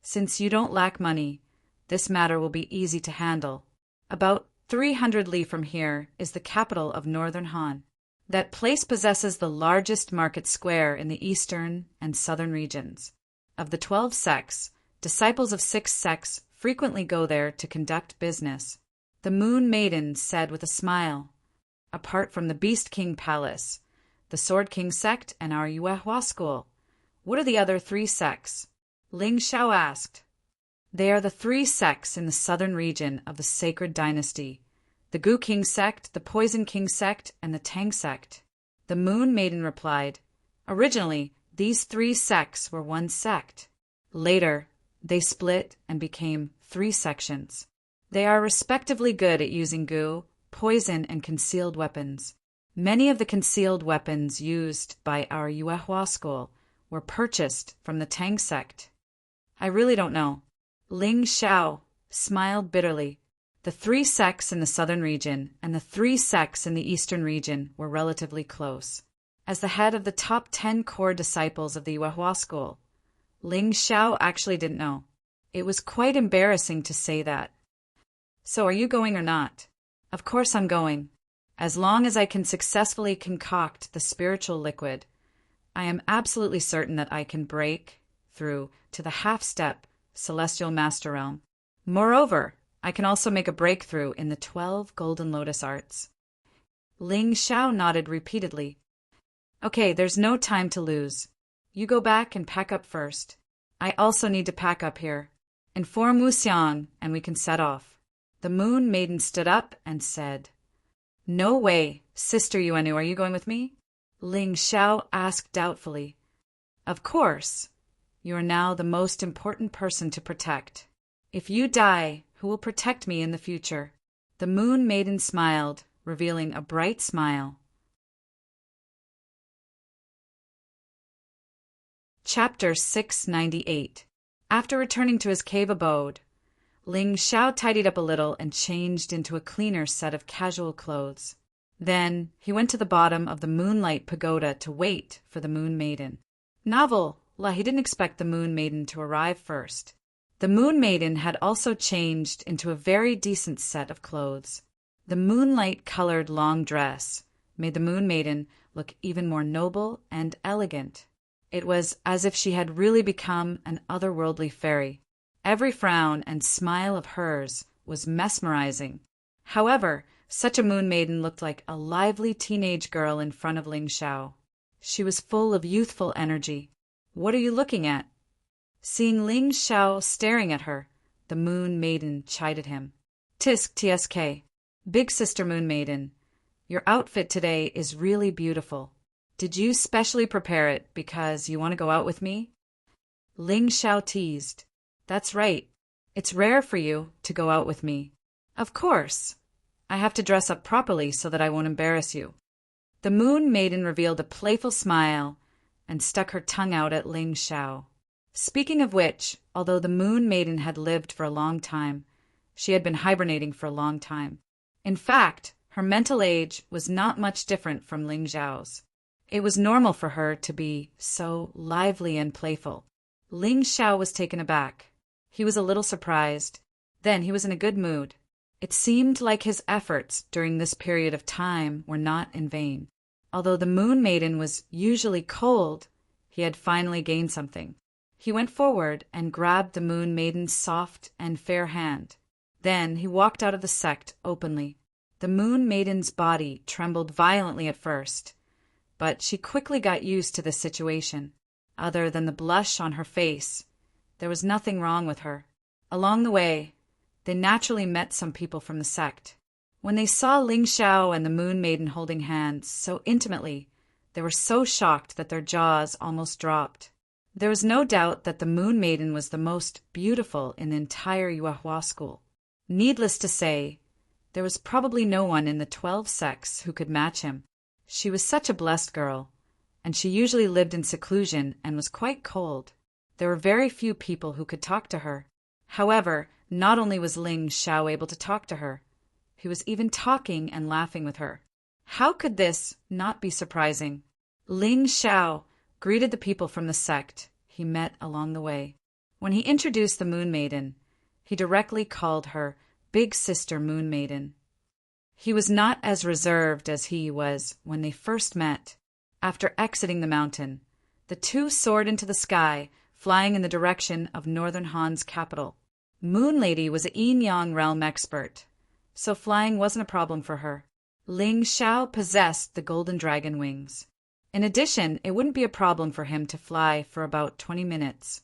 Since you don't lack money, this matter will be easy to handle. About 300 li from here is the capital of Northern Han. That place possesses the largest market square in the eastern and southern regions. Of the 12 sects, disciples of 6 sects frequently go there to conduct business," the Moon Maiden said with a smile. "Apart from the Beast King Palace, the Sword King sect, and our Yuehua school, what are the other 3 sects?" Ling Xiao asked. "They are the 3 sects in the southern region of the Sacred Dynasty, the Gu King sect, the Poison King sect, and the Tang sect," the Moon Maiden replied. "Originally, these 3 sects were one sect. Later, they split and became 3 sections. They are respectively good at using Gu, poison, and concealed weapons. Many of the concealed weapons used by our Yuehua school were purchased from the Tang sect." "I really don't know." Ling Xiao smiled bitterly. The 3 sects in the southern region and the 3 sects in the eastern region were relatively close. As the head of the top 10 core disciples of the Yuehua school, Ling Xiao actually didn't know. It was quite embarrassing to say that. "So are you going or not?" "Of course I'm going. As long as I can successfully concoct the spiritual liquid, I am absolutely certain that I can break through to the half step celestial master realm. Moreover, I can also make a breakthrough in the 12 golden lotus arts. Ling Xiao nodded repeatedly. Okay, there's no time to lose. You go back and pack up first. I also need to pack up here. Inform Wu Xiang, and we can set off. The Moon Maiden stood up and said, No way, Sister Yuenu, are you going with me? Ling Xiao asked doubtfully. Of course. You are now the most important person to protect. If you die, who will protect me in the future? The Moon Maiden smiled, revealing a bright smile. Chapter 698. After returning to his cave abode, Ling Xiao tidied up a little and changed into a cleaner set of casual clothes. Then he went to the bottom of the Moonlight Pagoda to wait for the Moon Maiden. He didn't expect the Moon Maiden to arrive first. The Moon Maiden had also changed into a very decent set of clothes. The moonlight-colored long dress made the Moon Maiden look even more noble and elegant. It was as if she had really become an otherworldly fairy. Every frown and smile of hers was mesmerizing. However, such a Moon Maiden looked like a lively teenage girl in front of Ling Xiao. She was full of youthful energy. What are you looking at? Seeing Ling Xiao staring at her, the Moon Maiden chided him. Tisk tsk. Big Sister Moon Maiden, your outfit today is really beautiful. Did you specially prepare it because you want to go out with me? Ling Xiao teased. That's right. It's rare for you to go out with me. Of course. I have to dress up properly so that I won't embarrass you. The Moon Maiden revealed a playful smile and stuck her tongue out at Ling Xiao. Speaking of which, although the Moon Maiden had lived for a long time, she had been hibernating for a long time. In fact, her mental age was not much different from Ling Xiao's. It was normal for her to be so lively and playful. Ling Xiao was taken aback. He was a little surprised. Then he was in a good mood. It seemed like his efforts during this period of time were not in vain. Although the Moon Maiden was usually cold, he had finally gained something. He went forward and grabbed the Moon Maiden's soft and fair hand. Then he walked out of the sect openly. The Moon Maiden's body trembled violently at first, but she quickly got used to the situation. Other than the blush on her face, there was nothing wrong with her. Along the way, they naturally met some people from the sect. When they saw Ling Xiao and the Moon Maiden holding hands so intimately, they were so shocked that their jaws almost dropped. There was no doubt that the Moon Maiden was the most beautiful in the entire Yuehua school. Needless to say, there was probably no one in the 12 sects who could match him. She was such a blessed girl, and she usually lived in seclusion and was quite cold. There were very few people who could talk to her. However, not only was Ling Xiao able to talk to her, he was even talking and laughing with her. How could this not be surprising? Ling Xiao greeted the people from the sect he met along the way. When he introduced the Moon Maiden, he directly called her Big Sister Moon Maiden. He was not as reserved as he was when they first met. After exiting the mountain, the two soared into the sky, flying in the direction of Northern Han's capital. Moon Lady was a yin-yang realm expert, so flying wasn't a problem for her. Ling Xiao possessed the golden dragon wings. In addition, it wouldn't be a problem for him to fly for about 20 minutes.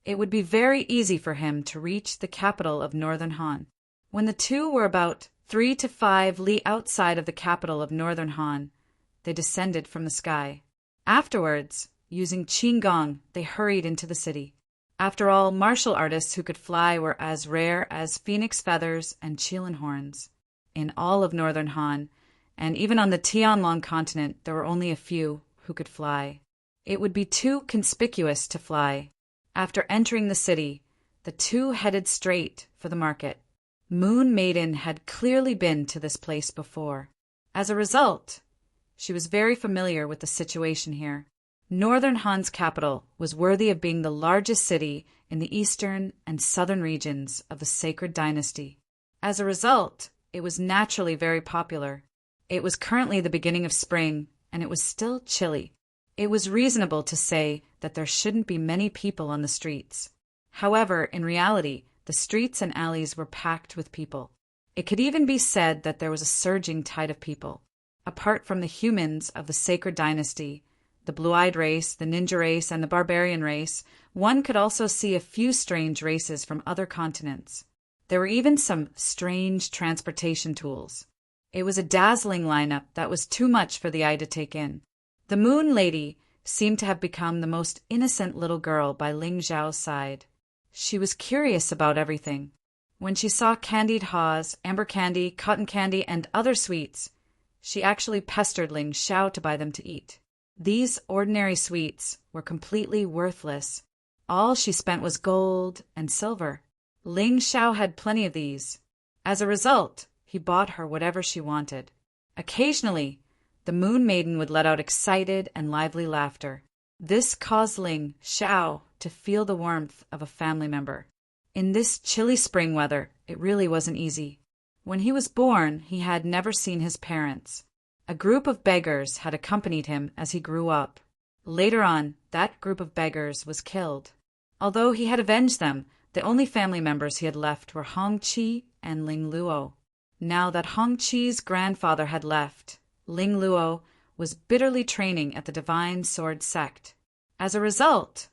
It would be very easy for him to reach the capital of Northern Han. When the two were about 3 to 5 li outside of the capital of Northern Han, they descended from the sky. Afterwards, using Qinggong, they hurried into the city. After all, martial artists who could fly were as rare as phoenix feathers and qilin horns. In all of Northern Han, and even on the Tianlong continent, there were only a few who could fly. It would be too conspicuous to fly. After entering the city, the two headed straight for the market. Moon Maiden had clearly been to this place before. As a result, she was very familiar with the situation here. Northern Han's capital was worthy of being the largest city in the eastern and southern regions of the Sacred Dynasty. As a result, it was naturally very popular. It was currently the beginning of spring, and it was still chilly. It was reasonable to say that there shouldn't be many people on the streets. However, in reality, the streets and alleys were packed with people. It could even be said that there was a surging tide of people. Apart from the humans of the Sacred Dynasty, the blue-eyed race, the ninja race, and the barbarian race, one could also see a few strange races from other continents. There were even some strange transportation tools. It was a dazzling lineup that was too much for the eye to take in. The Moon Lady seemed to have become the most innocent little girl by Ling Xiao's side. She was curious about everything. When she saw candied haws, amber candy, cotton candy, and other sweets, she actually pestered Ling Xiao to buy them to eat. These ordinary sweets were completely worthless. All she spent was gold and silver. Ling Xiao had plenty of these. As a result, he bought her whatever she wanted. Occasionally, the Moon Maiden would let out excited and lively laughter. This caused Ling Xiao to feel the warmth of a family member. In this chilly spring weather, it really wasn't easy. When he was born, he had never seen his parents. A group of beggars had accompanied him as he grew up. Later on, that group of beggars was killed. Although he had avenged them, the only family members he had left were Hong Qi and Ling Luo. Now that Hong Qi's grandfather had left, Ling Luo was bitterly training at the Divine Sword Sect. As a result,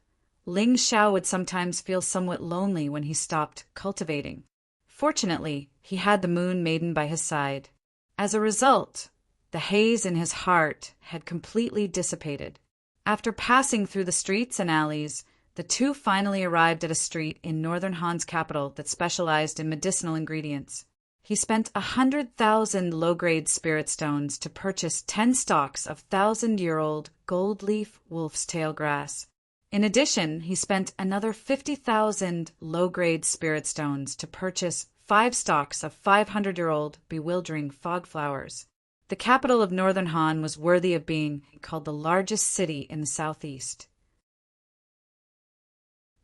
Ling Xiao would sometimes feel somewhat lonely when he stopped cultivating. Fortunately, he had the Moon Maiden by his side. As a result, the haze in his heart had completely dissipated. After passing through the streets and alleys, the two finally arrived at a street in northern Han's capital that specialized in medicinal ingredients. He spent 100,000 low-grade spirit stones to purchase 10 stalks of 1,000-year-old gold-leaf wolf's tail grass. In addition, he spent another 50,000 low-grade spirit stones to purchase 5 stalks of 500-year-old bewildering fog flowers. The capital of northern Han was worthy of being called the largest city in the southeast.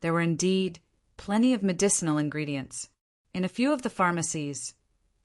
There were indeed plenty of medicinal ingredients. In a few of the pharmacies,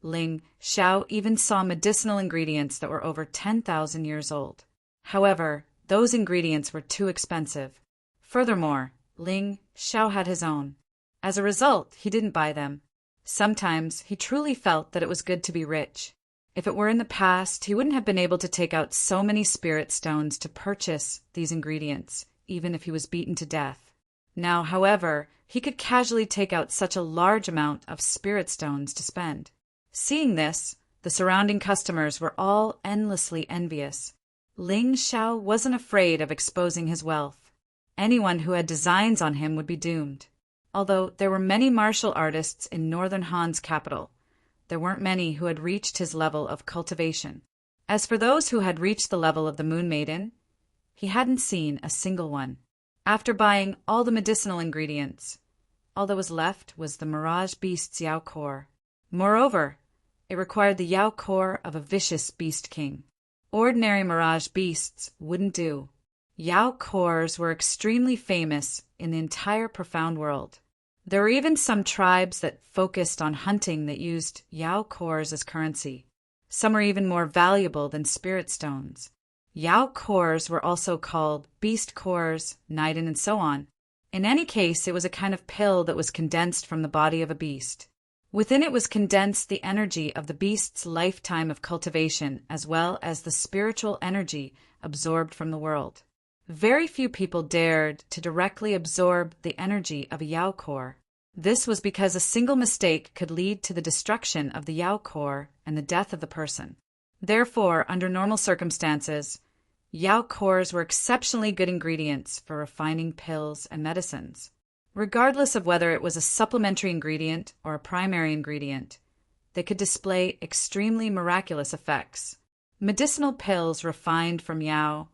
Ling Xiao even saw medicinal ingredients that were over 10,000 years old. However, those ingredients were too expensive. Furthermore, Ling Xiao had his own. As a result, he didn't buy them. Sometimes he truly felt that it was good to be rich. If it were in the past, he wouldn't have been able to take out so many spirit stones to purchase these ingredients, even if he was beaten to death. Now, however, he could casually take out such a large amount of spirit stones to spend. Seeing this, the surrounding customers were all endlessly envious. Ling Xiao wasn't afraid of exposing his wealth. Anyone who had designs on him would be doomed. Although there were many martial artists in northern Han's capital, there weren't many who had reached his level of cultivation. As for those who had reached the level of the Moon Maiden, he hadn't seen a single one. After buying all the medicinal ingredients, all that was left was the Mirage Beast's Yao core. Moreover, it required the Yao core of a vicious beast king. Ordinary Mirage Beasts wouldn't do. Yao cores were extremely famous in the entire profound world. There were even some tribes that focused on hunting that used Yao cores as currency. Some were even more valuable than spirit stones. Yao cores were also called beast cores, Niden, and so on. In any case, it was a kind of pill that was condensed from the body of a beast. Within it was condensed the energy of the beast's lifetime of cultivation as well as the spiritual energy absorbed from the world. Very few people dared to directly absorb the energy of a Yao core. This was because a single mistake could lead to the destruction of the Yao core and the death of the person. Therefore, under normal circumstances, Yao cores were exceptionally good ingredients for refining pills and medicines. Regardless of whether it was a supplementary ingredient or a primary ingredient, they could display extremely miraculous effects. Medicinal pills refined from Yao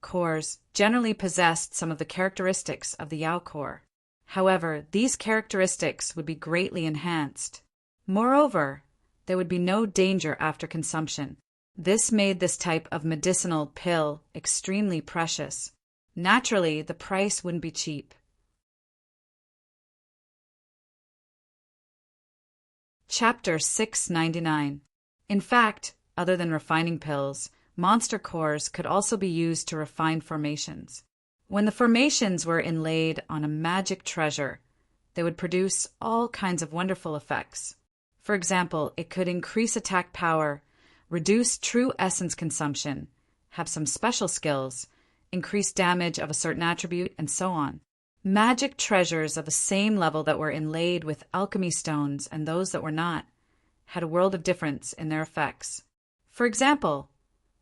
cores generally possessed some of the characteristics of the Yao core. However, these characteristics would be greatly enhanced. Moreover, there would be no danger after consumption. This made this type of medicinal pill extremely precious. Naturally, the price wouldn't be cheap. Chapter 699. In fact, other than refining pills, monster cores could also be used to refine formations. When the formations were inlaid on a magic treasure, they would produce all kinds of wonderful effects. For example, it could increase attack power, reduce true essence consumption, have some special skills, increase damage of a certain attribute, and so on. Magic treasures of the same level that were inlaid with alchemy stones and those that were not had a world of difference in their effects. For example,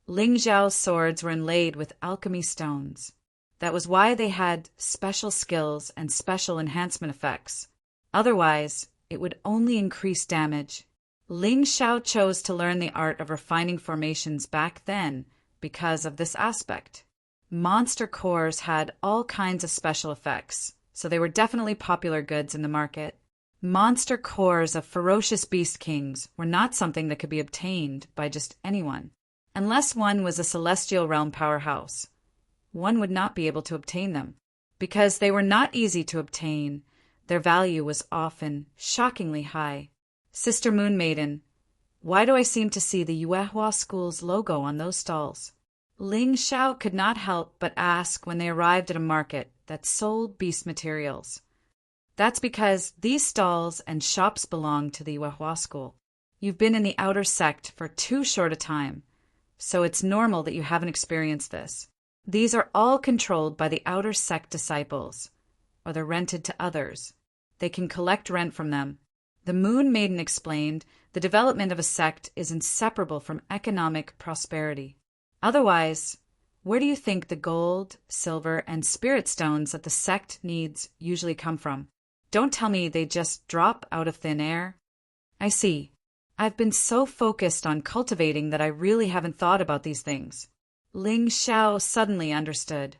Ling Zhao's swords were inlaid with alchemy stones. That was why they had special skills and special enhancement effects. Otherwise, it would only increase damage. Ling Zhao chose to learn the art of refining formations back then because of this aspect. Monster cores had all kinds of special effects, so they were definitely popular goods in the market. Monster cores of ferocious beast kings were not something that could be obtained by just anyone. Unless one was a celestial realm powerhouse, one would not be able to obtain them. Because they were not easy to obtain, their value was often shockingly high. Sister Moon Maiden, why do I seem to see the Yuehua School's logo on those stalls? Ling Zhao could not help but ask when they arrived at a market that sold beast materials. That's because these stalls and shops belong to the Yuehua School. You've been in the outer sect for too short a time, so it's normal that you haven't experienced this. These are all controlled by the outer sect disciples, or they're rented to others. They can collect rent from them. The Moon Maiden explained the development of a sect is inseparable from economic prosperity. Otherwise, where do you think the gold, silver, and spirit stones that the sect needs usually come from? Don't tell me they just drop out of thin air. I see. I've been so focused on cultivating that I really haven't thought about these things. Ling Zhao suddenly understood.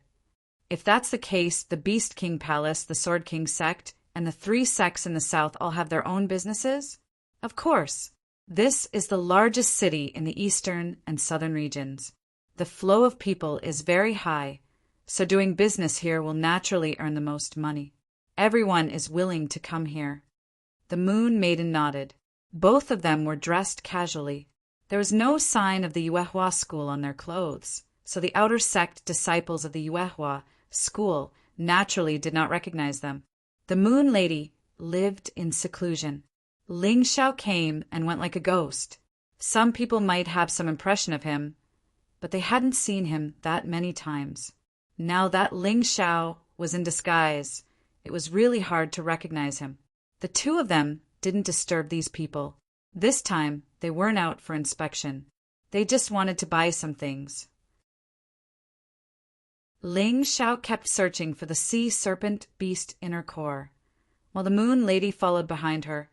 If that's the case, the Beast King Palace, the Sword King sect, and the 3 sects in the south all have their own businesses? Of course. This is the largest city in the eastern and southern regions. The flow of people is very high, so doing business here will naturally earn the most money. Everyone is willing to come here. The Moon Maiden nodded. Both of them were dressed casually. There was no sign of the Yuehua School on their clothes, so the outer sect disciples of the Yuehua School naturally did not recognize them. The Moon Lady lived in seclusion. Ling Zhao came and went like a ghost. Some people might have some impression of him, but they hadn't seen him that many times. Now that Ling Zhao was in disguise, it was really hard to recognize him. The two of them didn't disturb these people. This time, they weren't out for inspection. They just wanted to buy some things. Ling Zhao kept searching for the sea serpent beast inner core, while the Moon Lady followed behind her,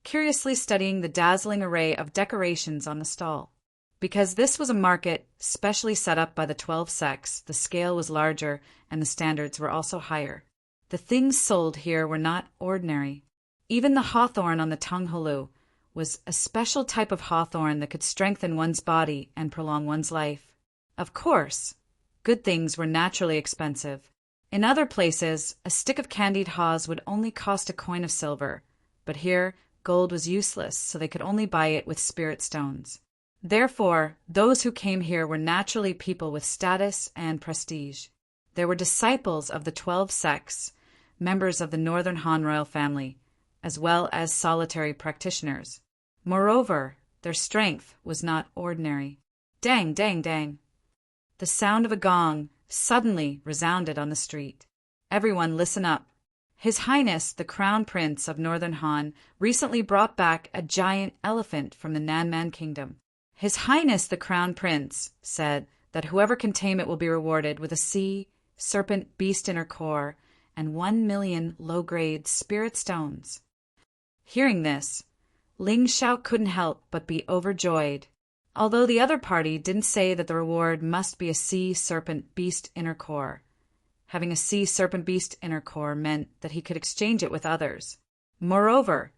curiously studying the dazzling array of decorations on the stall. Because this was a market specially set up by the 12 sects, the scale was larger and the standards were also higher. The things sold here were not ordinary. Even the hawthorn on the Tunghulu was a special type of hawthorn that could strengthen one's body and prolong one's life. Of course, good things were naturally expensive. In other places, a stick of candied haws would only cost a coin of silver, but here gold was useless, so they could only buy it with spirit stones. Therefore, those who came here were naturally people with status and prestige. There were disciples of the 12 sects, members of the Northern Han royal family, as well as solitary practitioners. Moreover, their strength was not ordinary. Dang, dang, dang. The sound of a gong suddenly resounded on the street. Everyone listen up. His Highness, the Crown Prince of Northern Han, recently brought back a giant elephant from the Nanman Kingdom. His Highness the Crown Prince said that whoever can tame it will be rewarded with a sea serpent beast inner core and 1 million low-grade spirit stones. Hearing this, Ling Zhao couldn't help but be overjoyed. Although the other party didn't say that the reward must be a sea serpent beast inner core. Having a sea serpent beast inner core meant that he could exchange it with others. Moreover,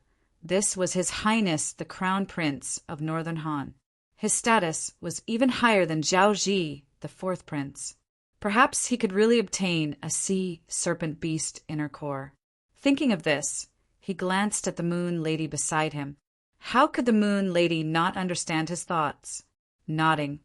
this was His Highness the Crown Prince of Northern Han. His status was even higher than Zhao Ji, the 4th prince. Perhaps he could really obtain a sea serpent beast inner core. Thinking of this, he glanced at the Moon Lady beside him. How could the Moon Lady not understand his thoughts? Nodding,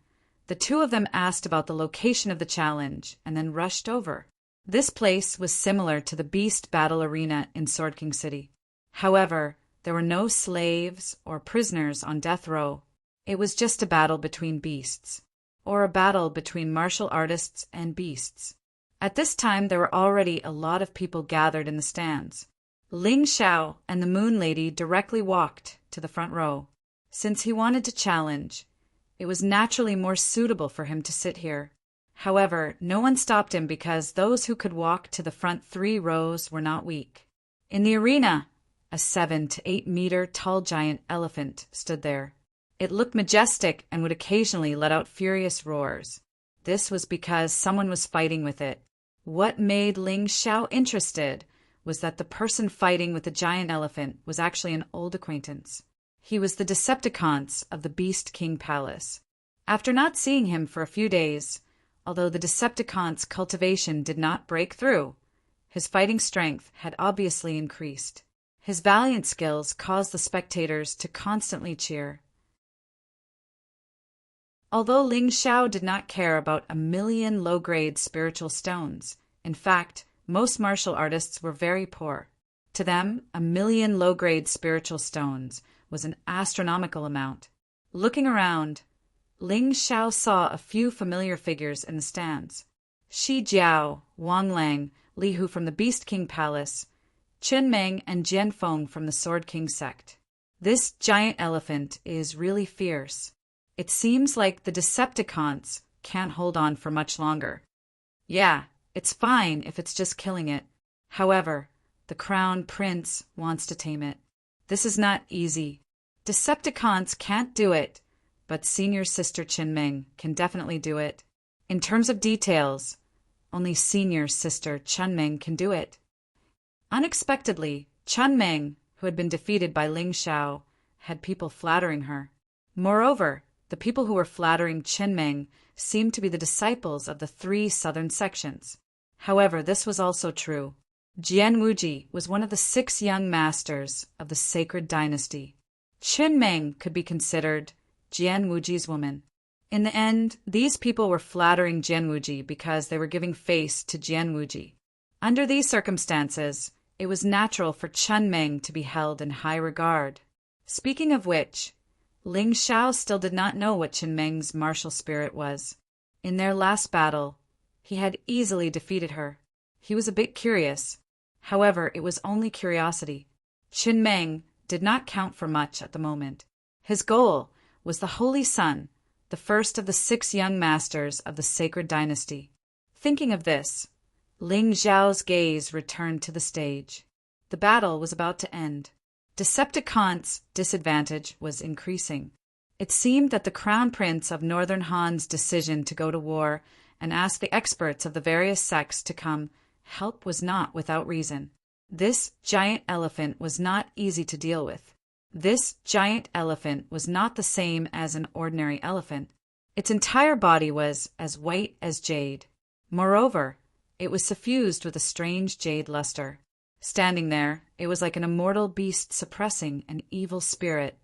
The two of them asked about the location of the challenge and then rushed over. This place was similar to the Beast Battle Arena in Sword King City. However, there were no slaves or prisoners on death row. It was just a battle between beasts, or a battle between martial artists and beasts. At this time, there were already a lot of people gathered in the stands. Ling Xiao and the Moon Lady directly walked to the front row. Since he wanted to challenge, it was naturally more suitable for him to sit here. However, no one stopped him because those who could walk to the front 3 rows were not weak. In the arena, a 7 to 8 meter tall giant elephant stood there. It looked majestic and would occasionally let out furious roars. This was because someone was fighting with it. What made Ling Xiao interested was that the person fighting with the giant elephant was actually an old acquaintance. He was the Decepticons of the Beast King Palace. After not seeing him for a few days, although the Decepticons' cultivation did not break through, his fighting strength had obviously increased. His valiant skills caused the spectators to constantly cheer. Although Ling Xiao did not care about 1,000,000 low-grade spiritual stones, in fact, most martial artists were very poor. To them, 1,000,000 low-grade spiritual stones was an astronomical amount. Looking around, Ling Xiao saw a few familiar figures in the stands. Shi Jiao, Wang Lang, Li Hu from the Beast King Palace, Chen Meng and Jian Feng from the Sword King sect. This giant elephant is really fierce. It seems like the Decepticons can't hold on for much longer. Yeah, it's fine if it's just killing it. However, the Crown Prince wants to tame it. This is not easy. Decepticons can't do it, but Senior Sister Chen Meng can definitely do it. In terms of details, only Senior Sister Chen Meng can do it. Unexpectedly, Chen Meng, who had been defeated by Ling Xiao, had people flattering her. Moreover, the people who were flattering Chen Meng seemed to be the disciples of the 3 southern sections. However, this was also true. Jian Wuji was one of the 6 young masters of the sacred dynasty. Chen Meng could be considered Jian Wuji's woman. In the end, these people were flattering Jian Wuji because they were giving face to Jian Wuji. Under these circumstances, it was natural for Chen Meng to be held in high regard. Speaking of which, Ling Xiao still did not know what Chen Meng's martial spirit was. In their last battle, he had easily defeated her. He was a bit curious. However, it was only curiosity. Chen Meng did not count for much at the moment. His goal was the Holy Sun, the first of the 6 young masters of the sacred dynasty. Thinking of this, Ling Xiao's gaze returned to the stage. The battle was about to end. Decepticons' disadvantage was increasing. It seemed that the Crown Prince of Northern Han's decision to go to war and ask the experts of the various sects to come help was not without reason. This giant elephant was not easy to deal with. This giant elephant was not the same as an ordinary elephant. Its entire body was as white as jade. Moreover, it was suffused with a strange jade luster. Standing there, it was like an immortal beast suppressing an evil spirit.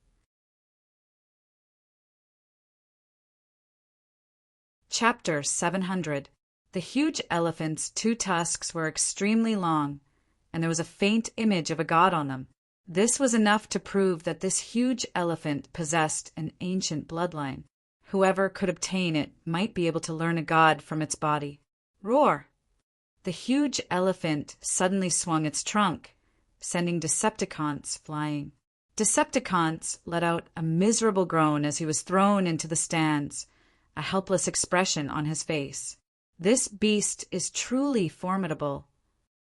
Chapter 700. The huge elephant's 2 tusks were extremely long, and there was a faint image of a god on them. This was enough to prove that this huge elephant possessed an ancient bloodline. Whoever could obtain it might be able to learn a god from its body. Roar! The huge elephant suddenly swung its trunk, sending Decepticons flying. Decepticons let out a miserable groan as he was thrown into the stands, a helpless expression on his face. This beast is truly formidable.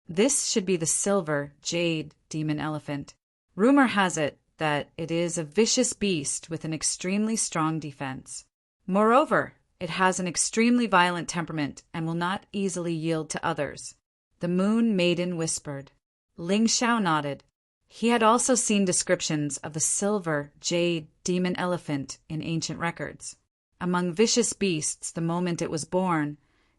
This should be the silver jade demon elephant. Rumor has it that it is a vicious beast with an extremely strong defense. Moreover, it has an extremely violent temperament and will not easily yield to others. The Moon Maiden whispered. Ling Xiao nodded. He had also seen descriptions of the silver jade demon elephant in ancient records. Among vicious beasts, the moment it was born,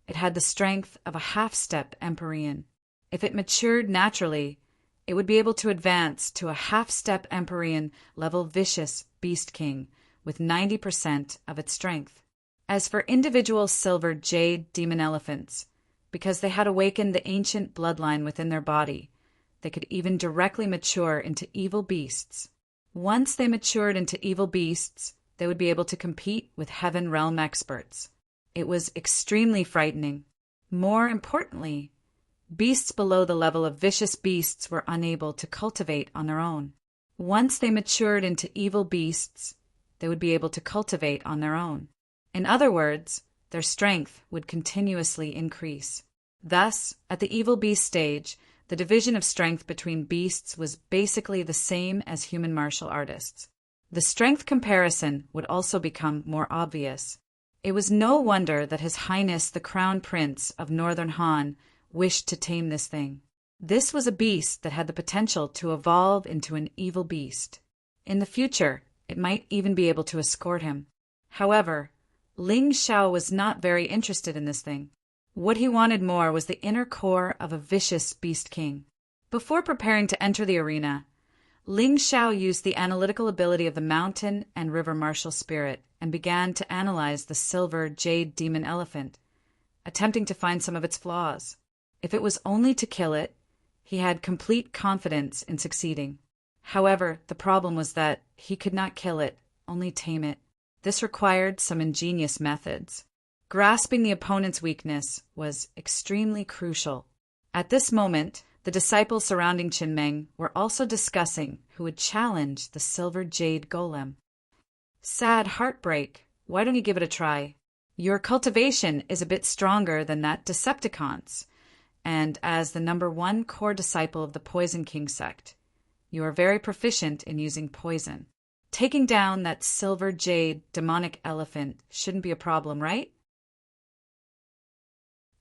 it had the strength of a half-step Empyrean. If it matured naturally, it would be able to advance to a half-step Empyrean level vicious beast king with 90% of its strength. As for individual silver jade demon elephants, because they had awakened the ancient bloodline within their body, they could even directly mature into evil beasts. Once they matured into evil beasts, they would be able to compete with Heaven Realm experts. It was extremely frightening. More importantly, beasts below the level of vicious beasts were unable to cultivate on their own. Once they matured into evil beasts, they would be able to cultivate on their own. In other words, their strength would continuously increase. Thus, at the evil beast stage, the division of strength between beasts was basically the same as human martial artists. The strength comparison would also become more obvious. It was no wonder that His Highness the Crown Prince of Northern Han wished to tame this thing. This was a beast that had the potential to evolve into an evil beast. In the future, it might even be able to escort him. However, Ling Xiao was not very interested in this thing. What he wanted more was the inner core of a vicious beast king. Before preparing to enter the arena, Ling Xiao used the analytical ability of the mountain and river martial spirit and began to analyze the silver jade demon elephant, attempting to find some of its flaws. If it was only to kill it, he had complete confidence in succeeding. However, the problem was that he could not kill it, only tame it. This required some ingenious methods. Grasping the opponent's weakness was extremely crucial. At this moment, the disciples surrounding Qin were also discussing who would challenge the silver jade golem. Sad heartbreak. Why don't you give it a try? Your cultivation is a bit stronger than that Decepticon's, and as the #1 core disciple of the Poison King sect, you are very proficient in using poison. Taking down that silver jade demonic elephant shouldn't be a problem, right?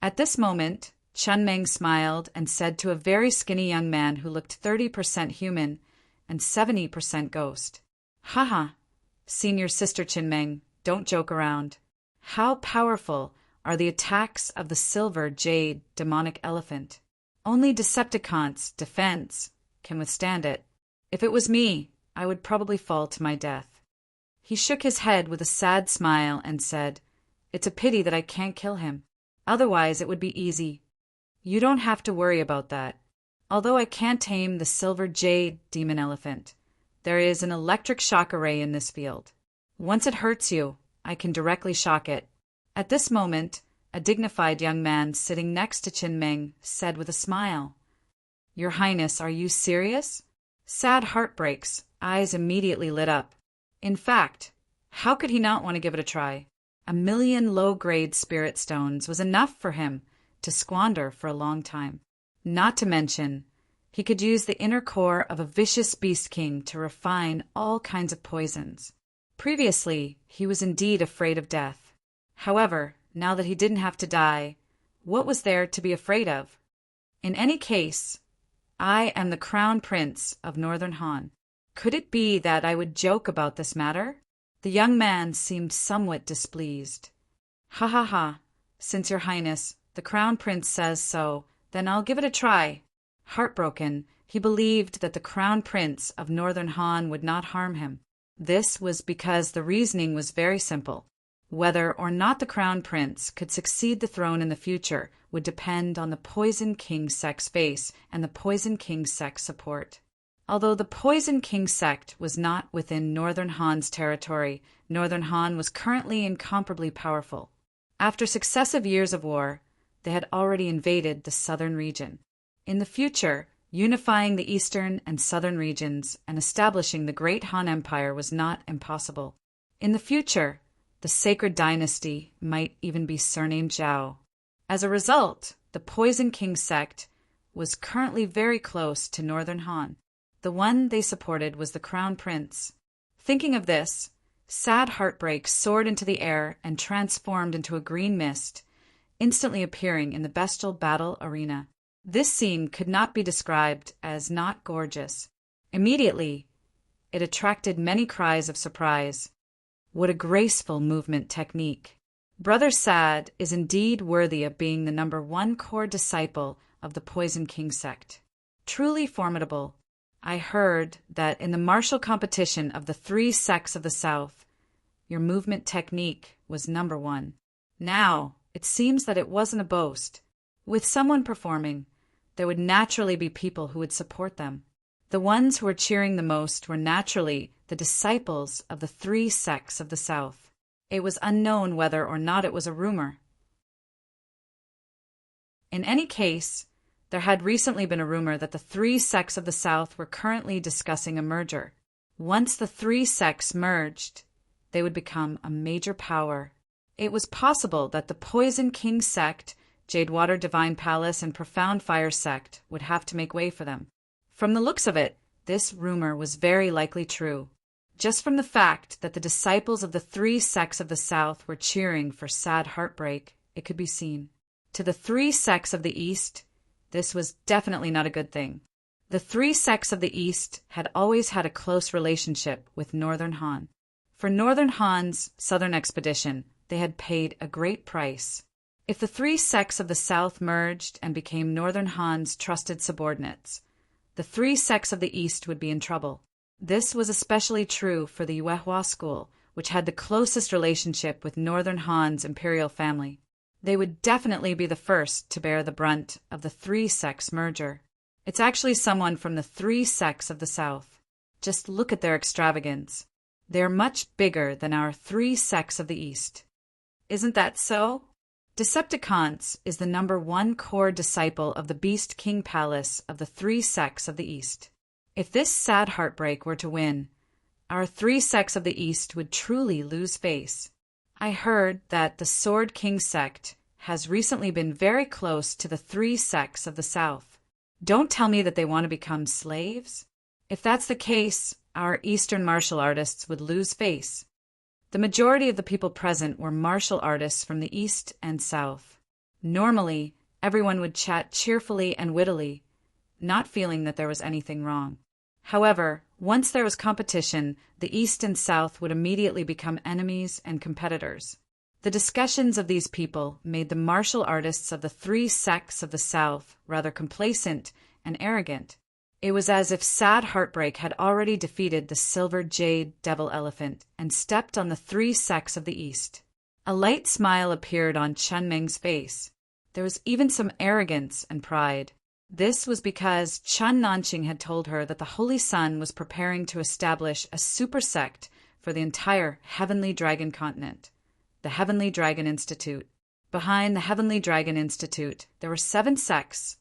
At this moment, Chun Meng smiled and said to a very skinny young man who looked 30% human and 70% ghost, "Haha, Senior Sister Chin Meng, don't joke around. How powerful are the attacks of the silver jade demonic elephant? Only Decepticon's defense can withstand it. If it was me, I would probably fall to my death." He shook his head with a sad smile and said, "It's a pity that I can't kill him. Otherwise it would be easy. You don't have to worry about that. Although I can't tame the silver jade demon elephant, there is an electric shock array in this field. Once it hurts you, I can directly shock it." At this moment, a dignified young man sitting next to Qin Meng said with a smile, "Your Highness, are you serious?" Sad Heartbreak's eyes immediately lit up. In fact, how could he not want to give it a try? 1,000,000 low-grade spirit stones was enough for him to squander for a long time. Not to mention, he could use the inner core of a vicious beast king to refine all kinds of poisons. Previously, he was indeed afraid of death. However, now that he didn't have to die, what was there to be afraid of? In any case, I am the Crown Prince of Northern Han. Could it be that I would joke about this matter? The young man seemed somewhat displeased. "Ha ha ha, since your Highness, the Crown Prince says so, then I'll give it a try." Heartbroken, he believed that the Crown Prince of Northern Han would not harm him. This was because the reasoning was very simple. Whether or not the Crown Prince could succeed the throne in the future would depend on the Poison King sect's face and the Poison King sect's support. Although the Poison King sect was not within Northern Han's territory, Northern Han was currently incomparably powerful. After successive years of war, they had already invaded the southern region. In the future, unifying the eastern and southern regions and establishing the Great Han Empire was not impossible. In the future, the Sacred Dynasty might even be surnamed Zhao. As a result, the Poison King sect was currently very close to Northern Han. The one they supported was the Crown Prince. Thinking of this, Sad Heartbreak soared into the air and transformed into a green mist, instantly appearing in the bestial battle arena. This scene could not be described as not gorgeous. Immediately, it attracted many cries of surprise. What a graceful movement technique! Brother Sad is indeed worthy of being the #1 core disciple of the Poison King sect. Truly formidable. I heard that in the martial competition of the 3 sects of the South, your movement technique was number one. Now, it seems that it wasn't a boast. With someone performing, there would naturally be people who would support them. The ones who were cheering the most were naturally the disciples of the three sects of the South. It was unknown whether or not it was a rumor. In any case, there had recently been a rumor that the three sects of the South were currently discussing a merger. Once the three sects merged, they would become a major power. It was possible that the Poison King sect, Jadewater Divine Palace, and Profound Fire sect would have to make way for them. From the looks of it, this rumor was very likely true. Just from the fact that the disciples of the three sects of the South were cheering for Sad Heartbreak, it could be seen. To the three sects of the East, this was definitely not a good thing. The three sects of the East had always had a close relationship with Northern Han. For Northern Han's southern expedition, they had paid a great price. If the three sects of the South merged and became Northern Han's trusted subordinates, the three sects of the East would be in trouble. This was especially true for the Yuehua school, which had the closest relationship with Northern Han's imperial family. They would definitely be the first to bear the brunt of the three sects merger. It's actually someone from the three sects of the South. Just look at their extravagance. They're much bigger than our three sects of the East. Isn't that so? Decepticons is the number one core disciple of the Beast King Palace of the three sects of the East. If this Sad Heartbreak were to win, our three sects of the East would truly lose face. I heard that the Sword King sect has recently been very close to the three sects of the South. Don't tell me that they want to become slaves. If that's the case, our Eastern martial artists would lose face. The majority of the people present were martial artists from the East and South. Normally, everyone would chat cheerfully and wittily, not feeling that there was anything wrong. However, once there was competition, the East and South would immediately become enemies and competitors. The discussions of these people made the martial artists of the three sects of the South rather complacent and arrogant. It was as if Sad Heartbreak had already defeated the Silver Jade Devil Elephant and stepped on the three sects of the East. A light smile appeared on Chunmeng's face. There was even some arrogance and pride. This was because Chun Nanqing had told her that the Holy Sun was preparing to establish a super sect for the entire Heavenly Dragon continent, the Heavenly Dragon Institute. Behind the Heavenly Dragon Institute, there were 7 sects: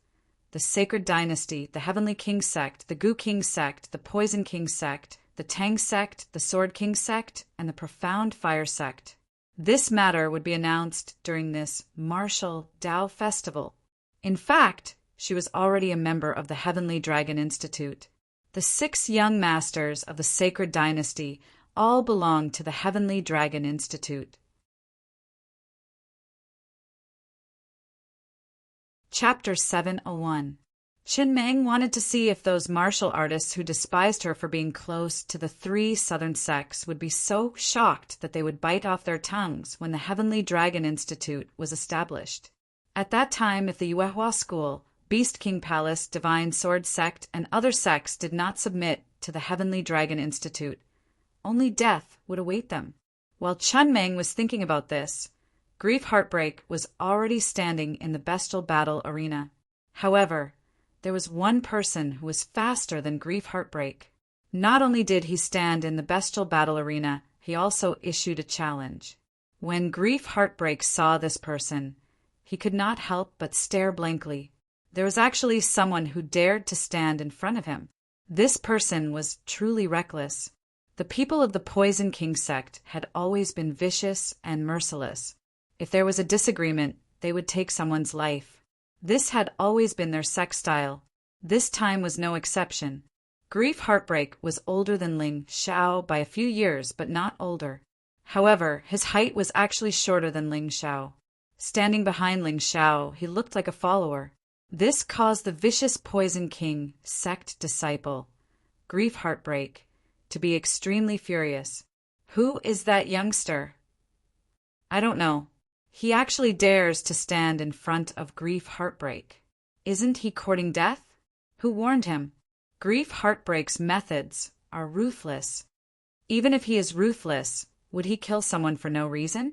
the Sacred Dynasty, the Heavenly King sect, the Gu King sect, the Poison King sect, the Tang sect, the Sword King sect, and the Profound Fire sect. This matter would be announced during this martial Tao festival. In fact, she was already a member of the Heavenly Dragon Institute. The 6 young masters of the Sacred Dynasty all belonged to the Heavenly Dragon Institute. Chapter 701. Chunmeng wanted to see if those martial artists who despised her for being close to the 3 southern sects would be so shocked that they would bite off their tongues when the Heavenly Dragon Institute was established. At that time, if the Yuehua school, Beast King Palace, Divine Sword Sect, and other sects did not submit to the Heavenly Dragon Institute, only death would await them. While Chunmeng was thinking about this, Grief Heartbreak was already standing in the bestial battle arena. However, there was one person who was faster than Grief Heartbreak. Not only did he stand in the bestial battle arena, he also issued a challenge. When Grief Heartbreak saw this person, he could not help but stare blankly. There was actually someone who dared to stand in front of him. This person was truly reckless. The people of the Poison King sect had always been vicious and merciless. If there was a disagreement, they would take someone's life. This had always been their sect style. This time was no exception. Grief Heartbreak was older than Ling Xiao by a few years, but not older. However, his height was actually shorter than Ling Xiao. Standing behind Ling Xiao, he looked like a follower. This caused the vicious Poison King sect disciple, Grief Heartbreak, to be extremely furious. Who is that youngster? I don't know. He actually dares to stand in front of Grief Heartbreak. Isn't he courting death? Who warned him? Grief Heartbreak's methods are ruthless. Even if he is ruthless, would he kill someone for no reason?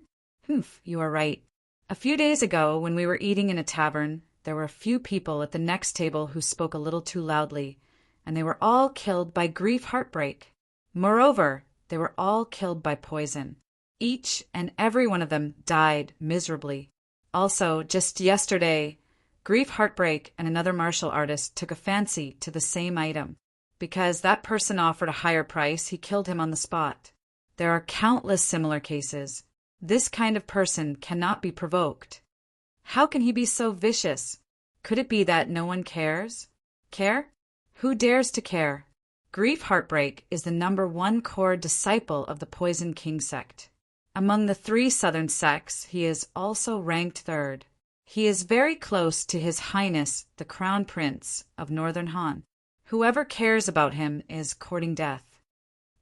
Humph, you are right. A few days ago, when we were eating in a tavern, there were a few people at the next table who spoke a little too loudly, and they were all killed by grief-heartbreak. Moreover, they were all killed by poison. Each and every one of them died miserably. Also, just yesterday, grief-heartbreak and another martial artist took a fancy to the same item. Because that person offered a higher price, he killed him on the spot. There are countless similar cases. This kind of person cannot be provoked. How can he be so vicious? Could it be that no one cares? Care? Who dares to care? Grief-heartbreak is the #1 core disciple of the Poison King sect. Among the 3 southern sects, he is also ranked 3rd. He is very close to His Highness, the Crown Prince of Northern Han. Whoever cares about him is courting death.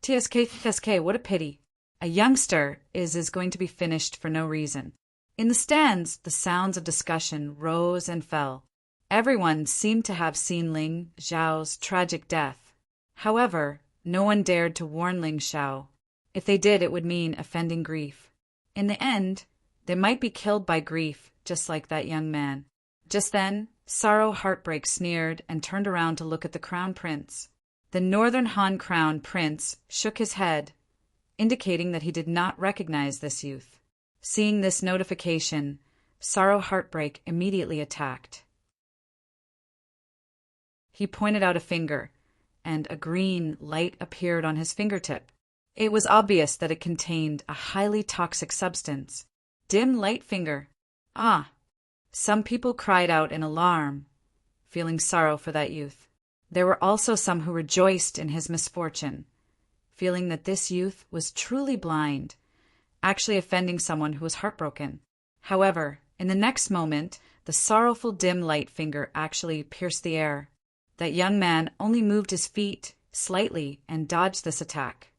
TSK, what a pity. A youngster is going to be finished for no reason. In the stands, the sounds of discussion rose and fell. Everyone seemed to have seen Ling Xiao's tragic death. However, no one dared to warn Ling Xiao. If they did, it would mean offending grief. In the end, they might be killed by grief, just like that young man. Just then, Sorrow Heartbreak sneered and turned around to look at the Crown Prince. The Northern Han Crown Prince shook his head, indicating that he did not recognize this youth. Seeing this notification, Sorrow Heartbreak immediately attacked. He pointed out a finger, and a green light appeared on his fingertip. It was obvious that it contained a highly toxic substance. Dim light finger. Ah! Some people cried out in alarm, feeling sorrow for that youth. There were also some who rejoiced in his misfortune, feeling that this youth was truly blind, actually offending someone who was heartbroken. However, in the next moment, the sorrowful dim light finger actually pierced the air. That young man only moved his feet slightly and dodged this attack.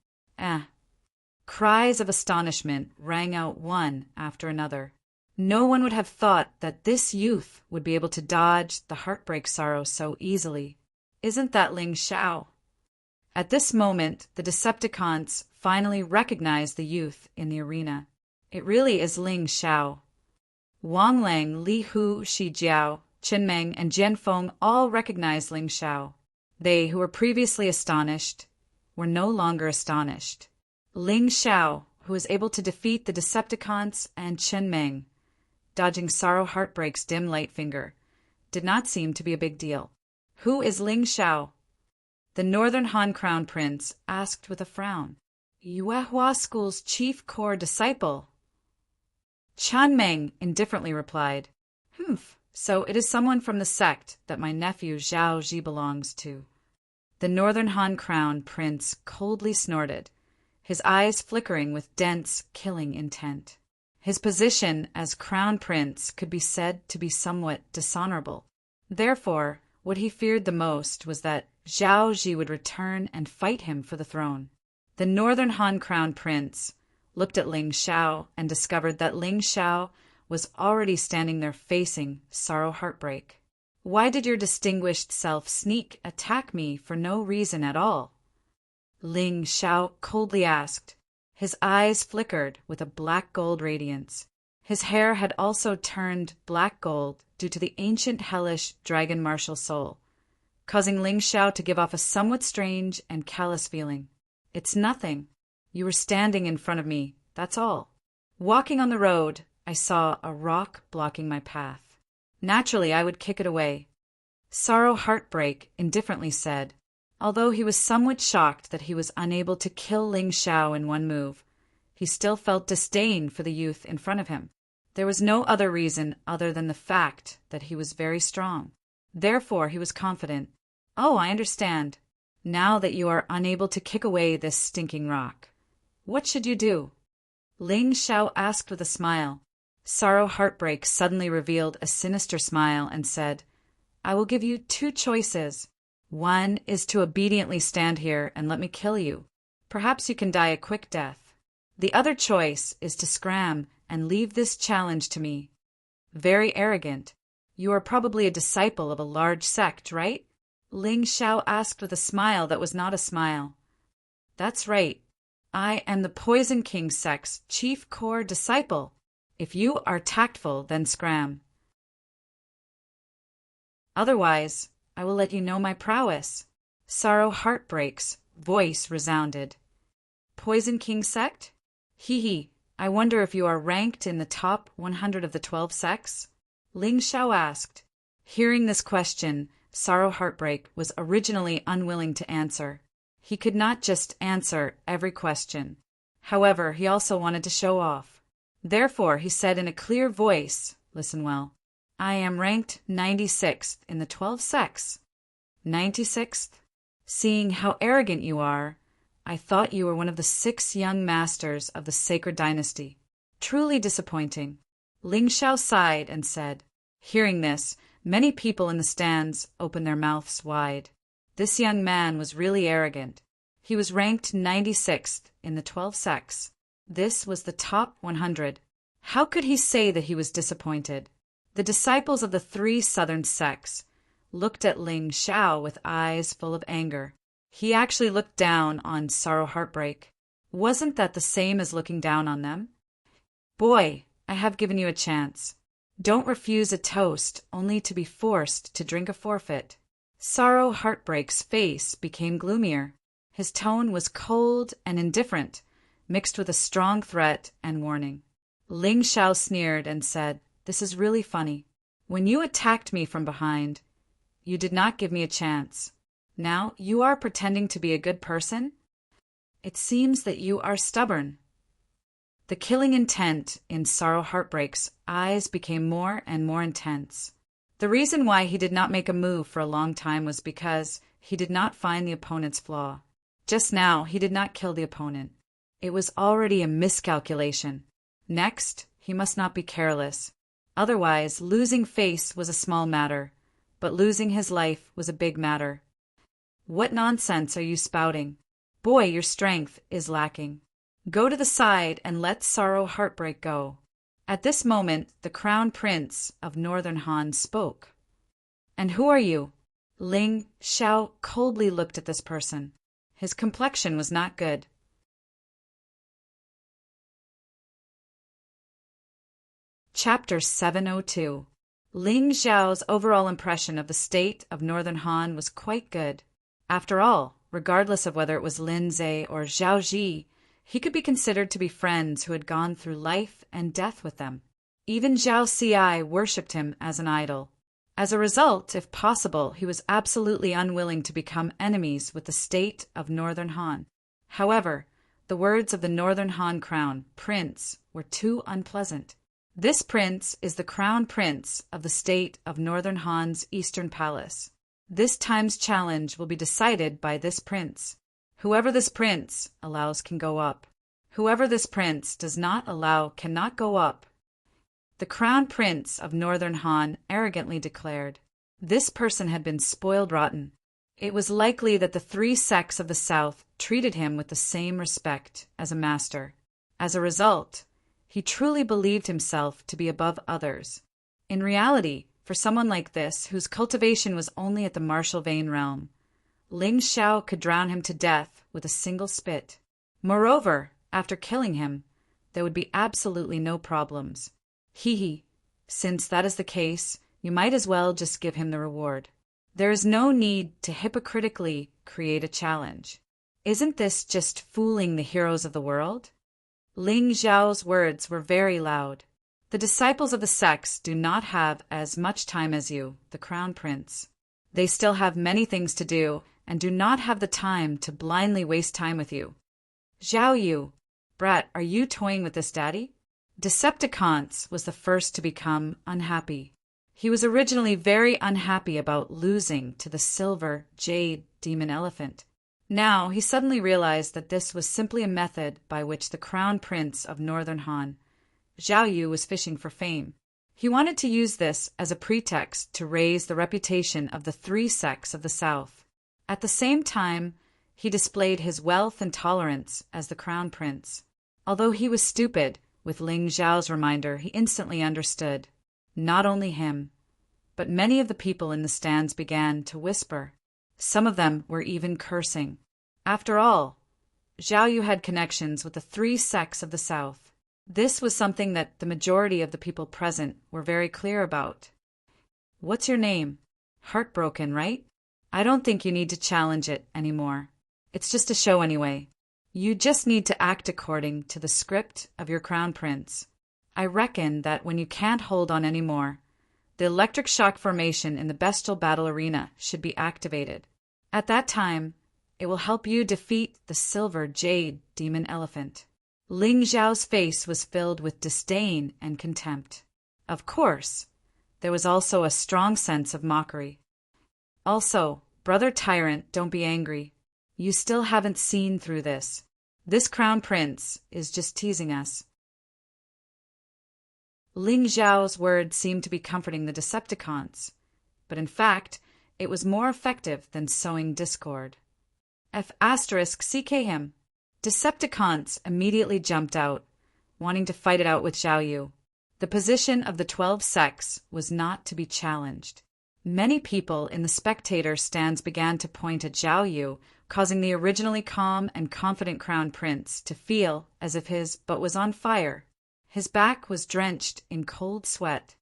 Cries of astonishment rang out one after another. No one would have thought that this youth would be able to dodge the heartbreak sorrow so easily. Isn't that Ling Xiao? At this moment, the Decepticons finally recognized the youth in the arena. It really is Ling Xiao. Wang Lang, Li Hu, Shi Jiao, Qin Meng, and Jian Feng all recognized Ling Xiao. They, who were previously astonished, were no longer astonished. Ling Xiao, who was able to defeat the Decepticons and Qin Meng, dodging Sorrow Heartbreak's dim light finger, did not seem to be a big deal. Who is Ling Xiao? The Northern Han Crown Prince asked with a frown. Yuehua School's chief core disciple. Chan Meng indifferently replied, so it is someone from the sect that my nephew Zhao Ji belongs to. The Northern Han Crown Prince coldly snorted, his eyes flickering with dense, killing intent. His position as Crown Prince could be said to be somewhat dishonorable. Therefore, what he feared the most was that Zhao Ji would return and fight him for the throne. The Northern Han Crown Prince looked at Ling Xiao and discovered that Ling Xiao was already standing there facing Sorrow Heartbreak. Why did your distinguished self sneak attack me for no reason at all? Ling Xiao coldly asked. His eyes flickered with a black gold radiance. His hair had also turned black gold due to the ancient hellish dragon martial soul, causing Ling Xiao to give off a somewhat strange and callous feeling. It's nothing. You were standing in front of me, that's all. Walking on the road, I saw a rock blocking my path. Naturally, I would kick it away. Sorrow Heartbreak indifferently said, although he was somewhat shocked that he was unable to kill Ling Xiao in one move, he still felt disdain for the youth in front of him. There was no other reason other than the fact that he was very strong. Therefore, he was confident. Oh, I understand. Now that you are unable to kick away this stinking rock, what should you do? Ling Xiao asked with a smile. Sorrow Heartbreak suddenly revealed a sinister smile and said, I will give you 2 choices. One is to obediently stand here and let me kill you. Perhaps you can die a quick death. The other choice is to scram and leave this challenge to me. Very arrogant. You are probably a disciple of a large sect, right? Ling Xiao asked with a smile that was not a smile. That's right. I am the Poison King sect's chief core disciple. If you are tactful, then scram. Otherwise, I will let you know my prowess. Sorrow Heartbreak's voice resounded. Poison King sect? Hee hee, I wonder if you are ranked in the top 100 of the 12 sects? Ling Xiao asked. Hearing this question, Sorrow Heartbreak was originally unwilling to answer. He could not just answer every question. However, he also wanted to show off. Therefore, he said in a clear voice, listen well, I am ranked 96th in the 12 sects. 96th? Seeing how arrogant you are, I thought you were one of the 6 young masters of the sacred dynasty. Truly disappointing. Ling Xiao sighed and said. Hearing this, many people in the stands opened their mouths wide. This young man was really arrogant. He was ranked 96th in the 12 sects. This was the top 100. How could he say that he was disappointed? The disciples of the 3 southern sects looked at Ling Xiao with eyes full of anger. He actually looked down on Sorrow Heartbreak. Wasn't that the same as looking down on them? Boy, I have given you a chance. Don't refuse a toast only to be forced to drink a forfeit. Sorrow Heartbreak's face became gloomier. His tone was cold and indifferent, mixed with a strong threat and warning. Ling Xiao sneered and said, This is really funny. When you attacked me from behind, you did not give me a chance. Now you are pretending to be a good person? It seems that you are stubborn. The killing intent in Sorrow Heartbreak's eyes became more and more intense. The reason why he did not make a move for a long time was because he did not find the opponent's flaw. Just now, he did not kill the opponent. It was already a miscalculation. Next, he must not be careless. Otherwise, losing face was a small matter, but losing his life was a big matter. What nonsense are you spouting? Boy, your strength is lacking. Go to the side and let Sorrow Heartbreak go. At this moment, the Crown Prince of Northern Han spoke. And who are you? Ling Xiao coldly looked at this person. His complexion was not good. Chapter 702. Ling Xiao's overall impression of the state of Northern Han was quite good. After all, regardless of whether it was Lin Zhe or Zhao Ji, he could be considered to be friends who had gone through life and death with them. Even Zhao Xi worshipped him as an idol. As a result, if possible, he was absolutely unwilling to become enemies with the state of Northern Han. However, the words of the Northern Han Crown Prince were too unpleasant. This prince is the Crown Prince of the state of Northern Han's Eastern Palace. This time's challenge will be decided by this prince. Whoever this prince allows can go up. Whoever this prince does not allow cannot go up. The Crown Prince of Northern Han arrogantly declared. This person had been spoiled rotten. It was likely that the 3 sects of the South treated him with the same respect as a master. As a result, he truly believed himself to be above others. In reality, for someone like this, whose cultivation was only at the martial vein realm, Ling Xiao could drown him to death with a single spit. Moreover, after killing him, there would be absolutely no problems. Hee hee. Since that is the case, you might as well just give him the reward. There is no need to hypocritically create a challenge. Isn't this just fooling the heroes of the world? Ling Xiao's words were very loud. The disciples of the sects do not have as much time as you, the Crown Prince. They still have many things to do and do not have the time to blindly waste time with you. Zhao Yu, brat, are you toying with this daddy? Decepticons was the first to become unhappy. He was originally very unhappy about losing to the silver jade demon elephant. Now he suddenly realized that this was simply a method by which the Crown Prince of Northern Han, Zhao Yu, was fishing for fame. He wanted to use this as a pretext to raise the reputation of the 3 sects of the South. At the same time, he displayed his wealth and tolerance as the Crown Prince. Although he was stupid, with Ling Xiao's reminder, he instantly understood. Not only him, but many of the people in the stands began to whisper. Some of them were even cursing. After all, Zhao Yu had connections with the 3 sects of the South. This was something that the majority of the people present were very clear about. What's your name? Heartbroken, right? I don't think you need to challenge it anymore. It's just a show anyway. You just need to act according to the script of your crown prince. I reckon that when you can't hold on anymore, the electric shock formation in the bestial battle arena should be activated. At that time, it will help you defeat the silver jade demon elephant. Ling Xiao's face was filled with disdain and contempt. Of course, there was also a strong sense of mockery. Also, Brother Tyrant, don't be angry. You still haven't seen through this. This crown prince is just teasing us. Ling Xiao's words seemed to be comforting the Decepticons, but in fact, it was more effective than sowing discord. *CK him. Decepticons immediately jumped out, wanting to fight it out with Zhao Yu. The position of the 12 sects was not to be challenged. Many people in the spectator stands began to point at Zhao Yu, causing the originally calm and confident crown prince to feel as if his butt was on fire. His back was drenched in cold sweat.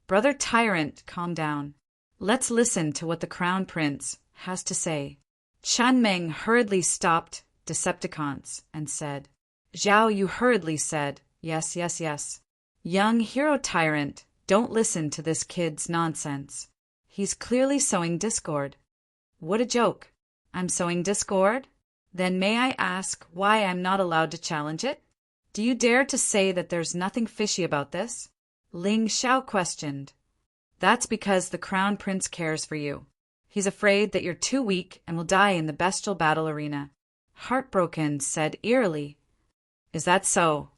Brother Tyrant, calm down. Let's listen to what the crown prince has to say. Chen Meng hurriedly stopped Decepticons and said, Zhao Yu hurriedly said, yes, yes, yes. Young hero Tyrant, don't listen to this kid's nonsense. He's clearly sowing discord. What a joke. I'm sowing discord? Then may I ask why I'm not allowed to challenge it? Do you dare to say that there's nothing fishy about this? Ling Xiao questioned. That's because the crown prince cares for you. He's afraid that you're too weak and will die in the bestial battle arena. Heartbroken said eerily. Is that so?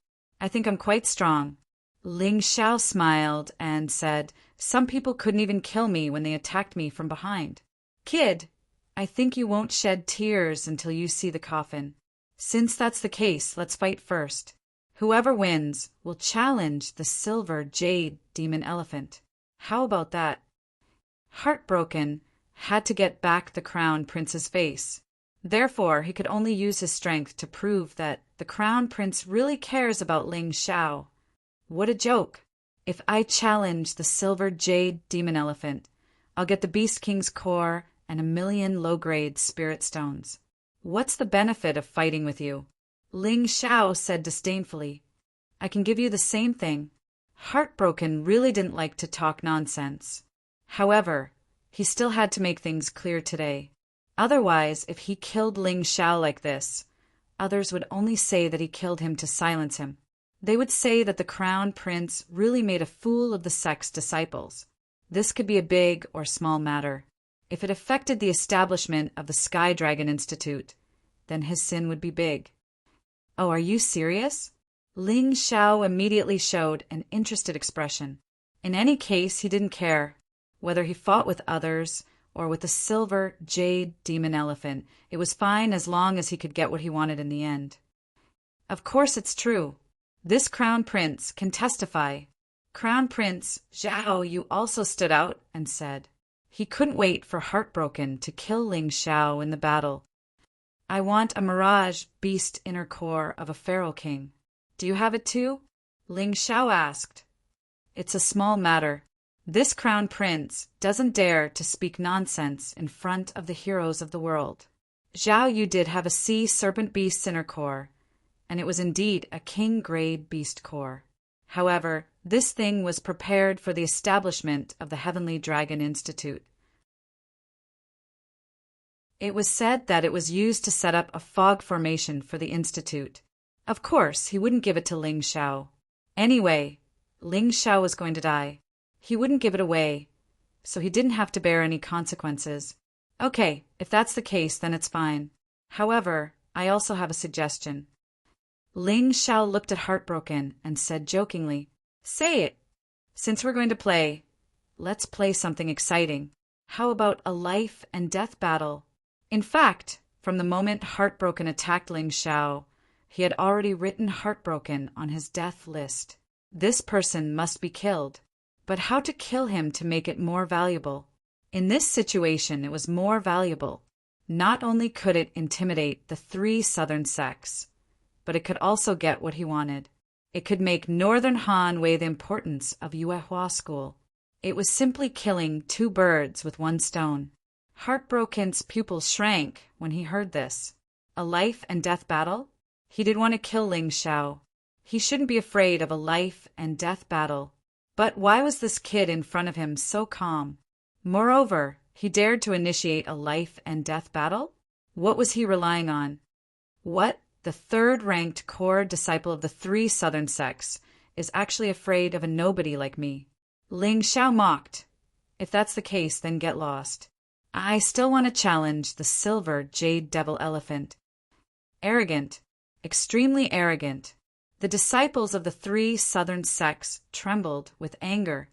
I think I'm quite strong. Ling Xiao smiled and said, some people couldn't even kill me when they attacked me from behind. Kid, I think you won't shed tears until you see the coffin. Since that's the case, let's fight first. Whoever wins will challenge the silver jade demon elephant. How about that? Heartbroken had to get back the crown prince's face. Therefore, he could only use his strength to prove that the crown prince really cares about Ling Xiao. What a joke. If I challenge the silver jade demon elephant, I'll get the Beast King's core and 1,000,000 low-grade spirit stones. What's the benefit of fighting with you? Ling Xiao said disdainfully. I can give you the same thing. Heartbroken really didn't like to talk nonsense. However, he still had to make things clear today. Otherwise, if he killed Ling Xiao like this, others would only say that he killed him to silence him. They would say that the crown prince really made a fool of the sect's disciples. This could be a big or small matter. If it affected the establishment of the Sky Dragon Institute, then his sin would be big. Oh, are you serious? Ling Xiao immediately showed an interested expression. In any case, he didn't care. Whether he fought with others or with the silver jade demon elephant, it was fine as long as he could get what he wanted in the end. Of course it's true. This crown prince can testify. Crown Prince Zhao Yu also stood out and said he couldn't wait for Heartbroken to kill Ling Xiao in the battle. I want a mirage beast inner core of a feral king. Do you have it too? Ling Xiao asked. It's a small matter. This crown prince doesn't dare to speak nonsense in front of the heroes of the world. Zhao Yu did have a sea serpent beast's inner core, and it was indeed a king-grade beast core. However, this thing was prepared for the establishment of the Heavenly Dragon Institute. It was said that it was used to set up a fog formation for the Institute. Of course, he wouldn't give it to Ling Xiao. Anyway, Ling Xiao was going to die. He wouldn't give it away, so he didn't have to bear any consequences. Okay, if that's the case, then it's fine. However, I also have a suggestion. Ling Xiao looked at Heartbroken and said jokingly, Say it. Since we're going to play, let's play something exciting. How about a life and death battle? In fact, from the moment Heartbroken attacked Ling Xiao, he had already written Heartbroken on his death list. This person must be killed. But how to kill him to make it more valuable? In this situation, it was more valuable. Not only could it intimidate the 3 southern sects, but it could also get what he wanted. It could make Northern Han weigh the importance of Yuehua School. It was simply killing two birds with one stone. Heartbroken's pupils shrank when he heard this. A life and death battle? He did want to kill Ling Xiao. He shouldn't be afraid of a life and death battle. But why was this kid in front of him so calm? Moreover, he dared to initiate a life and death battle? What was he relying on? What? The third-ranked core disciple of the three southern sects is actually afraid of a nobody like me. Ling Xiao mocked. If that's the case, then get lost. I still want to challenge the silver jade devil elephant. Arrogant. Extremely arrogant. The disciples of the three southern sects trembled with anger.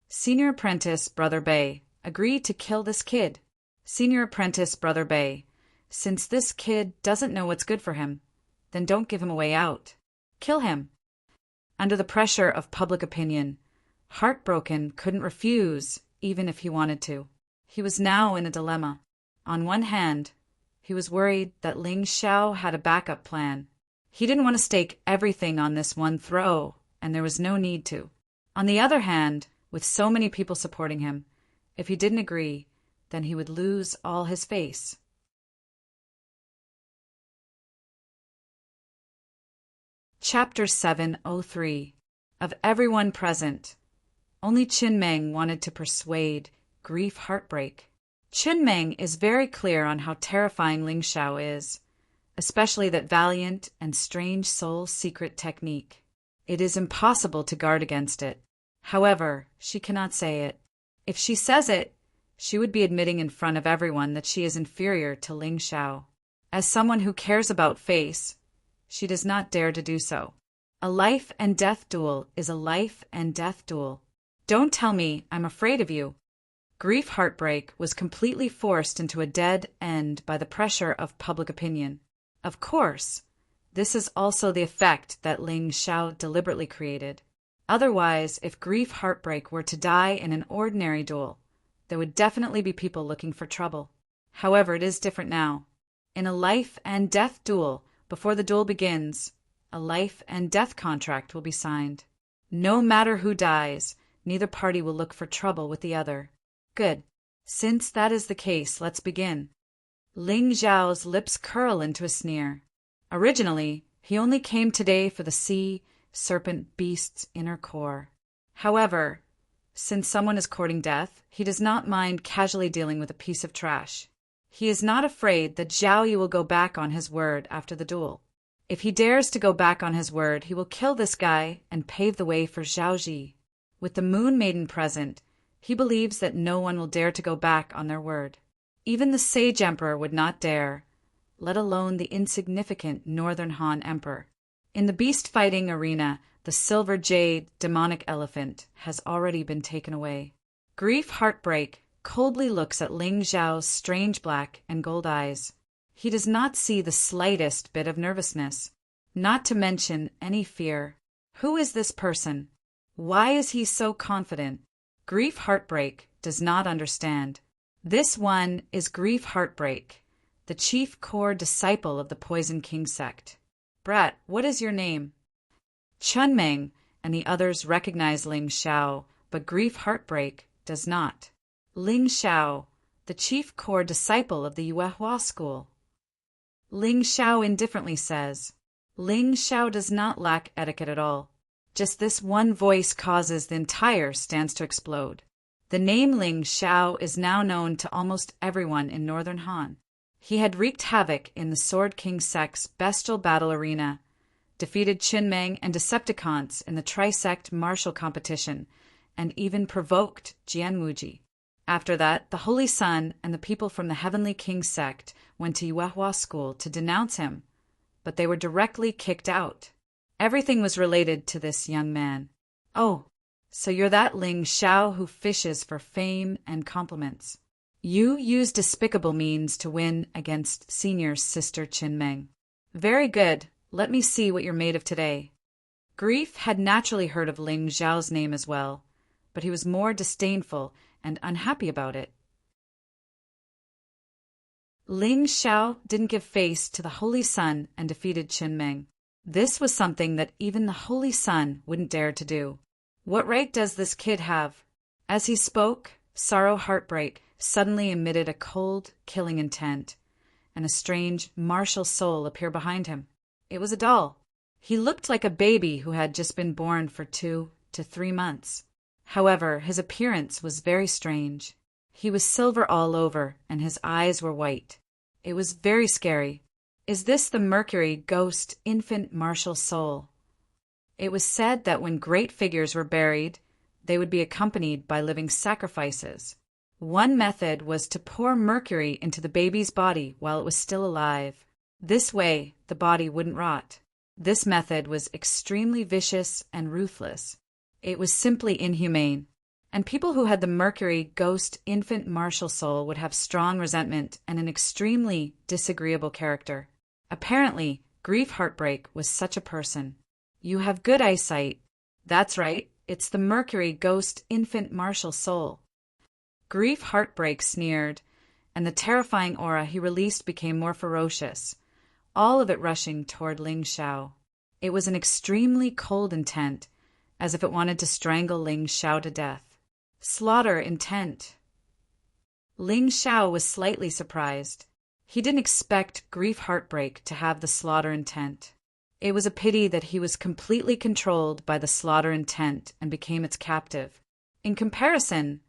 Senior apprentice Brother Bei, agree to kill this kid. Senior apprentice Brother Bei, since this kid doesn't know what's good for him, then don't give him a way out. Kill him. Under the pressure of public opinion, Heartbroken couldn't refuse even if he wanted to. He was now in a dilemma. On one hand, he was worried that Ling Xiao had a backup plan. He didn't want to stake everything on this one throw, and there was no need to. On the other hand, with so many people supporting him, if he didn't agree, then he would lose all his face. Chapter 703. Of everyone present, only Qin Meng wanted to persuade Grief Heartbreak. Qin Meng is very clear on how terrifying Ling Xiao is, especially that valiant and strange soul secret technique. It is impossible to guard against it. However, she cannot say it. If she says it, she would be admitting in front of everyone that she is inferior to Ling Xiao. As someone who cares about face, she does not dare to do so. A life and death duel is a life and death duel. Don't tell me I'm afraid of you. Grief Heartbreak was completely forced into a dead end by the pressure of public opinion. Of course, this is also the effect that Ling Xiao deliberately created. Otherwise, if Grief Heartbreak were to die in an ordinary duel, there would definitely be people looking for trouble. However, it is different now. In a life and death duel, before the duel begins, a life and death contract will be signed. No matter who dies, neither party will look for trouble with the other. Good. Since that is the case, let's begin. Ling Xiao's lips curl into a sneer. Originally, he only came today for the sea serpent beast's inner core. However, since someone is courting death, he does not mind casually dealing with a piece of trash. He is not afraid that Zhao Yi will go back on his word after the duel. If he dares to go back on his word, he will kill this guy and pave the way for Zhao Ji. With the Moon Maiden present, he believes that no one will dare to go back on their word. Even the Sage Emperor would not dare, let alone the insignificant Northern Han Emperor. In the beast-fighting arena, the silver jade demonic elephant has already been taken away. Grief Heartbreak coldly looks at Ling Xiao's strange black and gold eyes. He does not see the slightest bit of nervousness, not to mention any fear. Who is this person? Why is he so confident? Grief Heartbreak does not understand. This one is Grief Heartbreak, the chief core disciple of the Poison King sect. Brat, what is your name? Chun Meng and the others recognize Ling Xiao, but Grief Heartbreak does not. Ling Xiao, the chief core disciple of the Yuehua School. Ling Xiao indifferently says. Ling Xiao does not lack etiquette at all. Just this one voice causes the entire stance to explode. The name Ling Xiao is now known to almost everyone in Northern Han. He had wreaked havoc in the Sword King sect's bestial battle arena, defeated Qin Meng and Decepticons in the Trisect martial competition, and even provoked Jian Wuji. After that, the Holy Sun and the people from the Heavenly King sect went to Yuehua School to denounce him, but they were directly kicked out. Everything was related to this young man. Oh, so you're that Ling Xiao who fishes for fame and compliments. You use despicable means to win against senior sister Qin Meng. Very good. Let me see what you're made of today. Grief had naturally heard of Ling Xiao's name as well, but he was more disdainful and unhappy about it. Ling Xiao didn't give face to the Holy Sun and defeated Qin Meng. This was something that even the Holy Sun wouldn't dare to do. What right does this kid have? As he spoke, Sorrow Heartbreak suddenly emitted a cold, killing intent, and a strange, martial soul appeared behind him. It was a doll. He looked like a baby who had just been born for 2 to 3 months. However, his appearance was very strange. He was silver all over, and his eyes were white. It was very scary. Is this the Mercury ghost infant martial soul? It was said that when great figures were buried, they would be accompanied by living sacrifices. One method was to pour mercury into the baby's body while it was still alive. This way, the body wouldn't rot. This method was extremely vicious and ruthless. It was simply inhumane, and people who had the Mercury ghost infant martial soul would have strong resentment and an extremely disagreeable character. Apparently, Grief Heartbreak was such a person. You have good eyesight. That's right, it's the Mercury ghost infant martial soul. Grief Heartbreak sneered, and the terrifying aura he released became more ferocious, all of it rushing toward Ling Xiao. It was an extremely cold intent, as if it wanted to strangle Ling Xiao to death. Slaughter intent. Ling Xiao was slightly surprised. He didn't expect Grief Heartbreak to have the slaughter intent. It was a pity that he was completely controlled by the slaughter intent and became its captive. In comparison,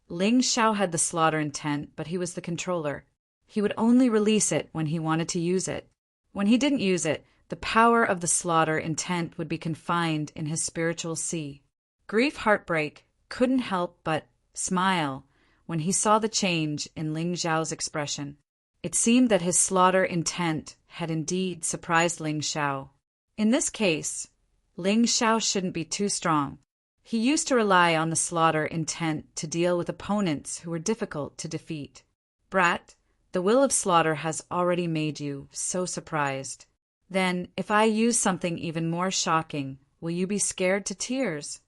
Ling Xiao had the slaughter intent, but he was the controller. He would only release it when he wanted to use it. When he didn't use it, the power of the slaughter intent would be confined in his spiritual sea. Grief Heartbreak couldn't help but smile when he saw the change in Ling Xiao's expression. It seemed that his slaughter intent had indeed surprised Ling Xiao. In this case, Ling Xiao shouldn't be too strong. He used to rely on the slaughter intent to deal with opponents who were difficult to defeat. Brat, the will of slaughter has already made you so surprised. Then, if I use something even more shocking, will you be scared to tears?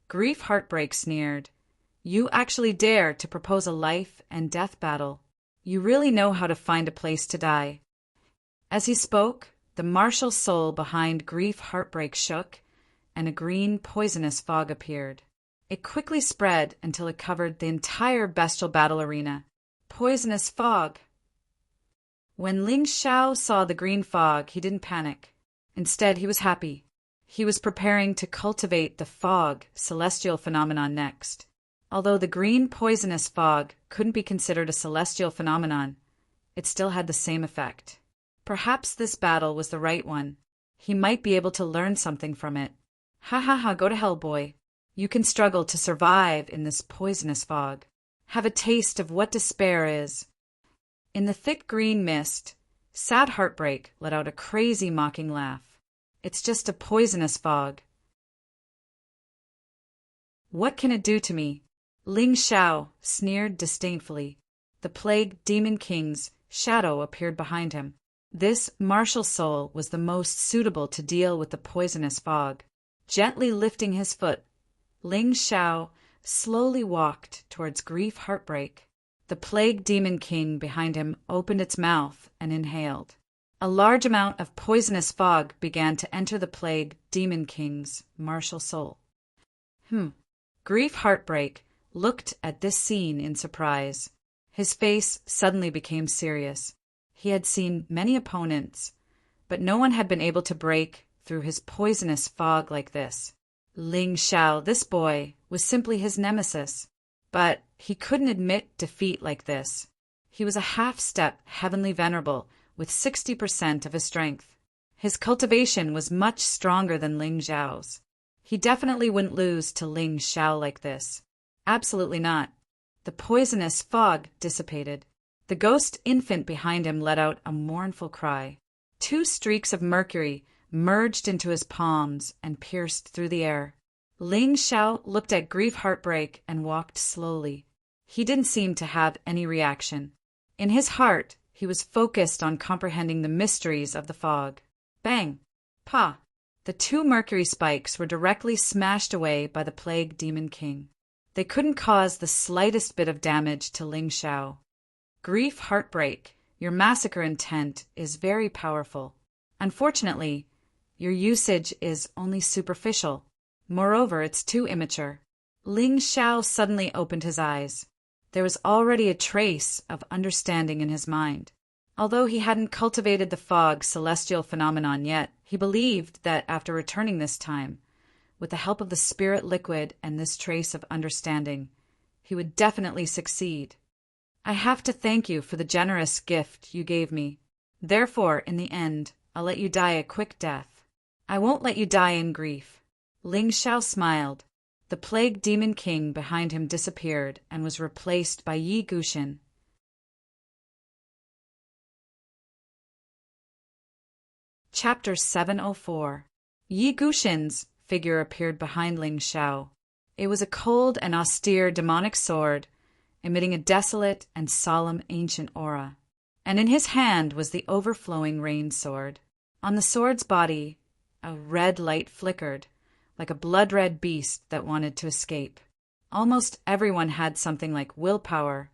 Grief Heartbreak sneered. You actually dare to propose a life and death battle. You really know how to find a place to die. As he spoke, the martial soul behind Grief Heartbreak shook, and a green, poisonous fog appeared. It quickly spread until it covered the entire bestial battle arena. Poisonous fog. When Ling Xiao saw the green fog, he didn't panic. Instead, he was happy. He was preparing to cultivate the fog celestial phenomenon next. Although the green poisonous fog couldn't be considered a celestial phenomenon, it still had the same effect. Perhaps this battle was the right one. He might be able to learn something from it. Ha ha ha, go to hell, boy. You can struggle to survive in this poisonous fog. Have a taste of what despair is. In the thick green mist, Sad Heartbreak let out a crazy mocking laugh. It's just a poisonous fog. What can it do to me? Ling Xiao sneered disdainfully. The Plague Demon King's shadow appeared behind him. This martial soul was the most suitable to deal with the poisonous fog. Gently lifting his foot, Ling Xiao slowly walked towards Grief Heartbreak. The Plague Demon King behind him opened its mouth and inhaled. A large amount of poisonous fog began to enter the Plague Demon King's martial soul. Grief Heartbreak looked at this scene in surprise. His face suddenly became serious. He had seen many opponents, but no one had been able to break through his poisonous fog like this. Ling Xiao, this boy, was simply his nemesis, but he couldn't admit defeat like this. He was a half-step heavenly venerable with 60% of his strength. His cultivation was much stronger than Ling Xiao's. He definitely wouldn't lose to Ling Xiao like this. Absolutely not. The poisonous fog dissipated. The ghost infant behind him let out a mournful cry. 2 streaks of mercury merged into his palms and pierced through the air. Ling Xiao looked at Grief Heartbreak and walked slowly. He didn't seem to have any reaction. In his heart, he was focused on comprehending the mysteries of the fog. Bang! Pa! The 2 mercury spikes were directly smashed away by the Plague Demon King. They couldn't cause the slightest bit of damage to Ling Xiao. Grief Heartbreak, your massacre intent is very powerful. Unfortunately, Your usage is only superficial. Moreover, it's too immature. Ling Xiao suddenly opened his eyes. There was already a trace of understanding in his mind. Although he hadn't cultivated the fog celestial phenomenon yet, he believed that after returning this time, with the help of the spirit liquid and this trace of understanding, he would definitely succeed. I have to thank you for the generous gift you gave me. Therefore, in the end, I'll let you die a quick death. I won't let you die in grief. Ling Xiao smiled. The plague demon king behind him disappeared and was replaced by Yi Guxin. Chapter 704. Yi Guxin's figure appeared behind Ling Xiao. It was a cold and austere demonic sword, emitting a desolate and solemn ancient aura. And in his hand was the overflowing rain sword. On the sword's body, a red light flickered, like a blood-red beast that wanted to escape. Almost everyone had something like willpower,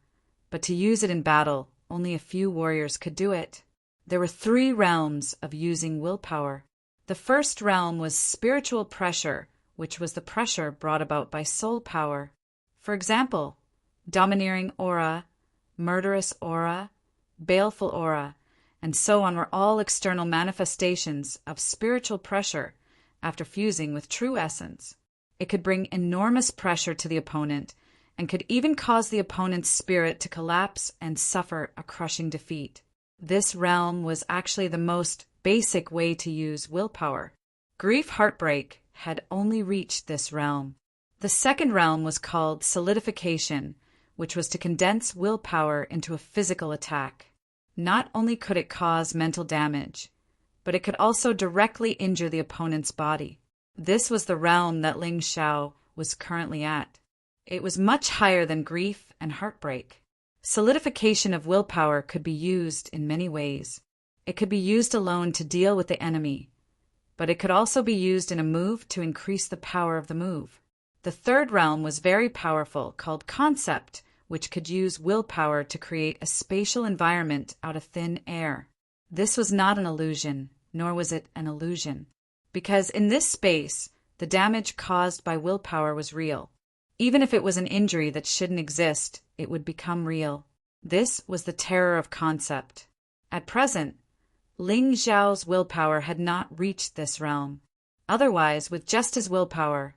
but to use it in battle, only a few warriors could do it. There were 3 realms of using willpower. The first realm was spiritual pressure, which was the pressure brought about by soul power. For example, domineering aura, murderous aura, baleful aura, and so on were all external manifestations of spiritual pressure after fusing with true essence. It could bring enormous pressure to the opponent and could even cause the opponent's spirit to collapse and suffer a crushing defeat. This realm was actually the most basic way to use willpower. Grief heartbreak had only reached this realm. The second realm was called solidification, which was to condense willpower into a physical attack. Not only could it cause mental damage, but it could also directly injure the opponent's body. This was the realm that Ling Xiao was currently at. It was much higher than grief and heartbreak. Solidification of willpower could be used in many ways. It could be used alone to deal with the enemy, but it could also be used in a move to increase the power of the move. The third realm was very powerful, called concept, which could use willpower to create a spatial environment out of thin air. This was not an illusion, nor was it an illusion, because in this space, the damage caused by willpower was real. Even if it was an injury that shouldn't exist, it would become real. This was the terror of concept. At present, Ling Xiao's willpower had not reached this realm. Otherwise, with just his willpower,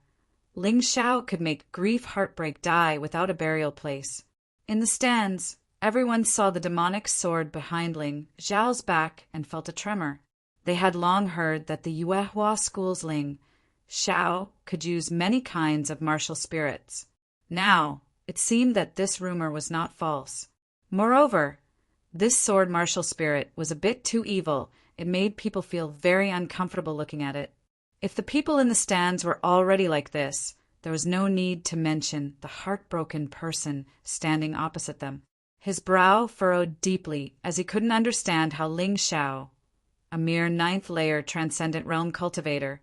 Ling Xiao could make grief heartbreak die without a burial place. In the stands, everyone saw the demonic sword behind Ling Xiao's back and felt a tremor. They had long heard that the Yuehua school's Ling Xiao could use many kinds of martial spirits. Now, it seemed that this rumor was not false. Moreover, this sword martial spirit was a bit too evil. It made people feel very uncomfortable looking at it. If the people in the stands were already like this, there was no need to mention the heartbroken person standing opposite them. His brow furrowed deeply as he couldn't understand how Ling Xiao, a mere 9th-layer transcendent realm cultivator,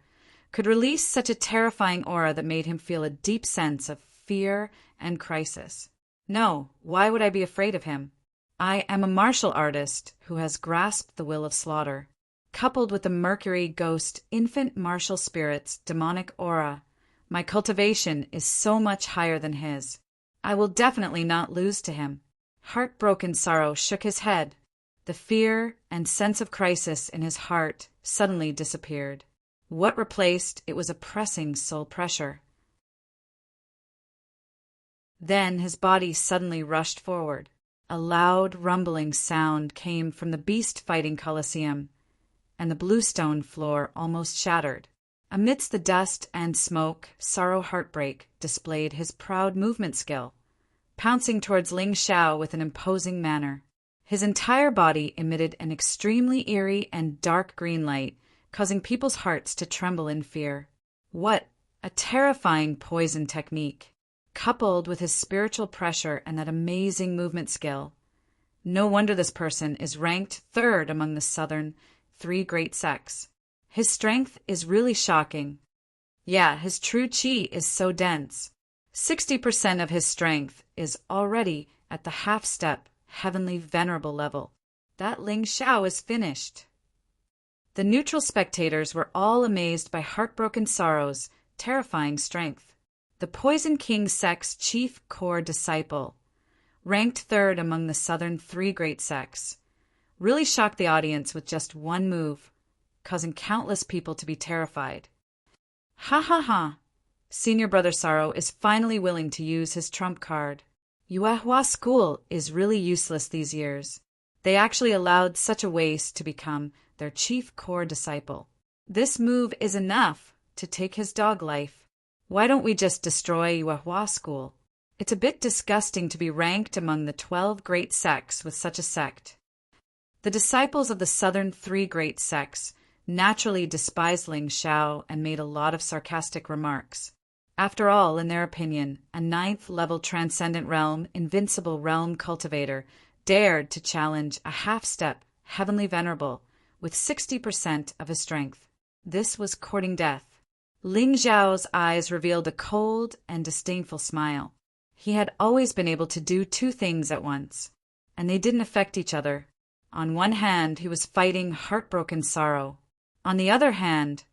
could release such a terrifying aura that made him feel a deep sense of fear and crisis. No, why would I be afraid of him? I am a martial artist who has grasped the will of slaughter. Coupled with the Mercury Ghost infant martial spirit's demonic aura, my cultivation is so much higher than his. I will definitely not lose to him. Heartbroken Sorrow shook his head. The fear and sense of crisis in his heart suddenly disappeared. What replaced it was a pressing soul pressure. Then his body suddenly rushed forward. A loud, rumbling sound came from the beast-fighting coliseum, and the bluestone floor almost shattered. Amidst the dust and smoke, Sorrow Heartbreak displayed his proud movement skill, pouncing towards Ling Xiao with an imposing manner. His entire body emitted an extremely eerie and dark green light, causing people's hearts to tremble in fear. What a terrifying poison technique! Coupled with his spiritual pressure and that amazing movement skill. No wonder this person is ranked 3rd among the southern 3 great sects. His strength is really shocking. Yeah, his true chi is so dense. 60% of his strength is already at the half-step, heavenly venerable level. That Ling Xiao is finished. The neutral spectators were all amazed by Heartbroken Sorrow's terrifying strength. The Poison King sect's chief core disciple, ranked third among the southern three great sects, really shocked the audience with just one move, causing countless people to be terrified. Ha ha ha! Senior Brother Sorrow is finally willing to use his trump card. Yuehua School is really useless these years. They actually allowed such a waste to become their chief core disciple. This move is enough to take his dog life. Why don't we just destroy Yuehua School? It's a bit disgusting to be ranked among the 12 great sects with such a sect. The disciples of the southern three great sects naturally despised Ling Xiao and made a lot of sarcastic remarks. After all, in their opinion, a 9th-level transcendent realm, invincible realm cultivator dared to challenge a half-step heavenly venerable with 60% of his strength. This was courting death. Ling Xiao's eyes revealed a cold and disdainful smile. He had always been able to do two things at once, and they didn't affect each other. On one hand, he was fighting Heartbroken Sorrow. On the other hand,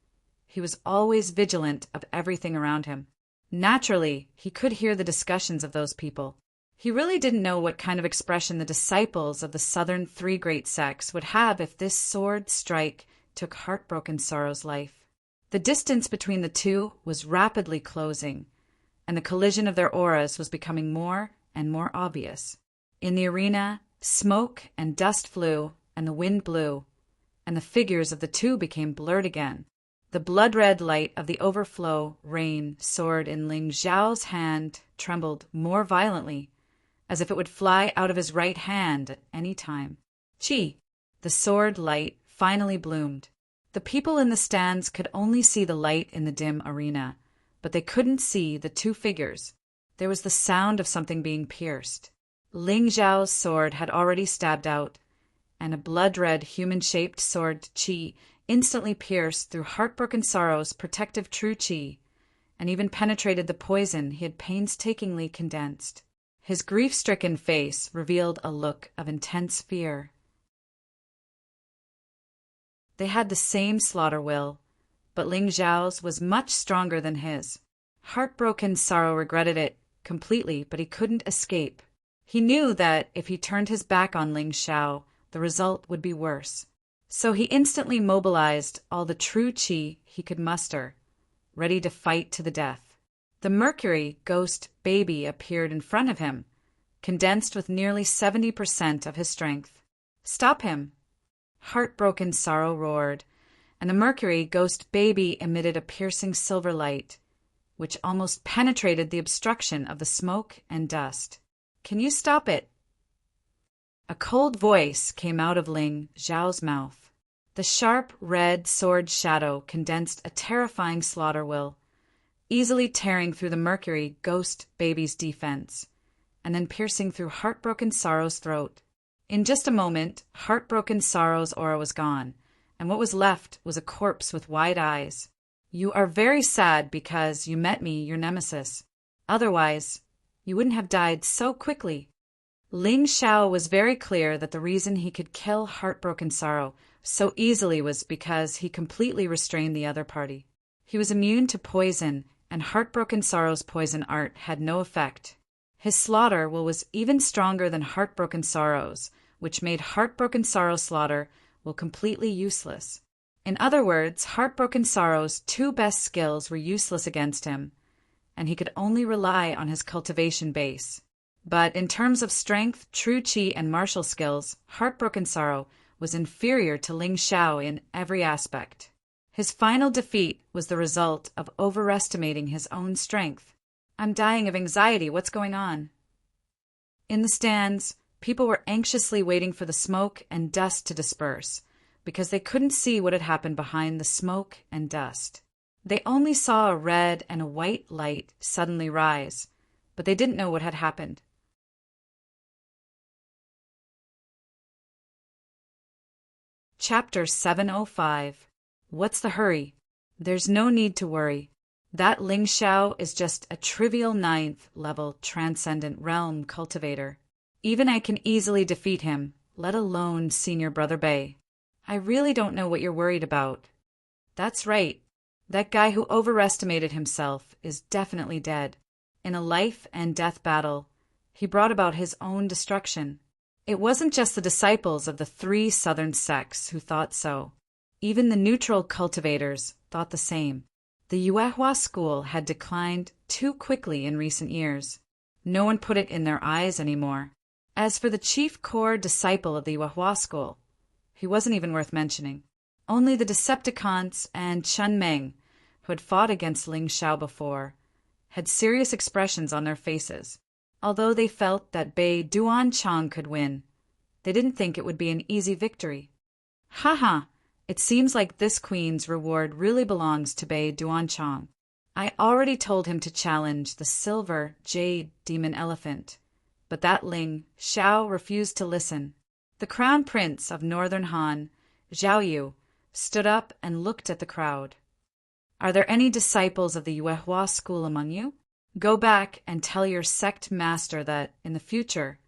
he was always vigilant of everything around him. Naturally, he could hear the discussions of those people. He really didn't know what kind of expression the disciples of the southern three great sects would have if this sword strike took Heartbroken Sorrow's life. The distance between the two was rapidly closing, and the collision of their auras was becoming more and more obvious. In the arena, smoke and dust flew, and the wind blew, and the figures of the two became blurred again. The blood-red light of the overflow rain sword in Ling Xiao's hand trembled more violently, as if it would fly out of his right hand at any time. Chi! The sword light finally bloomed. The people in the stands could only see the light in the dim arena, but they couldn't see the two figures. There was the sound of something being pierced. Ling Xiao's sword had already stabbed out, and a blood-red human-shaped sword Qi instantly pierced through Heartbroken Sorrow's protective true Qi, and even penetrated the poison he had painstakingly condensed. His grief-stricken face revealed a look of intense fear. They had the same slaughter will, but Ling Xiao's was much stronger than his. Heartbroken Sorrow regretted it completely, but he couldn't escape. He knew that if he turned his back on Ling Xiao, the result would be worse. So he instantly mobilized all the true Qi he could muster, ready to fight to the death. The Mercury ghost baby appeared in front of him, condensed with nearly 70% of his strength. "Stop him!" Heartbroken Sorrow roared, and the Mercury ghost baby emitted a piercing silver light, which almost penetrated the obstruction of the smoke and dust. "Can you stop it?" A cold voice came out of Ling Xiao's mouth. The sharp red sword shadow condensed a terrifying slaughter will, easily tearing through the Mercury ghost baby's defense, and then piercing through Heartbroken Sorrow's throat. In just a moment, Heartbroken Sorrow's aura was gone, and what was left was a corpse with wide eyes. "You are very sad because you met me, your nemesis. Otherwise, you wouldn't have died so quickly." Ling Xiao was very clear that the reason he could kill Heartbroken Sorrow so easily was because he completely restrained the other party. He was immune to poison, and Heartbroken Sorrow's poison art had no effect. His slaughter will was even stronger than Heartbroken Sorrow's, which made Heartbroken Sorrow's slaughter will completely useless. In other words, Heartbroken Sorrow's two best skills were useless against him, and he could only rely on his cultivation base. But in terms of strength, true Qi, and martial skills, Heartbroken Sorrow was inferior to Ling Xiao in every aspect. His final defeat was the result of overestimating his own strength. "I'm dying of anxiety. What's going on?" In the stands, people were anxiously waiting for the smoke and dust to disperse, because they couldn't see what had happened behind the smoke and dust. They only saw a red and a white light suddenly rise, but they didn't know what had happened. Chapter 705. What's the hurry? There's no need to worry. That Ling Xiao is just a trivial 9th-level transcendent realm cultivator. Even I can easily defeat him, let alone Senior Brother Bei. I really don't know what you're worried about. That's right. That guy who overestimated himself is definitely dead. In a life and death battle, he brought about his own destruction. It wasn't just the disciples of the 3 southern sects who thought so. Even the neutral cultivators thought the same. The Yuehua school had declined too quickly in recent years. No one put it in their eyes anymore. As for the chief core disciple of the Yuehua school, he wasn't even worth mentioning. Only the Decepticons and Chen Meng, who had fought against Ling Xiao before, had serious expressions on their faces. Although they felt that Bei Duanchang could win, they didn't think it would be an easy victory. Haha, it seems like this queen's reward really belongs to Bei Duanchang. I already told him to challenge the silver jade demon elephant, but that Ling Xiao refused to listen. The crown prince of northern Han, Zhao Yu, stood up and looked at the crowd. Are there any disciples of the Yuehua school among you? Go back and tell your sect master that, in the future,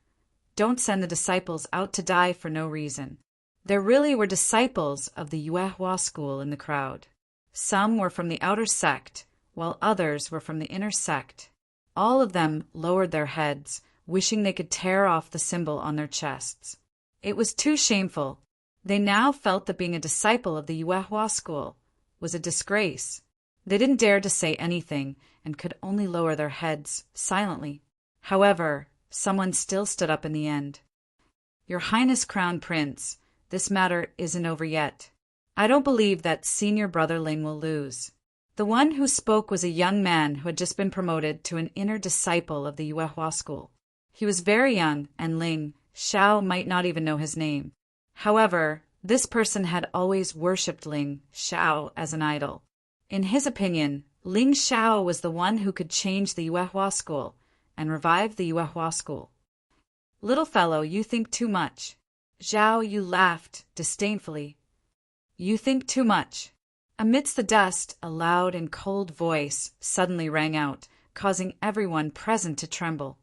don't send the disciples out to die for no reason. There really were disciples of the Yuehua school in the crowd. Some were from the outer sect, while others were from the inner sect. All of them lowered their heads, wishing they could tear off the symbol on their chests. It was too shameful. They now felt that being a disciple of the Yuehua school was a disgrace. They didn't dare to say anything and could only lower their heads silently. However, someone still stood up in the end. Your Highness Crown Prince, this matter isn't over yet. I don't believe that senior brother Ling will lose. The one who spoke was a young man who had just been promoted to an inner disciple of the Yuehua school. He was very young, and Ling Xiao might not even know his name. However, this person had always worshipped Ling Xiao as an idol. In his opinion, Ling Xiao was the one who could change the Yuehua school and revive the Yuehua school. Little fellow, you think too much. Zhao Yu laughed disdainfully. You think too much. Amidst the dust, a loud and cold voice suddenly rang out, causing everyone present to tremble.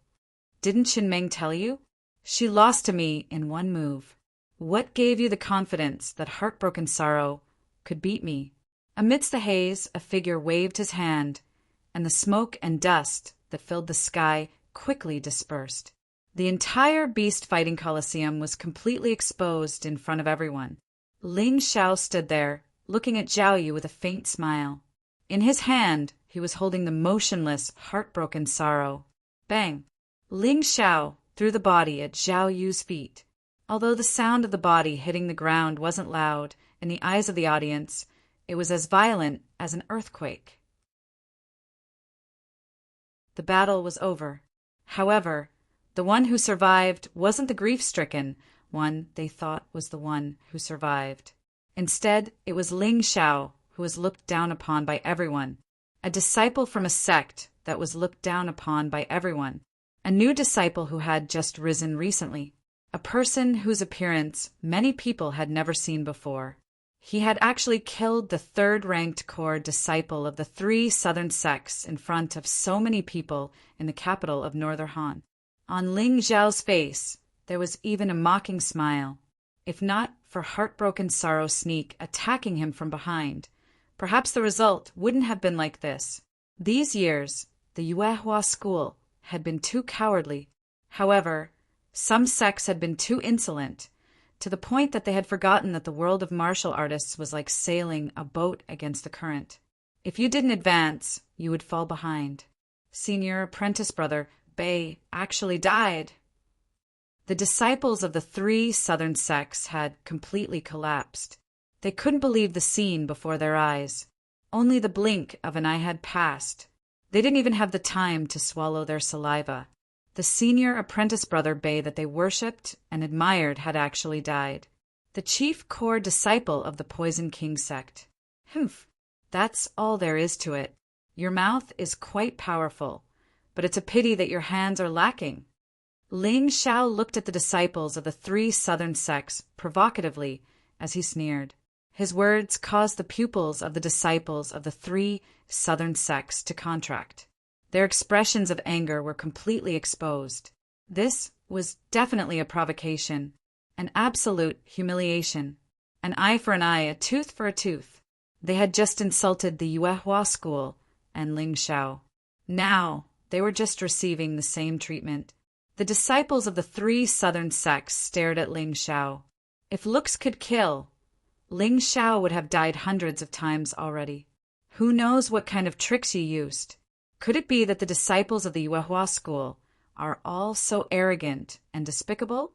Didn't Xinmeng tell you? She lost to me in one move. What gave you the confidence that Heartbroken Sorrow could beat me? Amidst the haze, a figure waved his hand, and the smoke and dust that filled the sky quickly dispersed. The entire beast-fighting coliseum was completely exposed in front of everyone. Ling Xiao stood there, looking at Zhao Yu with a faint smile. In his hand, he was holding the motionless, Heartbroken Sorrow. Bang! Ling Xiao threw the body at Zhao Yu's feet. Although the sound of the body hitting the ground wasn't loud, in the eyes of the audience, it was as violent as an earthquake. The battle was over. However, the one who survived wasn't the grief-stricken one they thought was the one who survived. Instead, it was Ling Xiao, who was looked down upon by everyone, a disciple from a sect that was looked down upon by everyone, a new disciple who had just risen recently, a person whose appearance many people had never seen before. He had actually killed the third-ranked core disciple of the 3 southern sects in front of so many people in the capital of Northern Han. On Ling Xiao's face, there was even a mocking smile. If not for Heartbroken Sorrow Sneak attacking him from behind, perhaps the result wouldn't have been like this. These years, the Yuehua school had been too cowardly. However, some sects had been too insolent, to the point that they had forgotten that the world of martial artists was like sailing a boat against the current. If you didn't advance, you would fall behind. Senior apprentice brother Bei actually died. The disciples of the 3 southern sects had completely collapsed. They couldn't believe the scene before their eyes. Only the blink of an eye had passed. They didn't even have the time to swallow their saliva. The senior apprentice brother Bei that they worshipped and admired had actually died. The chief core disciple of the Poison King sect. Humph, that's all there is to it. Your mouth is quite powerful, but it's a pity that your hands are lacking. Ling Xiao looked at the disciples of the 3 southern sects provocatively as he sneered. His words caused the pupils of the disciples of the 3 southern sects to contract. Their expressions of anger were completely exposed. This was definitely a provocation, an absolute humiliation. An eye for an eye, a tooth for a tooth. They had just insulted the Yuehua school and Ling Shao. Now, they were just receiving the same treatment. The disciples of the three southern sects stared at Ling Shao. If looks could kill, Ling Shao would have died hundreds of times already. Who knows what kind of tricks he used? Could it be that the disciples of the Yuehua school are all so arrogant and despicable?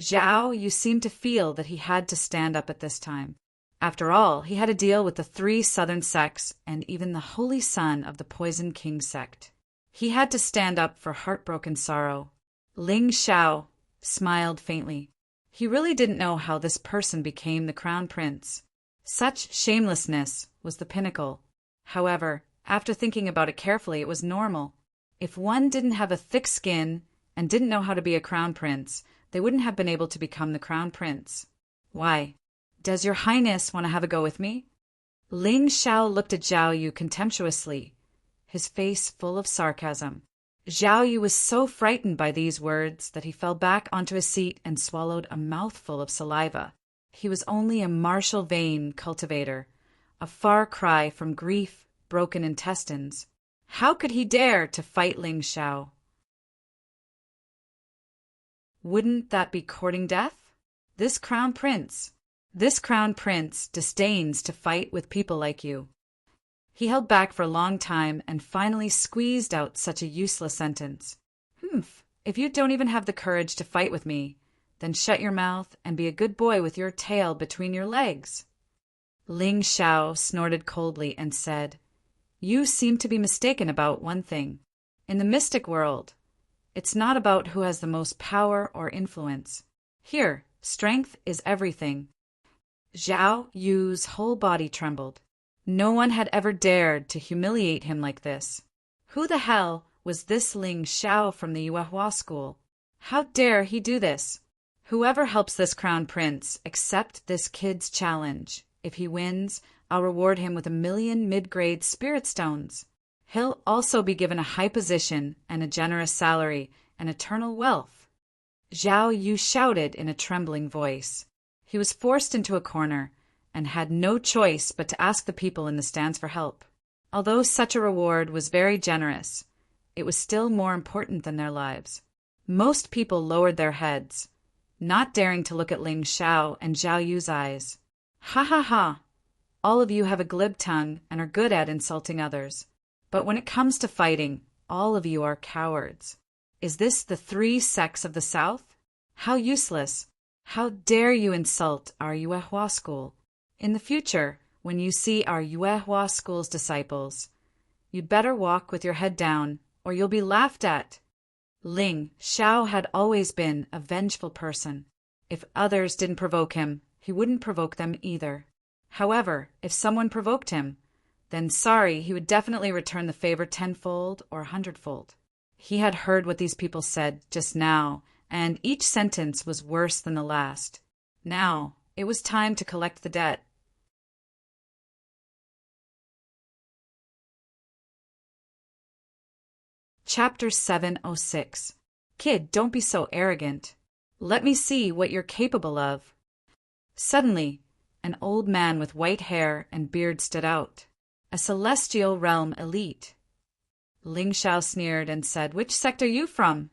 Zhao, you seem to feel that he had to stand up at this time. After all, he had to deal with the three southern sects and even the holy son of the Poison King sect. He had to stand up for heartbroken sorrow. Ling Shao smiled faintly. He really didn't know how this person became the crown prince. Such shamelessness was the pinnacle. However, after thinking about it carefully, it was normal. If one didn't have a thick skin and didn't know how to be a crown prince, they wouldn't have been able to become the crown prince. Why? Does your highness want to have a go with me? Ling Shao looked at Zhao Yu contemptuously, his face full of sarcasm. Zhao Yu was so frightened by these words that he fell back onto his seat and swallowed a mouthful of saliva. He was only a martial vein cultivator, a far cry from grief, broken intestines. How could he dare to fight Ling Shao? Wouldn't that be courting death? This crown prince disdains to fight with people like you. He held back for a long time and finally squeezed out such a useless sentence. If you don't even have the courage to fight with me, then shut your mouth and be a good boy with your tail between your legs. Ling Shao snorted coldly and said, You seem to be mistaken about one thing. In the mystic world, it's not about who has the most power or influence. Here, strength is everything. Zhao Yu's whole body trembled. No one had ever dared to humiliate him like this. Who the hell was this Ling Shao from the Yuehua school? How dare he do this? Whoever helps this crown prince accept this kid's challenge. If he wins, I'll reward him with 1,000,000 mid-grade spirit stones. He'll also be given a high position and a generous salary and eternal wealth. Zhao Yu shouted in a trembling voice. He was forced into a corner and had no choice but to ask the people in the stands for help. Although such a reward was very generous, it was still more important than their lives. Most people lowered their heads, not daring to look at Ling Shao and Zhao Yu's eyes. Ha ha ha! All of you have a glib tongue and are good at insulting others. But when it comes to fighting, all of you are cowards. Is this the three sects of the South? How useless! How dare you insult our Yuehua school? In the future, when you see our Yuehua school's disciples, you'd better walk with your head down, or you'll be laughed at. Ling Shao had always been a vengeful person. If others didn't provoke him, he wouldn't provoke them either. However, if someone provoked him, then he would definitely return the favor 10-fold or 100-fold. He had heard what these people said just now, and each sentence was worse than the last. Now, it was time to collect the debt. Chapter 706. Kid, don't be so arrogant. Let me see what you're capable of. Suddenly, an old man with white hair and beard stood out. A celestial realm elite. Ling Shao sneered and said, Which sect are you from?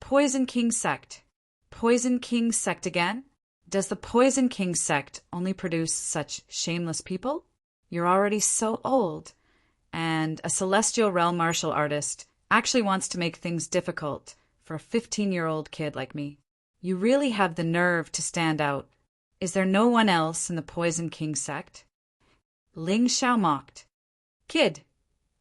Poison King sect. Poison King sect again? Does the Poison King sect only produce such shameless people? You're already so old, and a celestial realm martial artist actually wants to make things difficult for a 15-year-old kid like me. You really have the nerve to stand out. Is there no one else in the Poison King sect? Ling Shao mocked. Kid,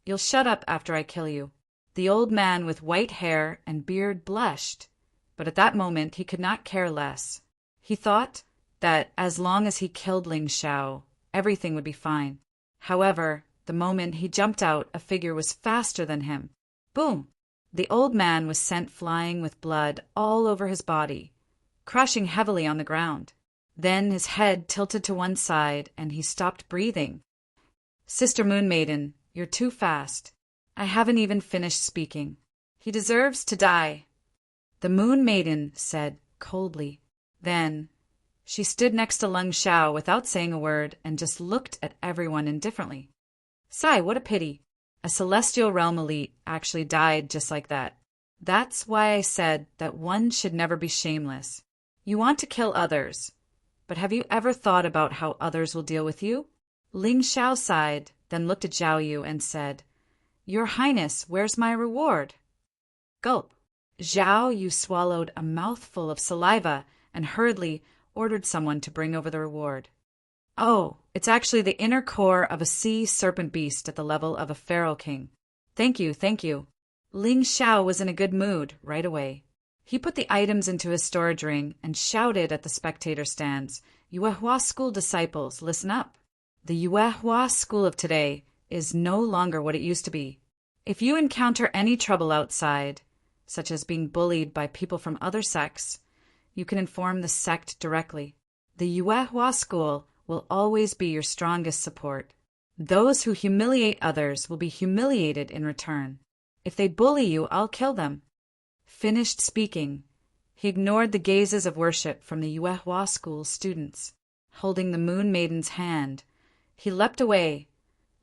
you'll shut up after I kill you. The old man with white hair and beard blushed, but at that moment he could not care less. He thought that as long as he killed Ling Shao, everything would be fine. However, the moment he jumped out, a figure was faster than him. Boom! The old man was sent flying with blood all over his body, crashing heavily on the ground. Then his head tilted to one side and he stopped breathing. Sister Moon Maiden, you're too fast. I haven't even finished speaking. He deserves to die. The Moon Maiden said coldly. Then, She stood next to Leng Xiao without saying a word and just looked at everyone indifferently. Sigh, what a pity. A celestial realm elite actually died just like that. That's why I said that one should never be shameless. You want to kill others, but have you ever thought about how others will deal with you? Ling Xiao sighed, then looked at Zhao Yu and said, Your Highness, where's my reward? Gulp. Zhao Yu swallowed a mouthful of saliva and hurriedly ordered someone to bring over the reward. Oh, it's actually the inner core of a sea serpent beast at the level of a feral king. Thank you, thank you. Ling Xiao was in a good mood right away. He put the items into his storage ring and shouted at the spectator stands, Yuehua School disciples, listen up. The Yuehua School of today is no longer what it used to be. If you encounter any trouble outside, such as being bullied by people from other sects, you can inform the sect directly. The Yuehua School will always be your strongest support. Those who humiliate others will be humiliated in return. If they bully you, I'll kill them. Finished speaking, he ignored the gazes of worship from the Yuehua School's students. Holding the Moon Maiden's hand, he leapt away,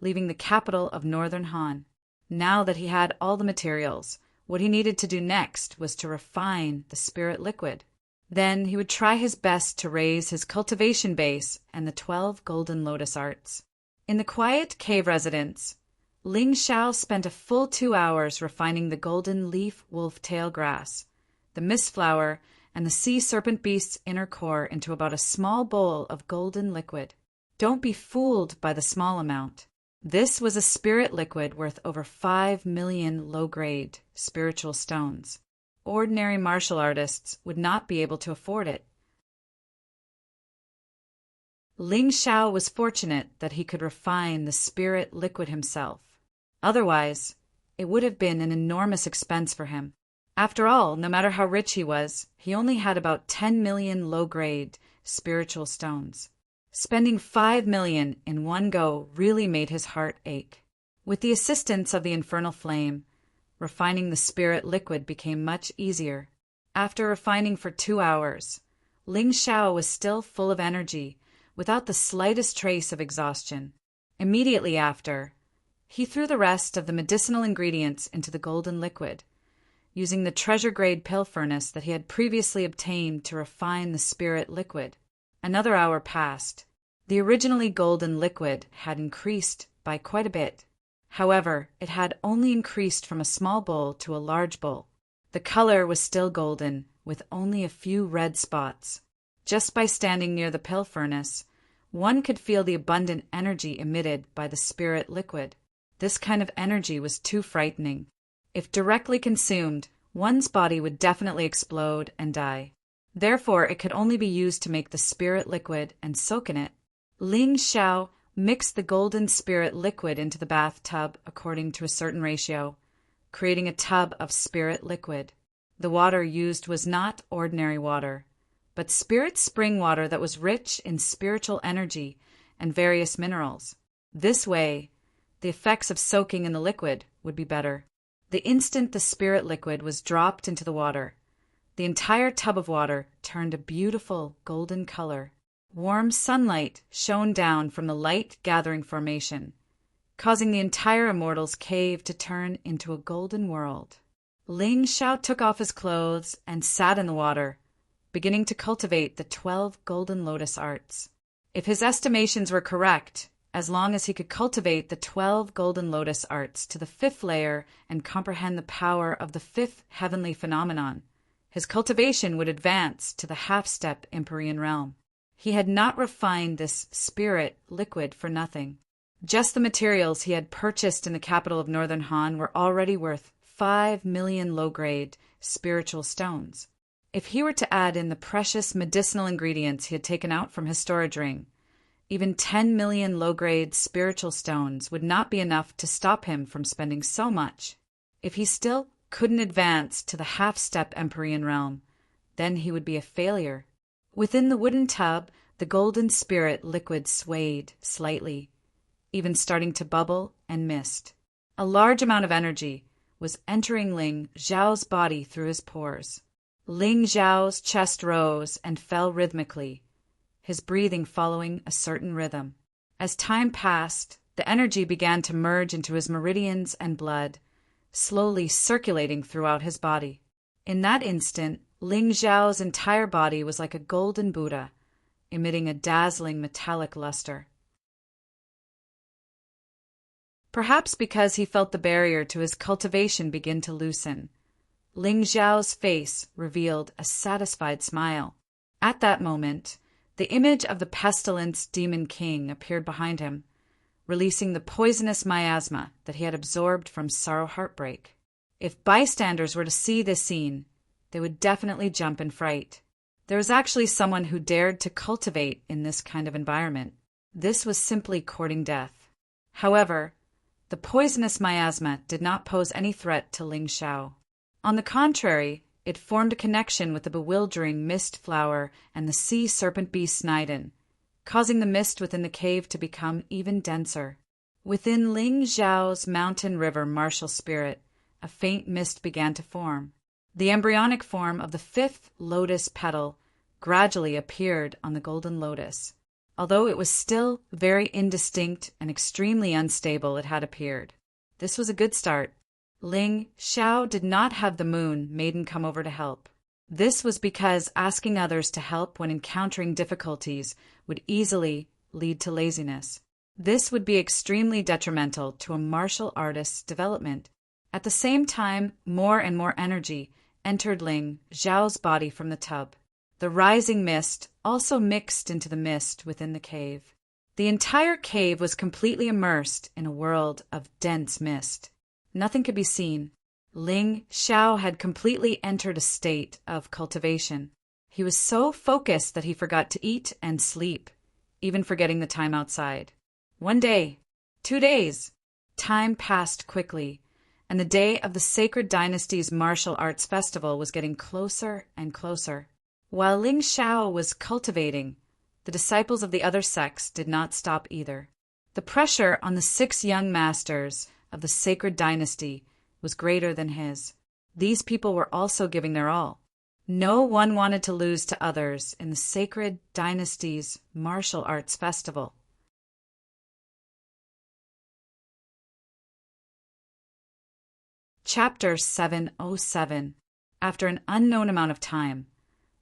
leaving the capital of Northern Han. Now that he had all the materials, what he needed to do next was to refine the spirit liquid. Then he would try his best to raise his cultivation base and the 12 golden lotus arts. In the quiet cave residence, Ling Xiao spent a full 2 hours refining the golden leaf wolf tail grass, the mist flower, and the sea serpent beast's inner core into about a small bowl of golden liquid. Don't be fooled by the small amount. This was a spirit liquid worth over 5 million low-grade spiritual stones. Ordinary martial artists would not be able to afford it. Ling Xiao was fortunate that he could refine the spirit liquid himself. Otherwise, it would have been an enormous expense for him. After all, no matter how rich he was, he only had about 10 million low-grade spiritual stones. Spending 5 million in one go really made his heart ache. With the assistance of the infernal flame, refining the spirit liquid became much easier. After refining for 2 hours, Ling Xiao was still full of energy, without the slightest trace of exhaustion. Immediately after, he threw the rest of the medicinal ingredients into the golden liquid, using the treasure-grade pill furnace that he had previously obtained to refine the spirit liquid. Another hour passed. The originally golden liquid had increased by quite a bit. However, it had only increased from a small bowl to a large bowl. The color was still golden, with only a few red spots. Just by standing near the pill furnace, one could feel the abundant energy emitted by the spirit liquid. This kind of energy was too frightening. If directly consumed, one's body would definitely explode and die. Therefore, it could only be used to make the spirit liquid and soak in it. Ling Xiao mixed the golden spirit liquid into the bathtub according to a certain ratio, creating a tub of spirit liquid. The water used was not ordinary water, but spirit spring water that was rich in spiritual energy and various minerals. This way, the effects of soaking in the liquid would be better. The instant the spirit liquid was dropped into the water, the entire tub of water turned a beautiful golden color. Warm sunlight shone down from the light-gathering formation, causing the entire immortal's cave to turn into a golden world. Ling Xiao took off his clothes and sat in the water, beginning to cultivate the 12 golden lotus arts. If his estimations were correct, as long as he could cultivate the 12 golden lotus arts to the 5th layer and comprehend the power of the 5th heavenly phenomenon, his cultivation would advance to the half-step Empyrean realm. He had not refined this spirit liquid for nothing. Just the materials he had purchased in the capital of Northern Han were already worth 5 million low-grade spiritual stones. If he were to add in the precious medicinal ingredients he had taken out from his storage ring, even 10 million low-grade spiritual stones would not be enough to stop him from spending so much. If he still couldn't advance to the half-step Empyrean realm, then he would be a failure. Within the wooden tub, the golden spirit liquid swayed slightly, even starting to bubble and mist. A large amount of energy was entering Ling Xiao's body through his pores. Ling Xiao's chest rose and fell rhythmically, his breathing following a certain rhythm. As time passed, the energy began to merge into his meridians and blood, slowly circulating throughout his body. In that instant, Ling Xiao's entire body was like a golden Buddha, emitting a dazzling metallic luster. Perhaps because he felt the barrier to his cultivation begin to loosen, Ling Xiao's face revealed a satisfied smile. At that moment, the image of the pestilence demon king appeared behind him, releasing the poisonous miasma that he had absorbed from sorrow heartbreak. If bystanders were to see this scene, they would definitely jump in fright. There was actually someone who dared to cultivate in this kind of environment. This was simply courting death. However, the poisonous miasma did not pose any threat to Ling Xiao. On the contrary, it formed a connection with the bewildering mist flower and the sea serpent beast Sniden, causing the mist within the cave to become even denser. Within Ling Xiao's mountain river martial spirit, a faint mist began to form. The embryonic form of the fifth lotus petal gradually appeared on the golden lotus. Although it was still very indistinct and extremely unstable, it had appeared. This was a good start. Ling Xiao did not have the moon maiden come over to help. This was because asking others to help when encountering difficulties would easily lead to laziness. This would be extremely detrimental to a martial artist's development. At the same time, more and more energy entered Ling Xiao's body from the tub. The rising mist also mixed into the mist within the cave. The entire cave was completely immersed in a world of dense mist. Nothing could be seen. Ling Xiao had completely entered a state of cultivation. He was so focused that he forgot to eat and sleep, even forgetting the time outside. 1 day, 2 days. Time passed quickly, and the day of the Sacred Dynasty's martial arts festival was getting closer and closer. While Ling Xiao was cultivating, the disciples of the other sects did not stop either. The pressure on the 6 young masters of the Sacred Dynasty was greater than his. These people were also giving their all. No one wanted to lose to others in the Sacred Dynasty's martial arts festival. Chapter 707. After an unknown amount of time,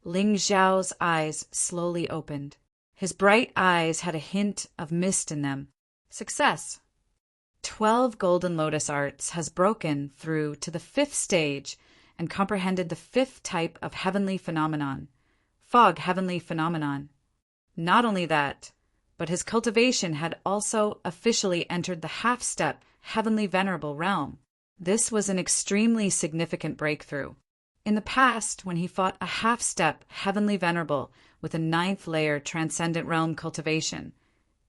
Ling Xiao's eyes slowly opened. His bright eyes had a hint of mist in them. Success. 12 Golden Lotus Arts has broken through to the 5th stage and comprehended the 5th type of heavenly phenomenon, fog heavenly phenomenon. Not only that, but his cultivation had also officially entered the half-step heavenly venerable realm. This was an extremely significant breakthrough. In the past, when he fought a half-step heavenly venerable with a 9th layer transcendent realm cultivation,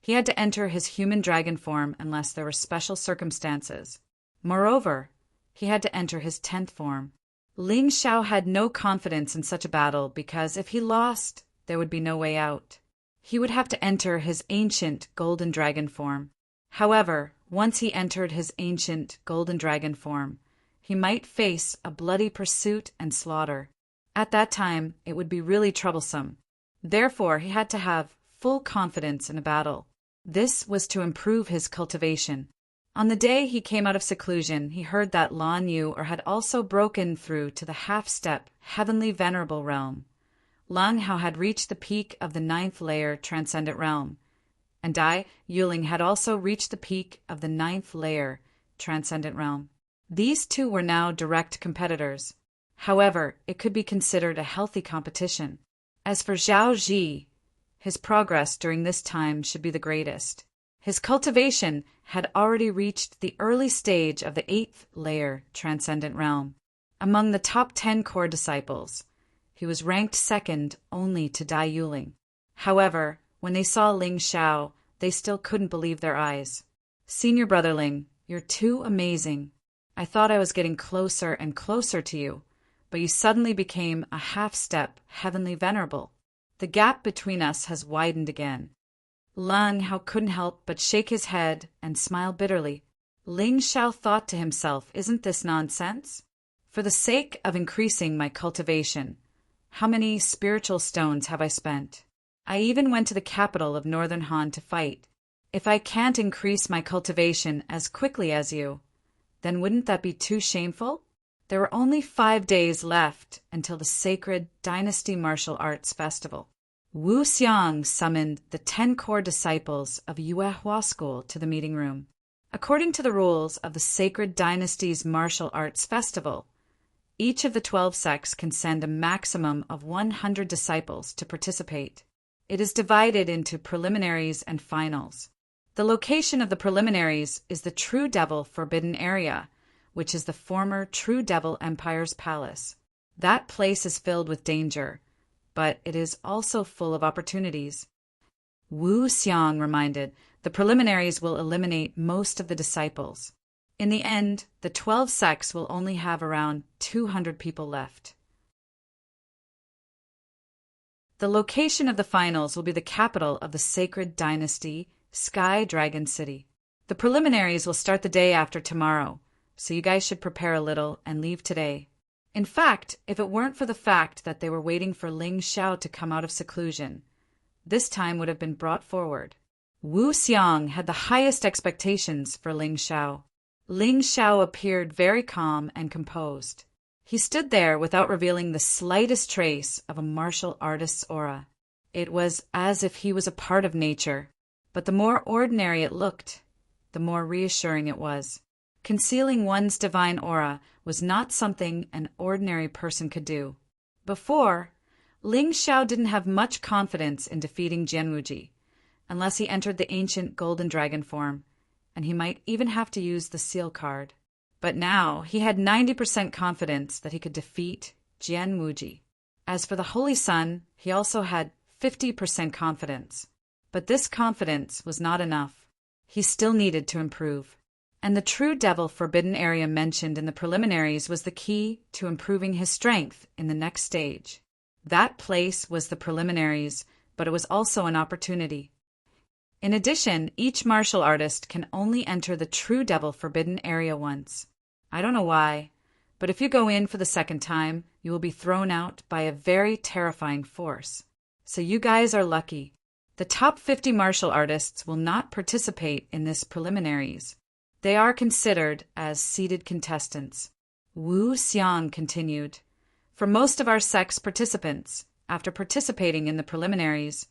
he had to enter his human dragon form unless there were special circumstances. Moreover, he had to enter his 10th form. Ling Xiao had no confidence in such a battle because if he lost, there would be no way out. He would have to enter his ancient golden dragon form. However, once he entered his ancient golden dragon form, he might face a bloody pursuit and slaughter. At that time, it would be really troublesome. Therefore, he had to have full confidence in a battle. This was to improve his cultivation. On the day he came out of seclusion, he heard that Lan Yu had also broken through to the half-step heavenly venerable realm. Lang Hao had reached the peak of the 9th layer transcendent realm, and Dai Yuling had also reached the peak of the 9th layer transcendent realm. These two were now direct competitors. However, it could be considered a healthy competition. As for Zhao Ji, his progress during this time should be the greatest. His cultivation had already reached the early stage of the 8th layer transcendent realm. Among the top 10 core disciples, he was ranked second only to Dai Yuling. However, when they saw Ling Xiao, they still couldn't believe their eyes. Senior brother Ling, you're too amazing. I thought I was getting closer and closer to you, but you suddenly became a half-step heavenly venerable. The gap between us has widened again. Lang Hao couldn't help but shake his head and smile bitterly. Ling Xiao thought to himself, isn't this nonsense? For the sake of increasing my cultivation, how many spiritual stones have I spent? I even went to the capital of Northern Han to fight. If I can't increase my cultivation as quickly as you, then wouldn't that be too shameful? There were only 5 days left until the sacred Dynasty Martial Arts Festival. Wu Xiang summoned the 10 core disciples of Yuehua School to the meeting room. According to the rules of the Sacred Dynasty's Martial Arts Festival, each of the 12 sects can send a maximum of 100 disciples to participate. It is divided into preliminaries and finals. The location of the preliminaries is the True Devil Forbidden Area, which is the former True Devil Empire's palace. That place is filled with danger, but it is also full of opportunities. Wu Xiang reminded, the preliminaries will eliminate most of the disciples. In the end, the 12 sects will only have around 200 people left. The location of the finals will be the capital of the Sacred Dynasty, Sky Dragon City. The preliminaries will start the day after tomorrow, so you guys should prepare a little and leave today. In fact, if it weren't for the fact that they were waiting for Ling Xiao to come out of seclusion, this time would have been brought forward. Wu Xiang had the highest expectations for Ling Xiao. Ling Xiao appeared very calm and composed. He stood there without revealing the slightest trace of a martial artist's aura. It was as if he was a part of nature, but the more ordinary it looked, the more reassuring it was. Concealing one's divine aura was not something an ordinary person could do. Before, Ling Xiao didn't have much confidence in defeating Jianwuji, unless he entered the ancient golden dragon form, and he might even have to use the seal card. But now he had 90% confidence that he could defeat Jianwuji. As for the Holy Sun, he also had 50% confidence. But this confidence was not enough. He still needed to improve. And the True Devil Forbidden Area mentioned in the preliminaries was the key to improving his strength in the next stage. That place was the preliminaries, but it was also an opportunity. In addition, each martial artist can only enter the True Devil Forbidden Area once. I don't know why, but if you go in for the second time, you will be thrown out by a very terrifying force. So you guys are lucky. The top 50 martial artists will not participate in this preliminaries. They are considered as seeded contestants. Wu Xiang continued, for most of our sect's participants, after participating in the preliminaries,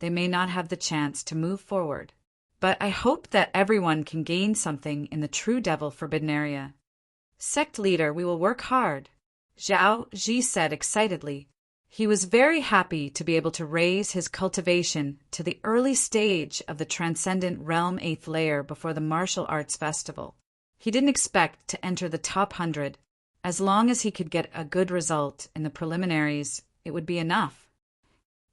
they may not have the chance to move forward. But I hope that everyone can gain something in the True Devil Forbidden Area. Sect leader, we will work hard, Zhao Ji said excitedly. He was very happy to be able to raise his cultivation to the early stage of the Transcendent Realm 8th layer before the Martial Arts Festival. He didn't expect to enter the top 100. As long as he could get a good result in the preliminaries, it would be enough.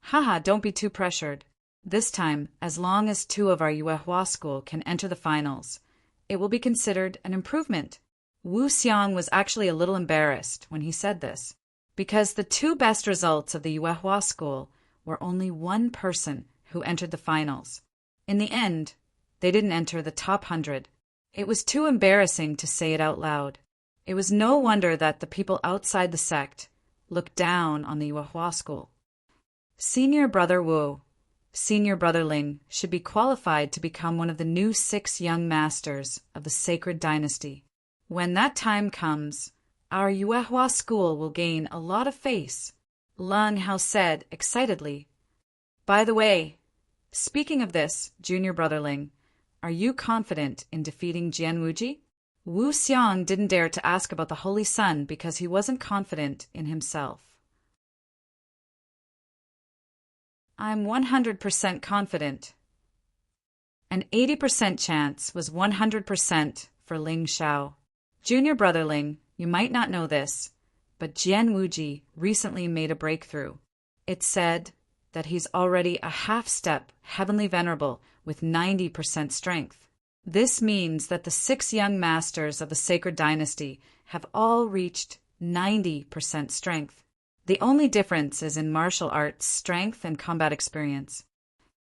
Haha, don't be too pressured. This time, as long as 2 of our Yuehua school can enter the finals, it will be considered an improvement. Wu Xiang was actually a little embarrassed when he said this, because the 2 best results of the Yuehua school were only 1 person who entered the finals. In the end, they didn't enter the top 100. It was too embarrassing to say it out loud. It was no wonder that the people outside the sect looked down on the Yuehua school. Senior Brother Wu, Senior Brother Ling should be qualified to become one of the new 6 young masters of the Sacred Dynasty. When that time comes, our Yuehua school will gain a lot of face, Leng Hao said excitedly. By the way, speaking of this, Junior Brother Ling, are you confident in defeating Jianwuji? Wu Xiang didn't dare to ask about the Holy Sun because he wasn't confident in himself. I'm 100% confident. An 80% chance was 100% for Ling Xiao. Junior Brother Ling, you might not know this, but Jianwuji recently made a breakthrough. It said that he's already a half-step heavenly venerable with 90% strength. This means that the 6 young masters of the Sacred Dynasty have all reached 90% strength. The only difference is in martial arts strength and combat experience.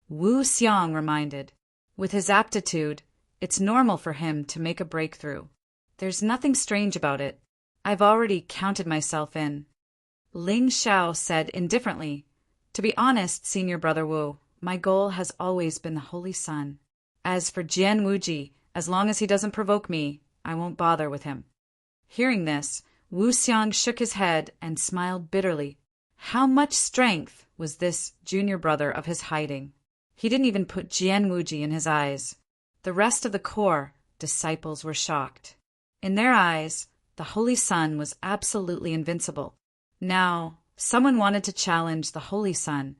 Wu Xiang reminded, with his aptitude, it's normal for him to make a breakthrough. There's nothing strange about it. I've already counted myself in. Ling Xiao said indifferently, To be honest, Senior Brother Wu, my goal has always been the Holy Sun. As for Jian Wuji, as long as he doesn't provoke me, I won't bother with him." Hearing this, Wu Xiang shook his head and smiled bitterly. How much strength was this junior brother of his hiding? He didn't even put Jian Wuji in his eyes. The rest of the core disciples were shocked. In their eyes, the Holy Sun was absolutely invincible. Now, someone wanted to challenge the Holy Sun,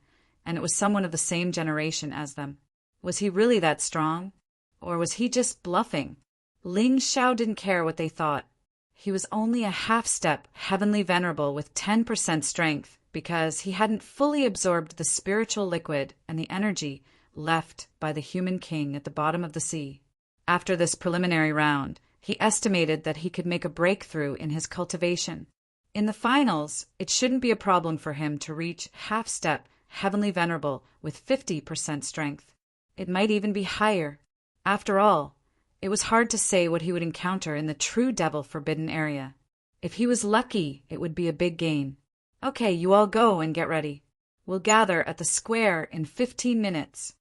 and it was someone of the same generation as them. Was he really that strong? Or was he just bluffing? Ling Xiao didn't care what they thought. He was only a half-step heavenly venerable with 10% strength because he hadn't fully absorbed the spiritual liquid and the energy left by the human king at the bottom of the sea. After this preliminary round, he estimated that he could make a breakthrough in his cultivation. In the finals, it shouldn't be a problem for him to reach half-step heavenly venerable with 50% strength. It might even be higher. After all, it was hard to say what he would encounter in the true devil forbidden area. If he was lucky, it would be a big gain. Okay, you all go and get ready. We'll gather at the square in 15 minutes.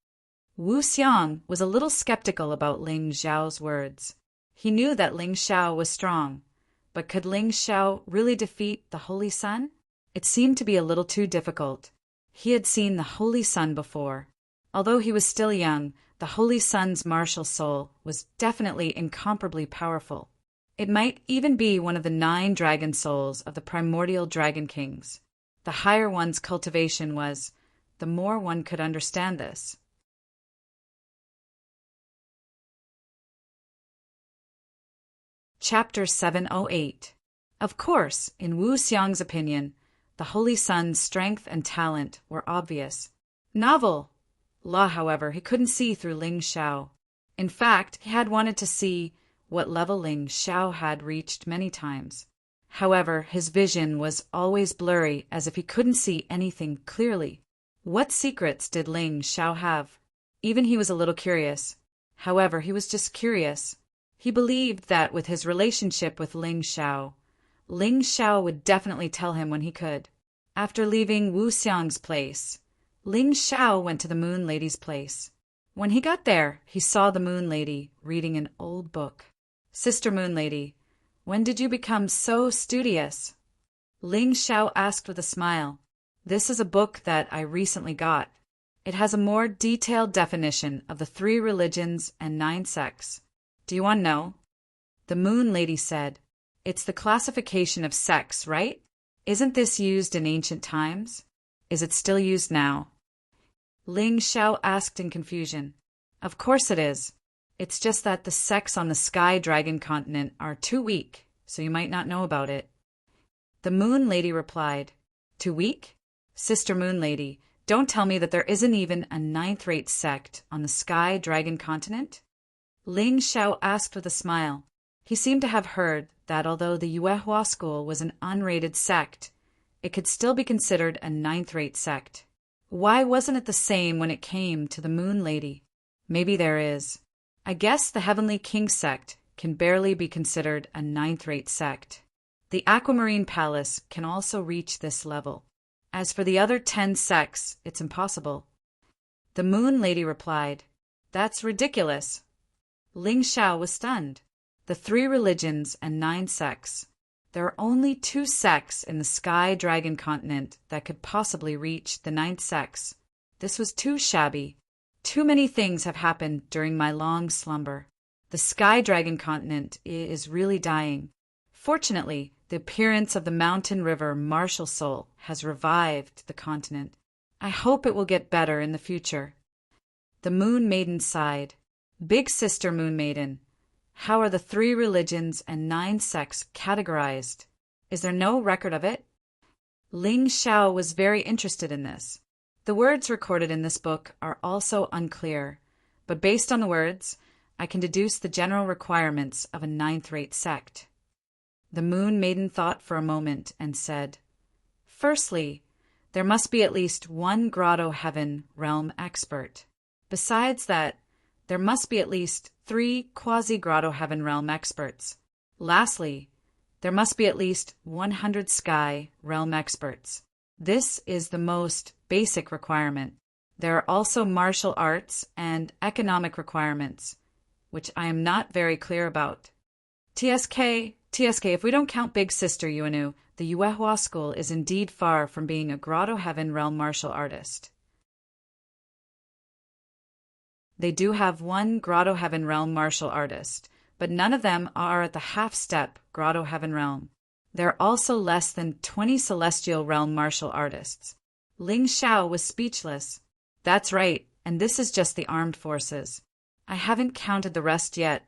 Wu Xiang was a little skeptical about Ling Xiao's words. He knew that Ling Xiao was strong, but could Ling Xiao really defeat the Holy Sun? It seemed to be a little too difficult. He had seen the Holy Sun before. Although he was still young, the Holy Sun's martial soul was definitely incomparably powerful. It might even be one of the 9 dragon souls of the primordial dragon kings. The higher one's cultivation was, the more one could understand this. Chapter 708. Of course, in Wu Xiang's opinion, the Holy Sun's strength and talent were obvious. Novel law, however, he couldn't see through Ling Xiao. In fact, he had wanted to see what level Ling Xiao had reached many times. However, his vision was always blurry, as if he couldn't see anything clearly. What secrets did Ling Xiao have? Even he was a little curious. However, he was just curious. He believed that with his relationship with Ling Xiao would definitely tell him when he could. After leaving Wu Xiang's place, Ling Xiao went to the Moon Lady's place. When he got there, he saw the Moon Lady reading an old book. "Sister Moon Lady, when did you become so studious?" Ling Xiao asked with a smile. "This is a book that I recently got. It has a more detailed definition of the 3 religions and 9 sects. Do you want to know?" The Moon Lady said, "It's the classification of sects, right? Isn't this used in ancient times? Is it still used now?" Ling Xiao asked in confusion. "Of course it is. It's just that the sects on the Sky Dragon continent are too weak, so you might not know about it." The Moon Lady replied, "Too weak? Sister Moon Lady, don't tell me that there isn't even a 9th-rate sect on the Sky Dragon continent?" Ling Xiao asked with a smile. He seemed to have heard that although the Yuehua school was an unrated sect, it could still be considered a 9th-rate sect. Why wasn't it the same when it came to the Moon Lady? Maybe there is. I guess the Heavenly King sect can barely be considered a 9th-rate sect. The Aquamarine Palace can also reach this level. As for the other 10 sects, it's impossible. The Moon Lady replied, "That's ridiculous." Ling Xiao was stunned. The 3 religions and 9 sects. There are only 2 sects in the Sky Dragon continent that could possibly reach the 9th sects. This was too shabby. Too many things have happened during my long slumber. The Sky Dragon continent is really dying. Fortunately, the appearance of the mountain river Martial Soul has revived the continent. I hope it will get better in the future. The Moon Maiden sighed. "Big Sister Moon Maiden, how are the 3 religions and 9 sects categorized? Is there no record of it?" Ling Xiao was very interested in this. The words recorded in this book are also unclear, but based on the words, I can deduce the general requirements of a 9th-rate sect. The Moon Maiden thought for a moment and said, "Firstly, there must be at least 1 Grotto Heaven realm expert. Besides that, there must be at least 3 quasi-Grotto Heaven realm experts. Lastly, there must be at least 100 Sky realm experts. This is the most basic requirement. There are also martial arts and economic requirements, which I am not very clear about. TSK, if we don't count Big Sister Yuanu, the Yuehua school is indeed far from being a Grotto Heaven Realm martial artist. They do have one Grotto Heaven Realm martial artist, but none of them are at the half-step Grotto Heaven Realm. There are also less than 20 Celestial Realm martial artists. Ling Xiao was speechless. That's right, and this is just the armed forces. I haven't counted the rest yet.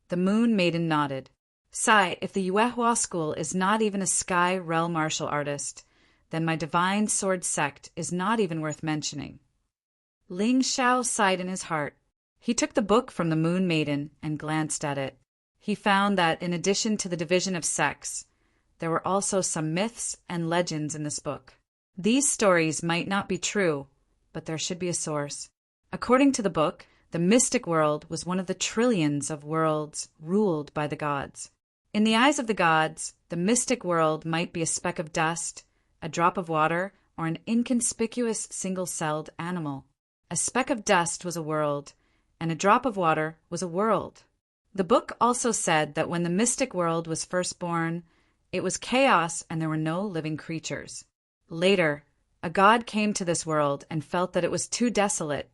The Moon Maiden nodded. Sai, if the Yuehua school is not even a Sky Realm martial artist, then my Divine Sword sect is not even worth mentioning. Ling Xiao sighed in his heart. He took the book from the Moon Maiden and glanced at it. He found that in addition to the division of sects, there were also some myths and legends in this book. These stories might not be true, but there should be a source. According to the book, the mystic world was one of the trillions of worlds ruled by the gods. In the eyes of the gods, the mystic world might be a speck of dust, a drop of water, or an inconspicuous single-celled animal. A speck of dust was a world, and a drop of water was a world. The book also said that when the mystic world was first born, it was chaos and there were no living creatures. Later, a god came to this world and felt that it was too desolate,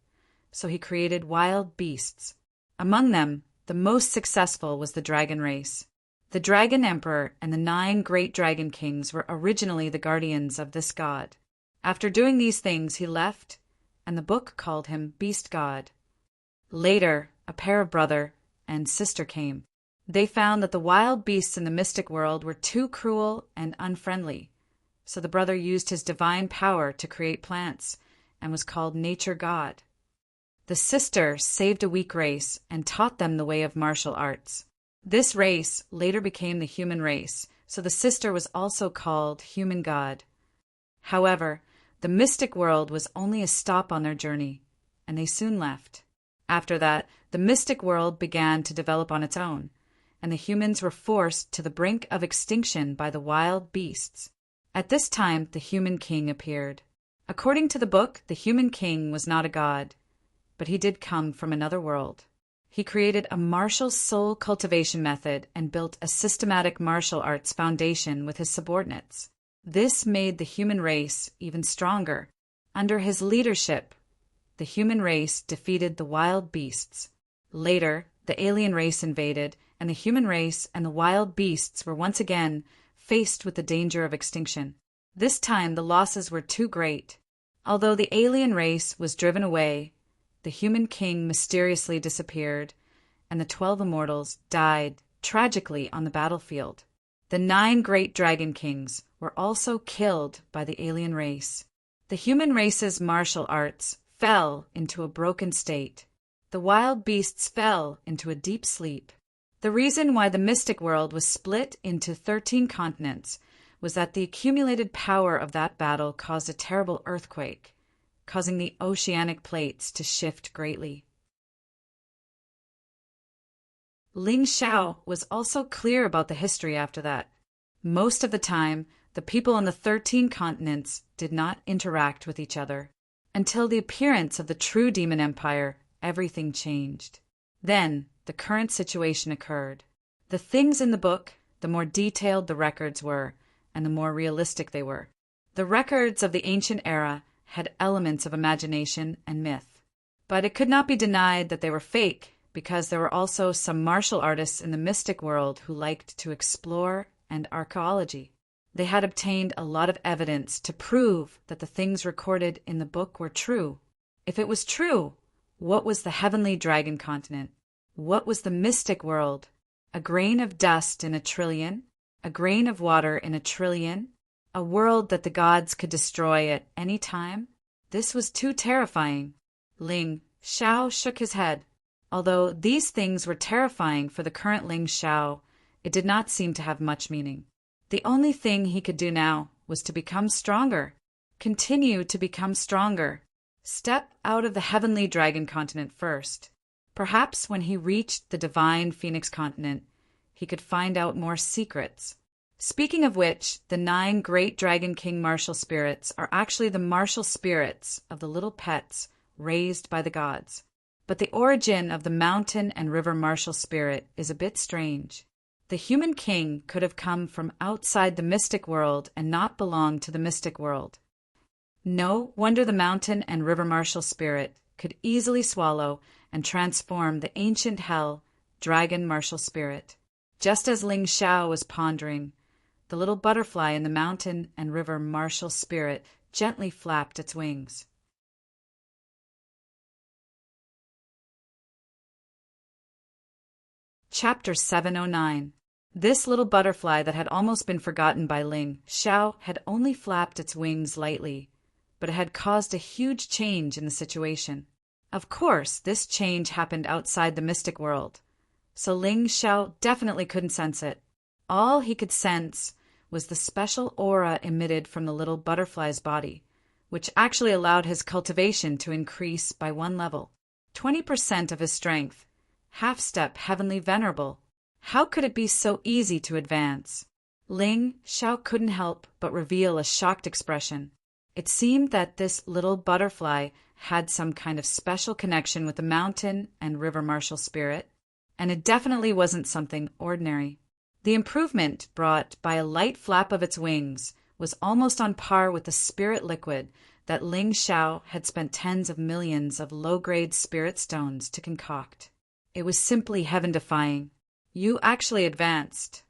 so he created wild beasts. Among them, the most successful was the dragon race. The Dragon Emperor and the 9 great dragon kings were originally the guardians of this god. After doing these things, he left, and the book called him Beast God. Later, a pair of brother and sister came. They found that the wild beasts in the mystic world were too cruel and unfriendly, so the brother used his divine power to create plants and was called Nature God. The sister saved a weak race and taught them the way of martial arts. This race later became the human race, so the sister was also called Human God. However, the mystic world was only a stop on their journey, and they soon left. After that, the mystic world began to develop on its own, and the humans were forced to the brink of extinction by the wild beasts. At this time, the human king appeared. According to the book, the human king was not a god, but he did come from another world. He created a martial soul cultivation method and built a systematic martial arts foundation with his subordinates. This made the human race even stronger. Under his leadership, the human race defeated the wild beasts. Later, the alien race invaded, and the human race and the wild beasts were once again faced with the danger of extinction. This time, the losses were too great. Although the alien race was driven away, the human king mysteriously disappeared, and the 12 immortals died tragically on the battlefield. The 9 great dragon kings were also killed by the alien race. The human race's martial arts fell into a broken state. The wild beasts fell into a deep sleep. The reason why the mystic world was split into 13 continents was that the accumulated power of that battle caused a terrible earthquake, causing the oceanic plates to shift greatly. Ling Xiao was also clear about the history after that. Most of the time, the people on the 13 continents did not interact with each other. Until the appearance of the true Demon Empire, everything changed. Then, the current situation occurred. The things in the book, the more detailed the records were, and the more realistic they were. The records of the ancient era had elements of imagination and myth. But it could not be denied that they were fake, because there were also some martial artists in the mystic world who liked to explore and archaeology. They had obtained a lot of evidence to prove that the things recorded in the book were true. If it was true, what was the heavenly dragon continent? What was the mystic world? A grain of dust in a trillion? A grain of water in a trillion? A world that the gods could destroy at any time? This was too terrifying. Ling Xiao shook his head. Although these things were terrifying for the current Ling Xiao, it did not seem to have much meaning. The only thing he could do now was to become stronger. Continue to become stronger. Step out of the heavenly dragon continent first. Perhaps when he reached the divine phoenix continent, he could find out more secrets. Speaking of which, the 9 great Dragon King martial spirits are actually the martial spirits of the little pets raised by the gods. But the origin of the mountain and river martial spirit is a bit strange. The human king could have come from outside the mystic world and not belong to the mystic world. No wonder the mountain and river martial spirit could easily swallow and transform the ancient hell dragon martial spirit. Just as Ling Xiao was pondering, the little butterfly in the mountain and river martial spirit gently flapped its wings. Chapter 709. This little butterfly that had almost been forgotten by Ling Xiao had only flapped its wings lightly, but it had caused a huge change in the situation. Of course, this change happened outside the mystic world, so Ling Xiao definitely couldn't sense it. All he could sense was the special aura emitted from the little butterfly's body, which actually allowed his cultivation to increase by 1 level, 20% of his strength. Half-step heavenly venerable. How could it be so easy to advance? Ling Xiao couldn't help but reveal a shocked expression. It seemed that this little butterfly had some kind of special connection with the mountain and river martial spirit, and it definitely wasn't something ordinary. The improvement brought by a light flap of its wings was almost on par with the spirit liquid that Ling Xiao had spent tens of millions of low-grade spirit stones to concoct. It was simply heaven-defying. You actually advanced.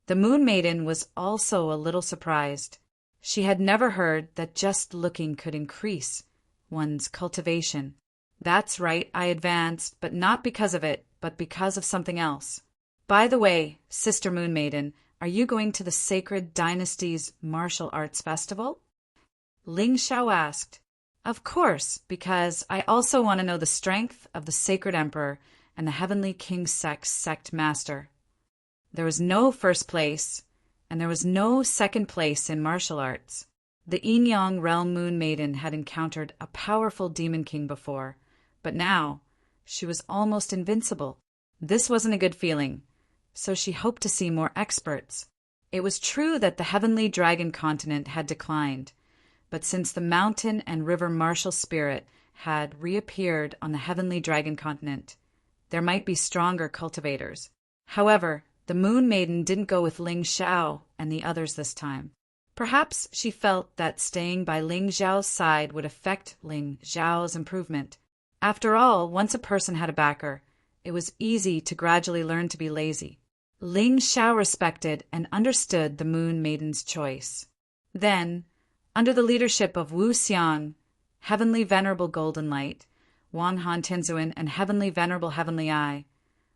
The Moon Maiden was also a little surprised. She had never heard that just looking could increase one's cultivation. That's right, I advanced, but not because of it, but because of something else. By the way, Sister Moon Maiden, are you going to the Sacred Dynasty's Martial Arts Festival? Ling Xiao asked. Of course, because I also want to know the strength of the Sacred Emperor and the Heavenly King Sect Master. There was no first place, and there was no second place in martial arts. The Yin-Yang Realm Moon Maiden had encountered a powerful Demon King before, but now she was almost invincible. This wasn't a good feeling, so she hoped to see more experts. It was true that the Heavenly Dragon Continent had declined, but since the mountain and river martial spirit had reappeared on the Heavenly Dragon Continent, there might be stronger cultivators. However, the Moon Maiden didn't go with Ling Xiao and the others this time. Perhaps she felt that staying by Ling Xiao's side would affect Ling Xiao's improvement. After all, once a person had a backer, it was easy to gradually learn to be lazy. Ling Xiao respected and understood the Moon Maiden's choice. Then, under the leadership of Wu Xiang, Heavenly Venerable Golden Light, Wang Han Tinzuan, and Heavenly Venerable Heavenly Eye,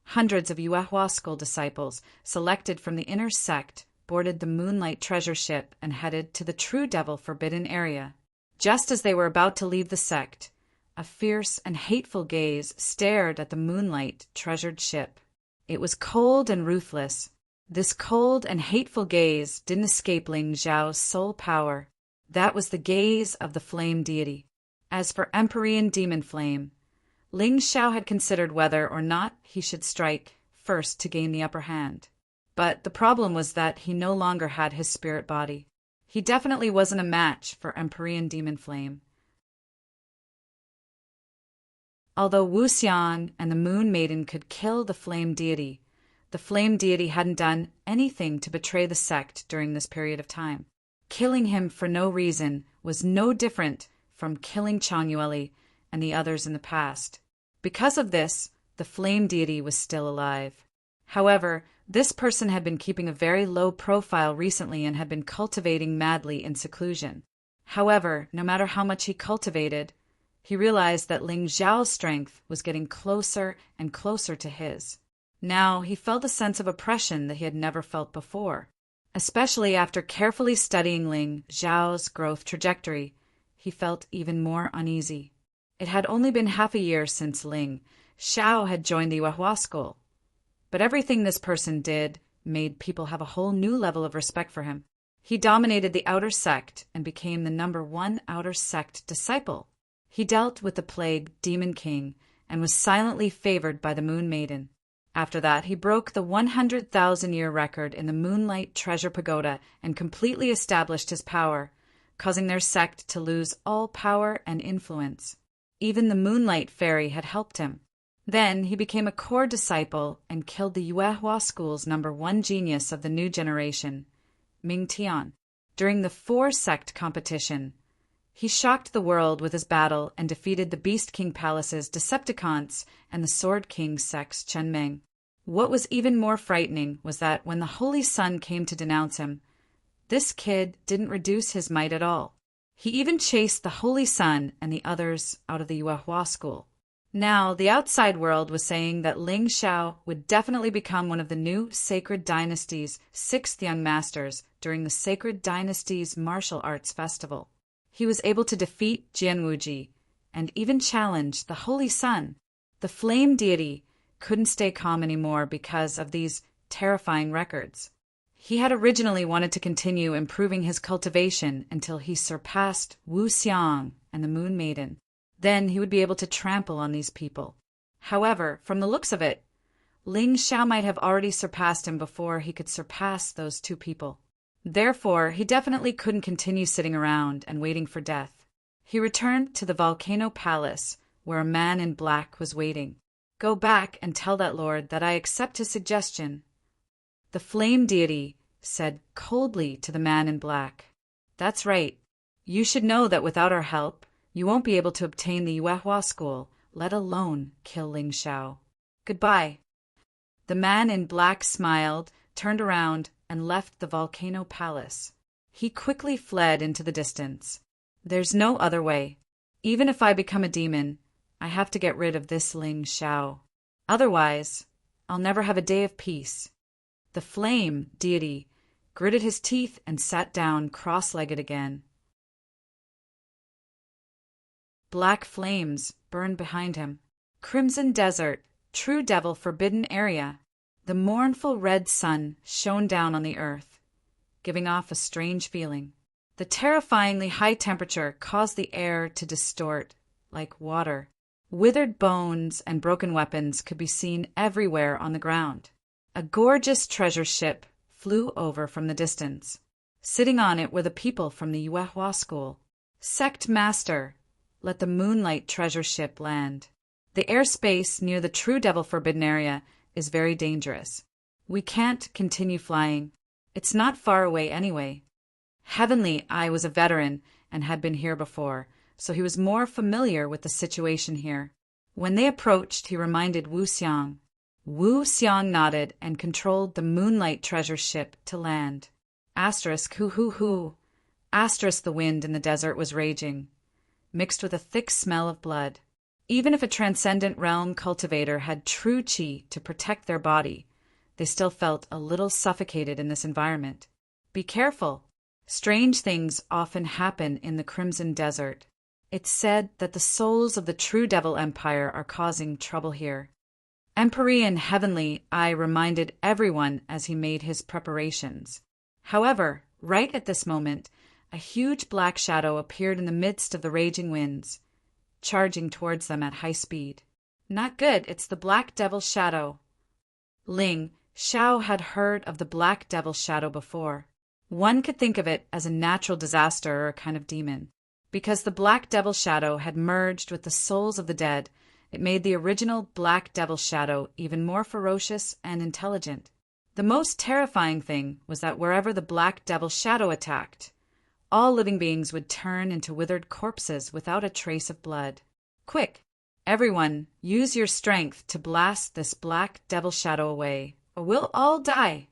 hundreds of Yuehua school disciples selected from the inner sect boarded the Moonlight treasure ship and headed to the True Devil Forbidden Area. Just as they were about to leave the sect, a fierce and hateful gaze stared at the Moonlight treasured ship. It was cold and ruthless. This cold and hateful gaze didn't escape Ling Xiao's soul power. That was the gaze of the flame deity. As for Empyrean Demon Flame, Ling Xiao had considered whether or not he should strike first to gain the upper hand. But the problem was that he no longer had his spirit body. He definitely wasn't a match for Empyrean Demon Flame. Although Wu Xian and the Moon Maiden could kill the flame deity hadn't done anything to betray the sect during this period of time. Killing him for no reason was no different from killing Chang Yueli and the others in the past. Because of this, the flame deity was still alive. However, this person had been keeping a very low profile recently and had been cultivating madly in seclusion. However, no matter how much he cultivated, he realized that Ling Xiao's strength was getting closer and closer to his. Now he felt a sense of oppression that he had never felt before. Especially after carefully studying Ling Xiao's growth trajectory, he felt even more uneasy. It had only been half a year since Ling Xiao had joined the Yuehua school, but everything this person did made people have a whole new level of respect for him. He dominated the outer sect and became the #1 outer sect disciple. He dealt with the plague Demon King and was silently favored by the Moon Maiden. After that, he broke the 100,000-year record in the Moonlight Treasure Pagoda and completely established his power, causing their sect to lose all power and influence. Even the Moonlight Fairy had helped him. Then he became a core disciple and killed the Yuehua School's #1 genius of the new generation, Ming Tian, during the 4-sect competition. He shocked the world with his battle and defeated the Beast King Palace's Decepticons and the Sword King sect's Chen Meng. What was even more frightening was that when the Holy Sun came to denounce him, this kid didn't reduce his might at all. He even chased the Holy Sun and the others out of the Yuehua School. Now, the outside world was saying that Ling Xiao would definitely become one of the new Sacred Dynasty's 6th Young Masters during the Sacred Dynasty's Martial Arts Festival. He was able to defeat Jian Wuji and even challenge the Holy Sun. The flame deity couldn't stay calm anymore because of these terrifying records. He had originally wanted to continue improving his cultivation until he surpassed Wu Xiang and the Moon Maiden. Then he would be able to trample on these people. However, from the looks of it, Ling Xiao might have already surpassed him before he could surpass those two people. Therefore, he definitely couldn't continue sitting around and waiting for death. He returned to the Volcano Palace, where a man in black was waiting. "Go back and tell that lord that I accept his suggestion." The flame deity said coldly to the man in black, "That's right. You should know that without our help, you won't be able to obtain the Yuehua School, let alone kill Ling Xiao. Goodbye." The man in black smiled, turned around, and left the Volcano Palace. He quickly fled into the distance. There's no other way. Even if I become a demon, I have to get rid of this Ling Xiao. Otherwise, I'll never have a day of peace. The flame deity gritted his teeth and sat down cross-legged again. Black flames burned behind him. Crimson desert, true devil forbidden area. The mournful red sun shone down on the earth, giving off a strange feeling. The terrifyingly high temperature caused the air to distort like water. Withered bones and broken weapons could be seen everywhere on the ground. A gorgeous treasure ship flew over from the distance. Sitting on it were the people from the Yuehua School. "Sect Master, let the Moonlight Treasure Ship land. The airspace near the True Devil Forbidden Area is very dangerous. We can't continue flying. It's not far away anyway." Heavenly Eye was a veteran and had been here before, so he was more familiar with the situation here. When they approached, he reminded Wu Xiang. Wu Xiang nodded and controlled the Moonlight Treasure Ship to land. Asterisk hoo hoo hoo. Asterisk the wind in the desert was raging, mixed with a thick smell of blood. Even if a transcendent realm cultivator had true qi to protect their body, they still felt a little suffocated in this environment. Be careful. Strange things often happen in the Crimson Desert. It's said that the souls of the True Devil Empire are causing trouble here. Empyrean Heavenly Eye reminded everyone as he made his preparations. However, right at this moment, a huge black shadow appeared in the midst of the raging winds, charging towards them at high speed. Not good, it's the Black Devil's shadow. Ling Xiao had heard of the Black Devil's shadow before. One could think of it as a natural disaster or a kind of demon. Because the Black Devil's shadow had merged with the souls of the dead, it made the original Black Devil's shadow even more ferocious and intelligent. The most terrifying thing was that wherever the Black Devil's shadow attacked, all living beings would turn into withered corpses without a trace of blood. Quick, everyone, use your strength to blast this Black Devil shadow away, or we'll all die.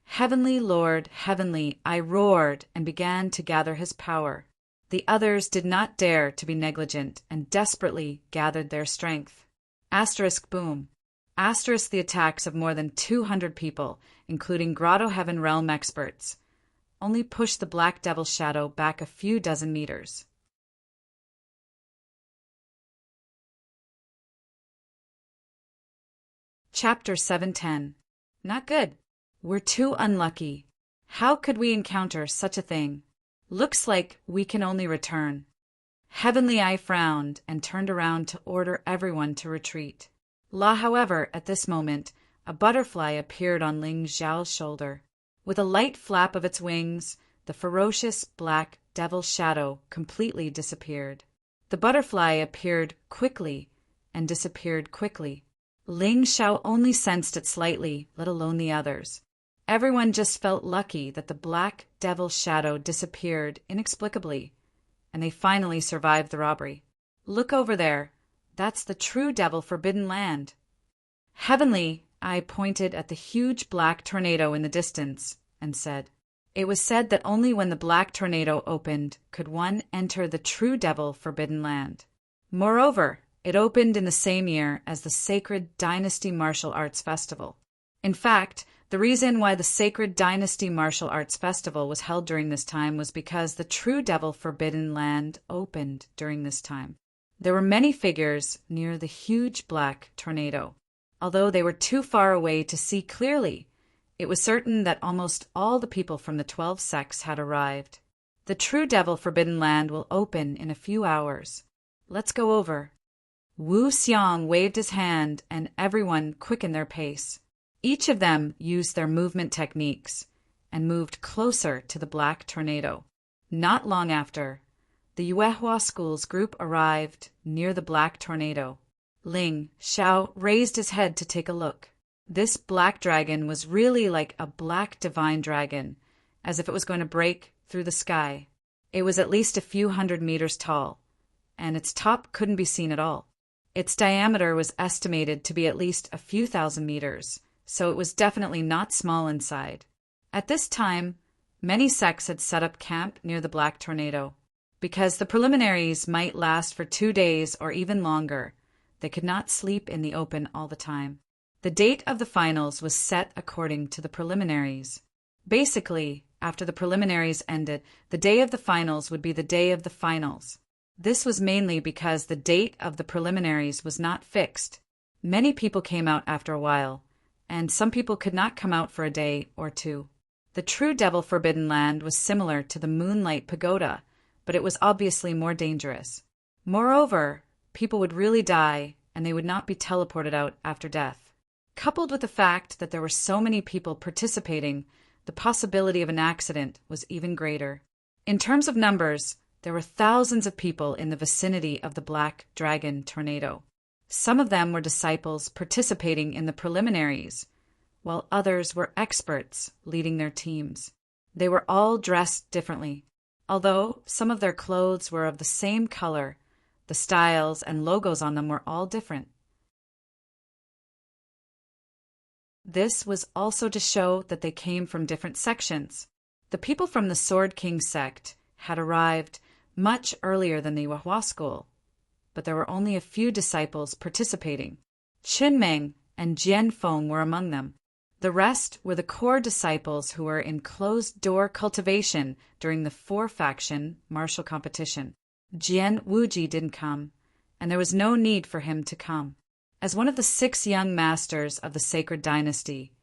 Heavenly Lord, Heavenly, I roared and began to gather his power. The others did not dare to be negligent and desperately gathered their strength. Asterisk boom. Asterisk the attacks of more than 200 people, including Grotto Heaven Realm experts, only pushed the Black Devil's shadow back a few dozen meters. Chapter 710. Not good. We're too unlucky. How could we encounter such a thing? Looks like we can only return. Heavenly Eye frowned and turned around to order everyone to retreat. La, however, at this moment, a butterfly appeared on Ling Xiao's shoulder. With a light flap of its wings, the ferocious black devil shadow completely disappeared. The butterfly appeared quickly and disappeared quickly. Ling Xiao only sensed it slightly, let alone the others. Everyone just felt lucky that the black devil shadow disappeared inexplicably, and they finally survived the robbery. Look over there. That's the true devil forbidden land. Heavenly, I pointed at the huge black tornado in the distance and said, it was said that only when the black tornado opened could one enter the true devil forbidden land. Moreover, it opened in the same year as the Sacred Dynasty Martial Arts Festival. In fact, the reason why the Sacred Dynasty Martial Arts Festival was held during this time was because the true devil forbidden land opened during this time. There were many figures near the huge black tornado. Although they were too far away to see clearly, it was certain that almost all the people from the 12 sects had arrived. The true devil forbidden land will open in a few hours. Let's go over. Wu Xiang waved his hand and everyone quickened their pace. Each of them used their movement techniques and moved closer to the black tornado. Not long after, the Yuehua School's group arrived near the black tornado. Ling Xiao raised his head to take a look. This black dragon was really like a black divine dragon, as if it was going to break through the sky. It was at least a few hundred meters tall, and its top couldn't be seen at all. Its diameter was estimated to be at least a few thousand meters, so it was definitely not small inside. At this time, many sects had set up camp near the black tornado. Because the preliminaries might last for 2 days or even longer, they could not sleep in the open all the time. The date of the finals was set according to the preliminaries. Basically, after the preliminaries ended, the day of the finals would be the day of the finals. This was mainly because the date of the preliminaries was not fixed. Many people came out after a while, and some people could not come out for a day or two. The true devil forbidden land was similar to the Moonlight Pagoda, but it was obviously more dangerous. Moreover, people would really die, and they would not be teleported out after death. Coupled with the fact that there were so many people participating, the possibility of an accident was even greater. In terms of numbers, there were thousands of people in the vicinity of the Black Dragon tornado. Some of them were disciples participating in the preliminaries, while others were experts leading their teams. They were all dressed differently. Although some of their clothes were of the same color, the styles and logos on them were all different. This was also to show that they came from different sections. The people from the Sword King sect had arrived much earlier than the Yuehua School, but there were only a few disciples participating. Qin Meng and Jian Feng were among them. The rest were the core disciples who were in closed-door cultivation during the 4-faction martial competition. Jian Wuji didn't come, and there was no need for him to come. As one of the 6 young masters of the Sacred Dynasty,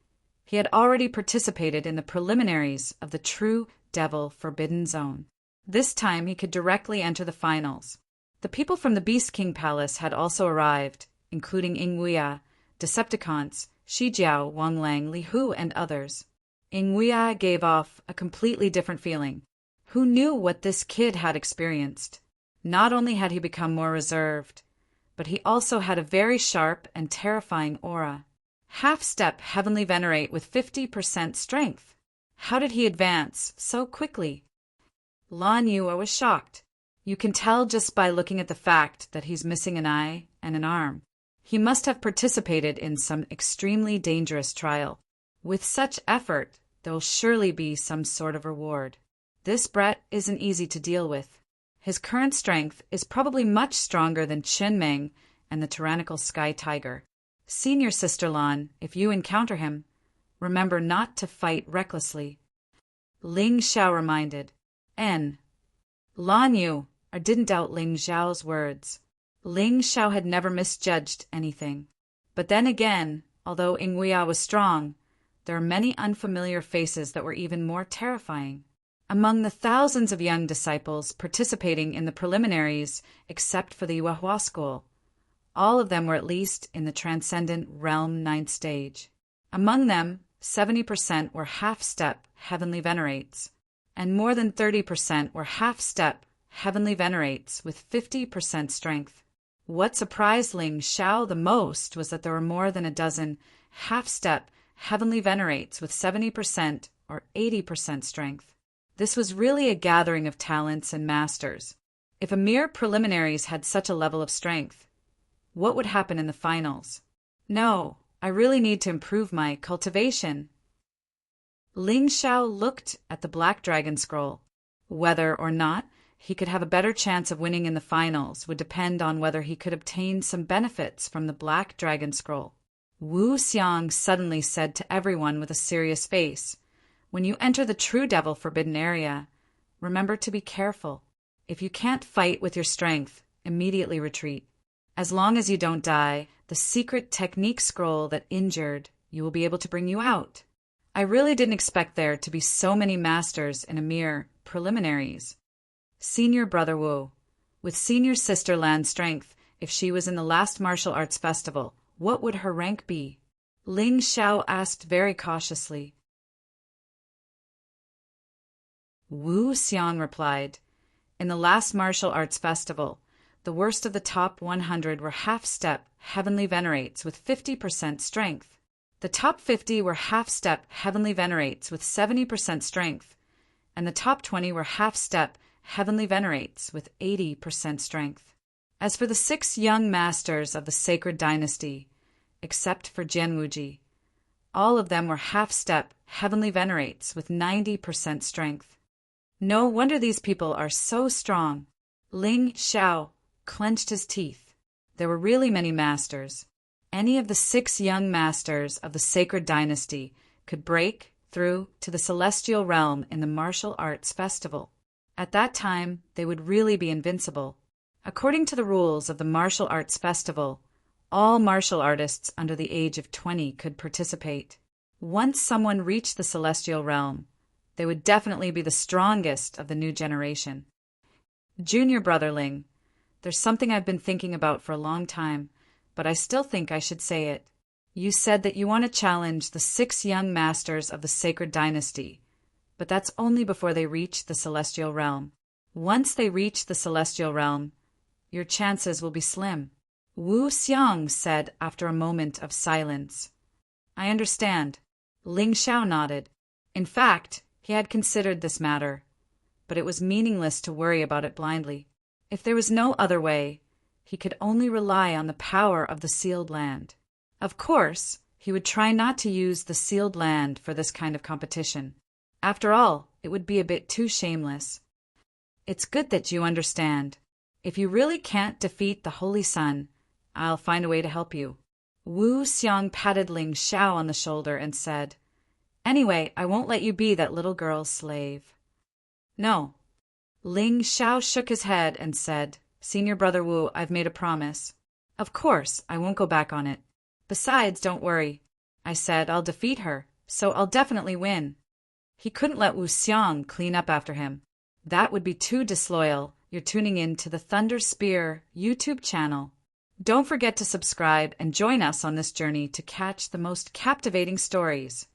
he had already participated in the preliminaries of the true Devil Forbidden Zone. This time he could directly enter the finals. The people from the Beast King Palace had also arrived, including Ingwea, Decepticons, Shijiao, Wang Lang, Li Hu, and others. Ingwea gave off a completely different feeling. Who knew what this kid had experienced? Not only had he become more reserved, but he also had a very sharp and terrifying aura. Half-step Heavenly Venerate with 50% strength. How did he advance so quickly? Lan Yue was shocked. You can tell just by looking at the fact that he's missing an eye and an arm. He must have participated in some extremely dangerous trial. With such effort, there will surely be some sort of reward. This Brett isn't easy to deal with. His current strength is probably much stronger than Qin Meng and the tyrannical Sky Tiger. Senior Sister Lan, if you encounter him, remember not to fight recklessly. Ling Xiao reminded. Lan Yu didn't doubt Ling Xiao's words. Ling Xiao had never misjudged anything. But then again, although Ingwea was strong, there are many unfamiliar faces that were even more terrifying. Among the thousands of young disciples participating in the preliminaries, except for the Yuehua School, all of them were at least in the Transcendent Realm 9th stage. Among them, 70% were half-step heavenly venerates, and more than 30% were half-step heavenly venerates with 50% strength. What surprised Ling Xiao the most was that there were more than a dozen half-step heavenly venerates with 70% or 80% strength. This was really a gathering of talents and masters. If a mere preliminaries had such a level of strength, what would happen in the finals? No, I really need to improve my cultivation. Ling Xiao looked at the Black Dragon Scroll. Whether or not he could have a better chance of winning in the finals would depend on whether he could obtain some benefits from the Black Dragon Scroll. Wu Xiang suddenly said to everyone with a serious face, "When you enter the True Devil Forbidden Area, remember to be careful. If you can't fight with your strength, immediately retreat. As long as you don't die, the secret technique scroll that injured you will be able to bring you out." I really didn't expect there to be so many masters in a mere preliminaries. Senior Brother Wu, with Senior Sister Lan's strength, if she was in the last martial arts festival, what would her rank be? Ling Xiao asked very cautiously. Wu Xiang replied, "In the last martial arts festival, the worst of the top 100 were half-step heavenly venerates with 50% strength. The top 50 were half-step heavenly venerates with 70% strength, and the top 20 were half-step heavenly venerates with 80% strength. As for the 6 young masters of the sacred dynasty, except for Jian Wuji, all of them were half-step heavenly venerates with 90% strength. No wonder these people are so strong." Ling Xiao clenched his teeth. There were really many masters. Any of the 6 young masters of the sacred dynasty could break through to the celestial realm in the martial arts festival. At that time, they would really be invincible. According to the rules of the martial arts festival, all martial artists under the age of 20 could participate. Once someone reached the celestial realm, they would definitely be the strongest of the new generation. Junior Brother Ling, there's something I've been thinking about for a long time, but I still think I should say it. You said that you want to challenge the 6 young masters of the sacred dynasty, but that's only before they reach the celestial realm. Once they reach the celestial realm, your chances will be slim." Wu Xiang said after a moment of silence. "I understand." Ling Xiao nodded. In fact, he had considered this matter, but it was meaningless to worry about it blindly. If there was no other way, he could only rely on the power of the sealed land. Of course, he would try not to use the sealed land for this kind of competition. After all, it would be a bit too shameless. "It's good that you understand. If you really can't defeat the Holy Sun, I'll find a way to help you." Wu Xiang patted Ling Xiao on the shoulder and said, "Anyway, I won't let you be that little girl's slave." "No." Ling Xiao shook his head and said, "Senior Brother Wu, I've made a promise. Of course, I won't go back on it. Besides, don't worry. I said I'll defeat her, so I'll definitely win." He couldn't let Wu Xiang clean up after him. That would be too disloyal. You're tuning in to the Thunder Spear YouTube channel. Don't forget to subscribe and join us on this journey to catch the most captivating stories.